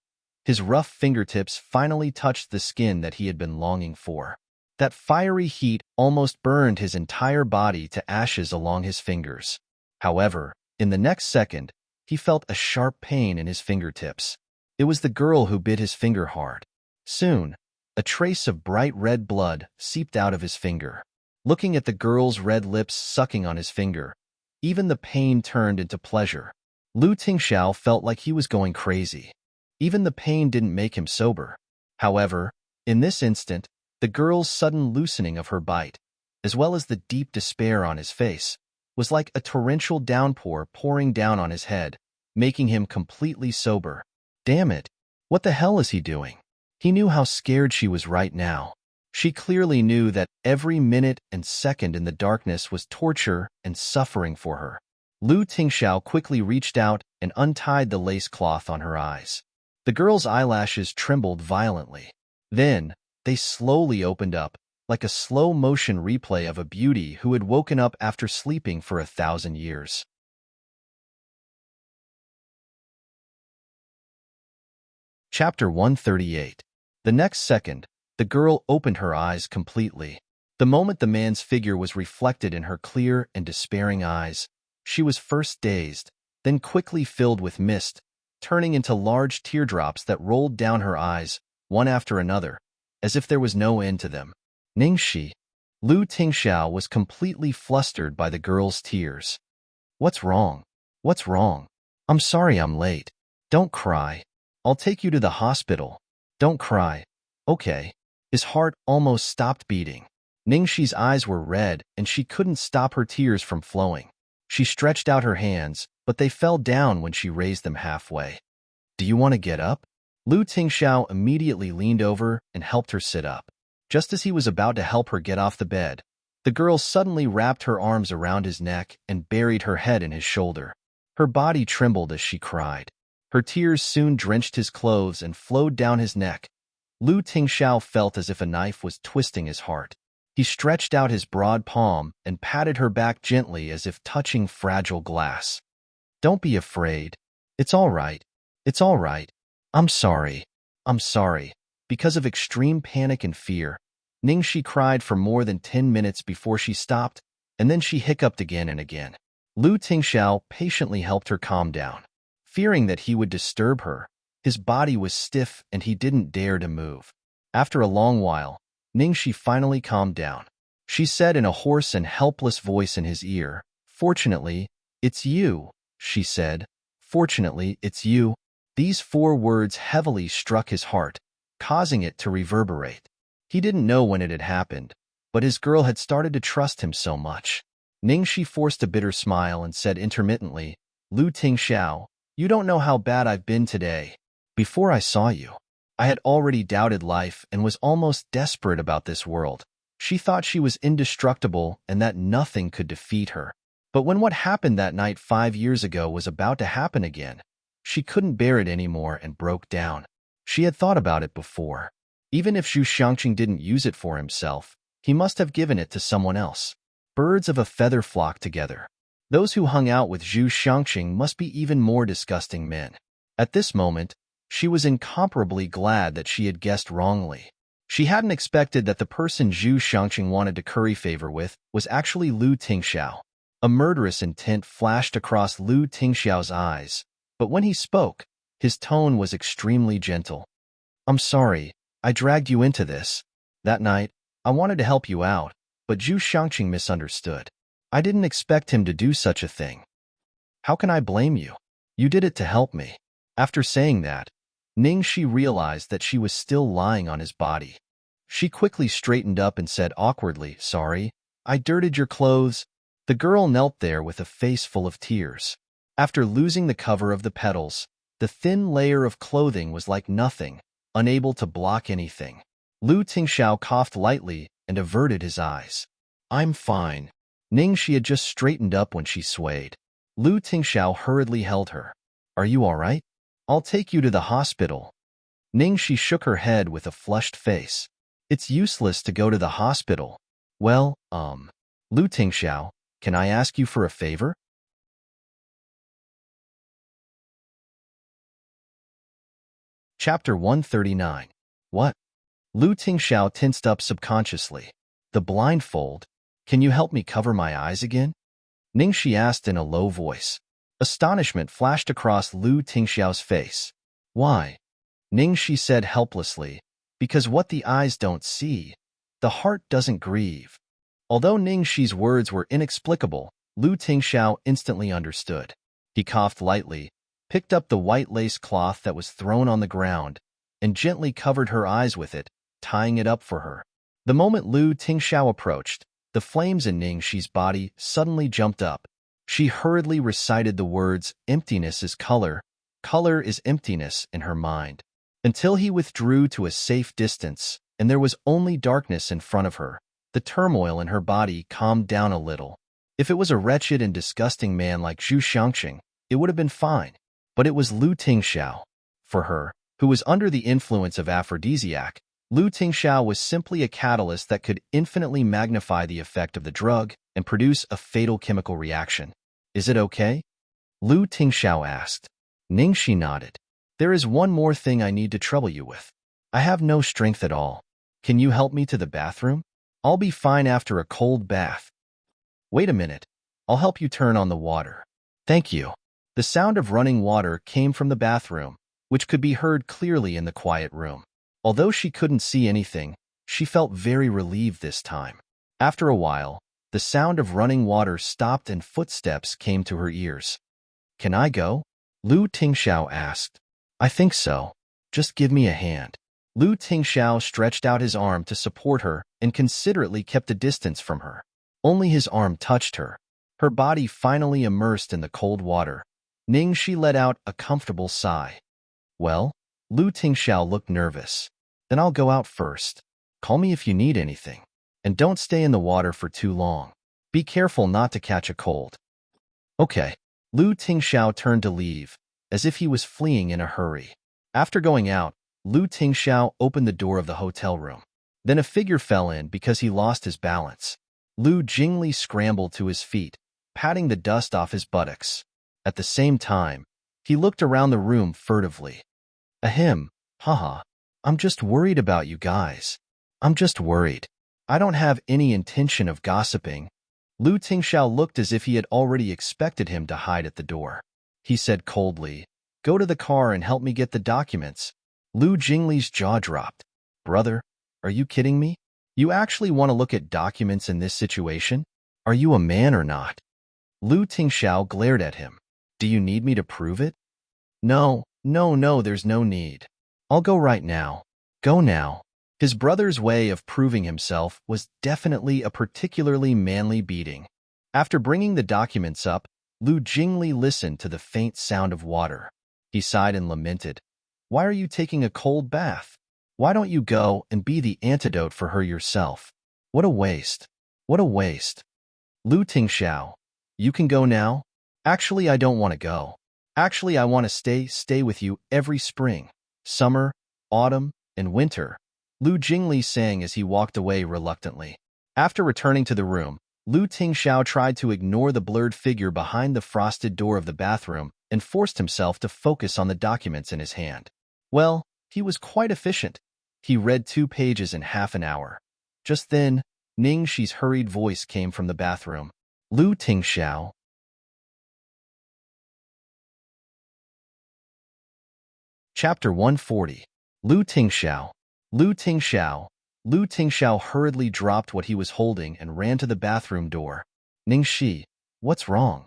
His rough fingertips finally touched the skin that he had been longing for. That fiery heat almost burned his entire body to ashes along his fingers. However, in the next second, he felt a sharp pain in his fingertips. It was the girl who bit his finger hard. Soon, a trace of bright red blood seeped out of his finger. Looking at the girl's red lips sucking on his finger, even the pain turned into pleasure. Lu Tingxiao felt like he was going crazy. Even the pain didn't make him sober. However, in this instant, the girl's sudden loosening of her bite, as well as the deep despair on his face, was like a torrential downpour pouring down on his head, making him completely sober. Damn it! What the hell is he doing? He knew how scared she was right now. She clearly knew that every minute and second in the darkness was torture and suffering for her. Lu Tingxiao quickly reached out and untied the lace cloth on her eyes. The girl's eyelashes trembled violently. Then, they slowly opened up, like a slow-motion replay of a beauty who had woken up after sleeping for 1,000 years. Chapter 138. The next second, the girl opened her eyes completely. The moment the man's figure was reflected in her clear and despairing eyes, she was first dazed, then quickly filled with mist, turning into large teardrops that rolled down her eyes, one after another, as if there was no end to them. Ningxi. Lu Tingxiao was completely flustered by the girl's tears. What's wrong? What's wrong? I'm sorry I'm late. Don't cry. I'll take you to the hospital. Don't cry. Okay. His heart almost stopped beating. Ningxi's eyes were red, and she couldn't stop her tears from flowing. She stretched out her hands, but they fell down when she raised them halfway. Do you want to get up? Lu Tingxiao immediately leaned over and helped her sit up. Just as he was about to help her get off the bed, the girl suddenly wrapped her arms around his neck and buried her head in his shoulder. Her body trembled as she cried. Her tears soon drenched his clothes and flowed down his neck. Lu Tingxiao felt as if a knife was twisting his heart. He stretched out his broad palm and patted her back gently as if touching fragile glass. Don't be afraid. It's all right. It's all right. I'm sorry. I'm sorry. Because of extreme panic and fear, Ningxi cried for more than 10 minutes before she stopped, and then she hiccuped again and again. Lu Tingxiao patiently helped her calm down. Fearing that he would disturb her, his body was stiff and he didn't dare to move. After a long while, Ningxi finally calmed down. She said in a hoarse and helpless voice in his ear, "Fortunately, it's you," she said. "Fortunately, it's you." These 4 words heavily struck his heart, causing it to reverberate. He didn't know when it had happened, but his girl had started to trust him so much. Ningxi forced a bitter smile and said intermittently, "Lu Tingxiao, you don't know how bad I've been today. Before I saw you, I had already doubted life and was almost desperate about this world. She thought she was indestructible and that nothing could defeat her. But when what happened that night 5 years ago was about to happen again, she couldn't bear it anymore and broke down. She had thought about it before. Even if Zhu Xiangqing didn't use it for himself, he must have given it to someone else. Birds of a feather flock together. Those who hung out with Zhu Xiangqing must be even more disgusting men. At this moment, she was incomparably glad that she had guessed wrongly. She hadn't expected that the person Zhu Xiangqing wanted to curry favor with was actually Lu Tingxiao. A murderous intent flashed across Lu Tingxiao's eyes, but when he spoke, his tone was extremely gentle. I'm sorry, I dragged you into this. That night, I wanted to help you out, but Zhu Xiangqing misunderstood. I didn't expect him to do such a thing. How can I blame you? You did it to help me. After saying that, Ningxi realized that she was still lying on his body. She quickly straightened up and said awkwardly, Sorry, I dirtied your clothes. The girl knelt there with a face full of tears. After losing the cover of the petals, the thin layer of clothing was like nothing, unable to block anything. Lu Tingxiao coughed lightly and averted his eyes. I'm fine. Ningxi had just straightened up when she swayed. Lu Tingxiao hurriedly held her. Are you all right? I'll take you to the hospital. Ningxi shook her head with a flushed face. It's useless to go to the hospital. Well, Lu Tingxiao, can I ask you for a favor? Chapter 139. What? Lu Tingxiao tensed up subconsciously. The blindfold. Can you help me cover my eyes again? Ningxi asked in a low voice. Astonishment flashed across Lu Tingxiao's face. Why? Ningxi said helplessly. Because what the eyes don't see, the heart doesn't grieve. Although Ningxi's words were inexplicable, Lu Tingxiao instantly understood. He coughed lightly, picked up the white lace cloth that was thrown on the ground, and gently covered her eyes with it, tying it up for her. The moment Lu Tingxiao approached, the flames in Ningxi's body suddenly jumped up. She hurriedly recited the words, emptiness is color is emptiness in her mind, until he withdrew to a safe distance, and there was only darkness in front of her. The turmoil in her body calmed down a little. If it was a wretched and disgusting man like Zhu Xiangqing, it would have been fine. But it was Lu Tingxiao. For her, who was under the influence of aphrodisiac, Lu Tingxiao was simply a catalyst that could infinitely magnify the effect of the drug and produce a fatal chemical reaction. Is it okay? Lu Tingxiao asked. Ningxi nodded. There is one more thing I need to trouble you with. I have no strength at all. Can you help me to the bathroom? I'll be fine after a cold bath. Wait a minute. I'll help you turn on the water. Thank you. The sound of running water came from the bathroom, which could be heard clearly in the quiet room. Although she couldn't see anything, she felt very relieved this time. After a while, the sound of running water stopped and footsteps came to her ears. Can I go? Lu Tingxiao asked. I think so. Just give me a hand. Lu Tingxiao stretched out his arm to support her and considerately kept a distance from her. Only his arm touched her. Her body finally immersed in the cold water. Ningxi let out a comfortable sigh. Well, Lu Tingxiao looked nervous. Then I'll go out first. Call me if you need anything. And don't stay in the water for too long. Be careful not to catch a cold. Okay. Lu Tingxiao turned to leave, as if he was fleeing in a hurry. After going out, Lu Tingxiao opened the door of the hotel room. Then a figure fell in because he lost his balance. Lu Jingli scrambled to his feet, patting the dust off his buttocks. At the same time, he looked around the room furtively. Ahem, haha, I'm just worried about you guys. I'm just worried. I don't have any intention of gossiping. Lu Tingxiao looked as if he had already expected him to hide at the door. He said coldly, Go to the car and help me get the documents. Lu Jingli's jaw dropped. Brother, are you kidding me? You actually want to look at documents in this situation? Are you a man or not? Lu Tingxiao glared at him. Do you need me to prove it? No, there's no need. I'll go right now. Go now. His brother's way of proving himself was definitely a particularly manly beating. After bringing the documents up, Lu Jingli listened to the faint sound of water. He sighed and lamented. Why are you taking a cold bath? Why don't you go and be the antidote for her yourself? What a waste. What a waste. Lu Tingxiao, you can go now? Actually, I don't want to go. Actually, I want to stay with you every spring, summer, autumn, and winter. Lu Jingli sang as he walked away reluctantly. After returning to the room, Lu Tingxiao tried to ignore the blurred figure behind the frosted door of the bathroom and forced himself to focus on the documents in his hand. Well, he was quite efficient. He read 2 pages in half an hour. Just then, Ning Shi's hurried voice came from the bathroom. Lu Tingxiao. Chapter 140. Lu Tingxiao. Lu Tingxiao. Lu Tingxiao hurriedly dropped what he was holding and ran to the bathroom door. Ning Shi, what's wrong?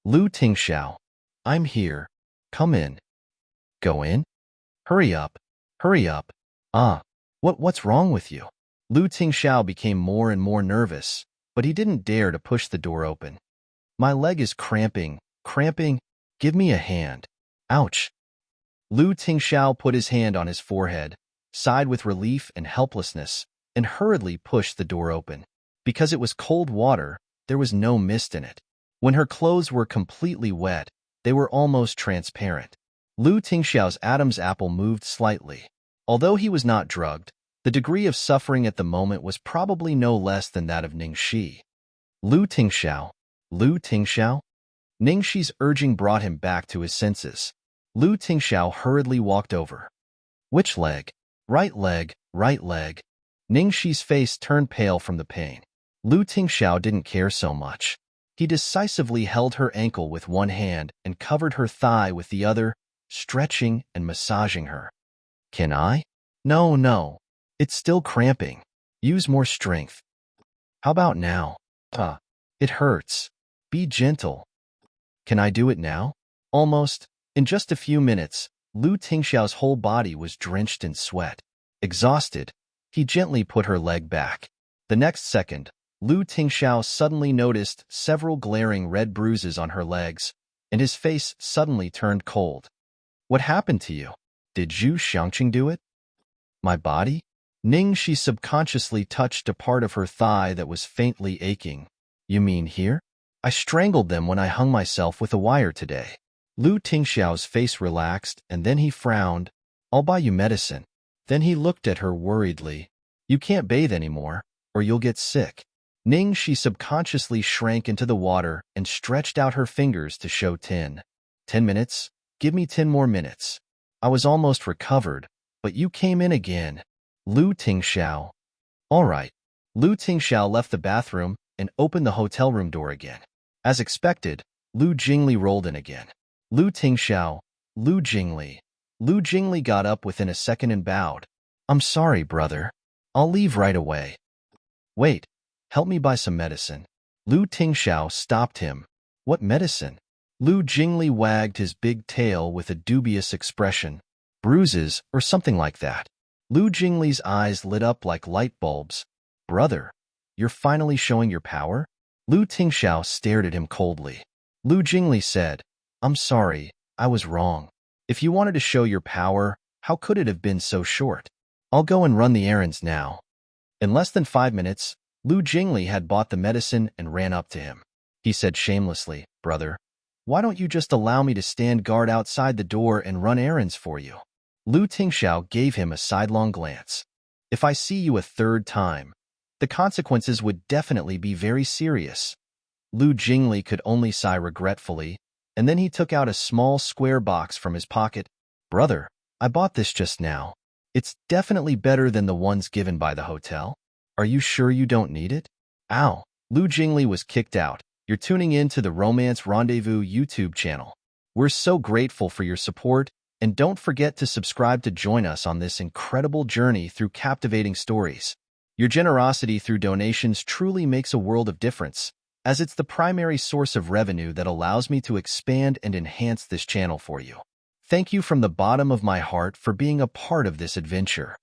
Lu Tingxiao. I'm here. Come in. Go in? Hurry up. Hurry up. What's wrong with you? Lu Tingxiao became more and more nervous, but he didn't dare to push the door open. My leg is cramping. Give me a hand. Ouch. Lu Tingxiao put his hand on his forehead, sighed with relief and helplessness, and hurriedly pushed the door open. Because it was cold water, there was no mist in it. When her clothes were completely wet, they were almost transparent. Lu Tingxiao's Adam's apple moved slightly. Although he was not drugged, the degree of suffering at the moment was probably no less than that of Ning Shi. Lu Tingxiao. Lu Tingxiao? Ning Shi's urging brought him back to his senses. Lu Tingxiao hurriedly walked over. Which leg? Right leg, right leg. Ning Shi's face turned pale from the pain. Lu Tingxiao didn't care so much. He decisively held her ankle with one hand and covered her thigh with the other, stretching and massaging her. Can I? No. It's still cramping. Use more strength. How about now? It hurts. Be gentle. Can I do it now? Almost. In just a few minutes, Lu Tingxiao's whole body was drenched in sweat. Exhausted, he gently put her leg back. The next second, Lu Tingxiao suddenly noticed several glaring red bruises on her legs, and his face suddenly turned cold. What happened to you? Did Zhu Xiangqing do it? My body? Ning Shi subconsciously touched a part of her thigh that was faintly aching. You mean here? I strangled them when I hung myself with a wire today. Lu Tingxiao's face relaxed, and then he frowned. I'll buy you medicine. Then he looked at her worriedly. You can't bathe anymore, or you'll get sick. Ning Shi subconsciously shrank into the water and stretched out her fingers to show 10. 10 minutes? Give me 10 more minutes. I was almost recovered, but you came in again. Lu Tingxiao. All right. Lu Tingxiao left the bathroom and opened the hotel room door again. As expected, Lu Jingli rolled in again. Lu Tingxiao. Lu Jingli. Lu Jingli got up within a second and bowed. I'm sorry, brother. I'll leave right away. Wait. Help me buy some medicine. Lu Tingxiao stopped him. What medicine? Lu Jingli wagged his big tail with a dubious expression. Bruises or something like that. Lu Jingli's eyes lit up like light bulbs. Brother, you're finally showing your power? Lu Tingxiao stared at him coldly. Lu Jingli said, I'm sorry, I was wrong. If you wanted to show your power, how could it have been so short? I'll go and run the errands now. In less than 5 minutes, Lu Jingli had bought the medicine and ran up to him. He said shamelessly, Brother, why don't you just allow me to stand guard outside the door and run errands for you? Lu Tingxiao gave him a sidelong glance. If I see you a third time, the consequences would definitely be very serious. Lu Jingli could only sigh regretfully, and then he took out a small square box from his pocket. Brother, I bought this just now. It's definitely better than the ones given by the hotel. Are you sure you don't need it? Ow! Lu Jingli was kicked out. You're tuning in to the Romance Rendezvous YouTube channel. We're so grateful for your support, and don't forget to subscribe to join us on this incredible journey through captivating stories. Your generosity through donations truly makes a world of difference, as it's the primary source of revenue that allows me to expand and enhance this channel for you. Thank you from the bottom of my heart for being a part of this adventure.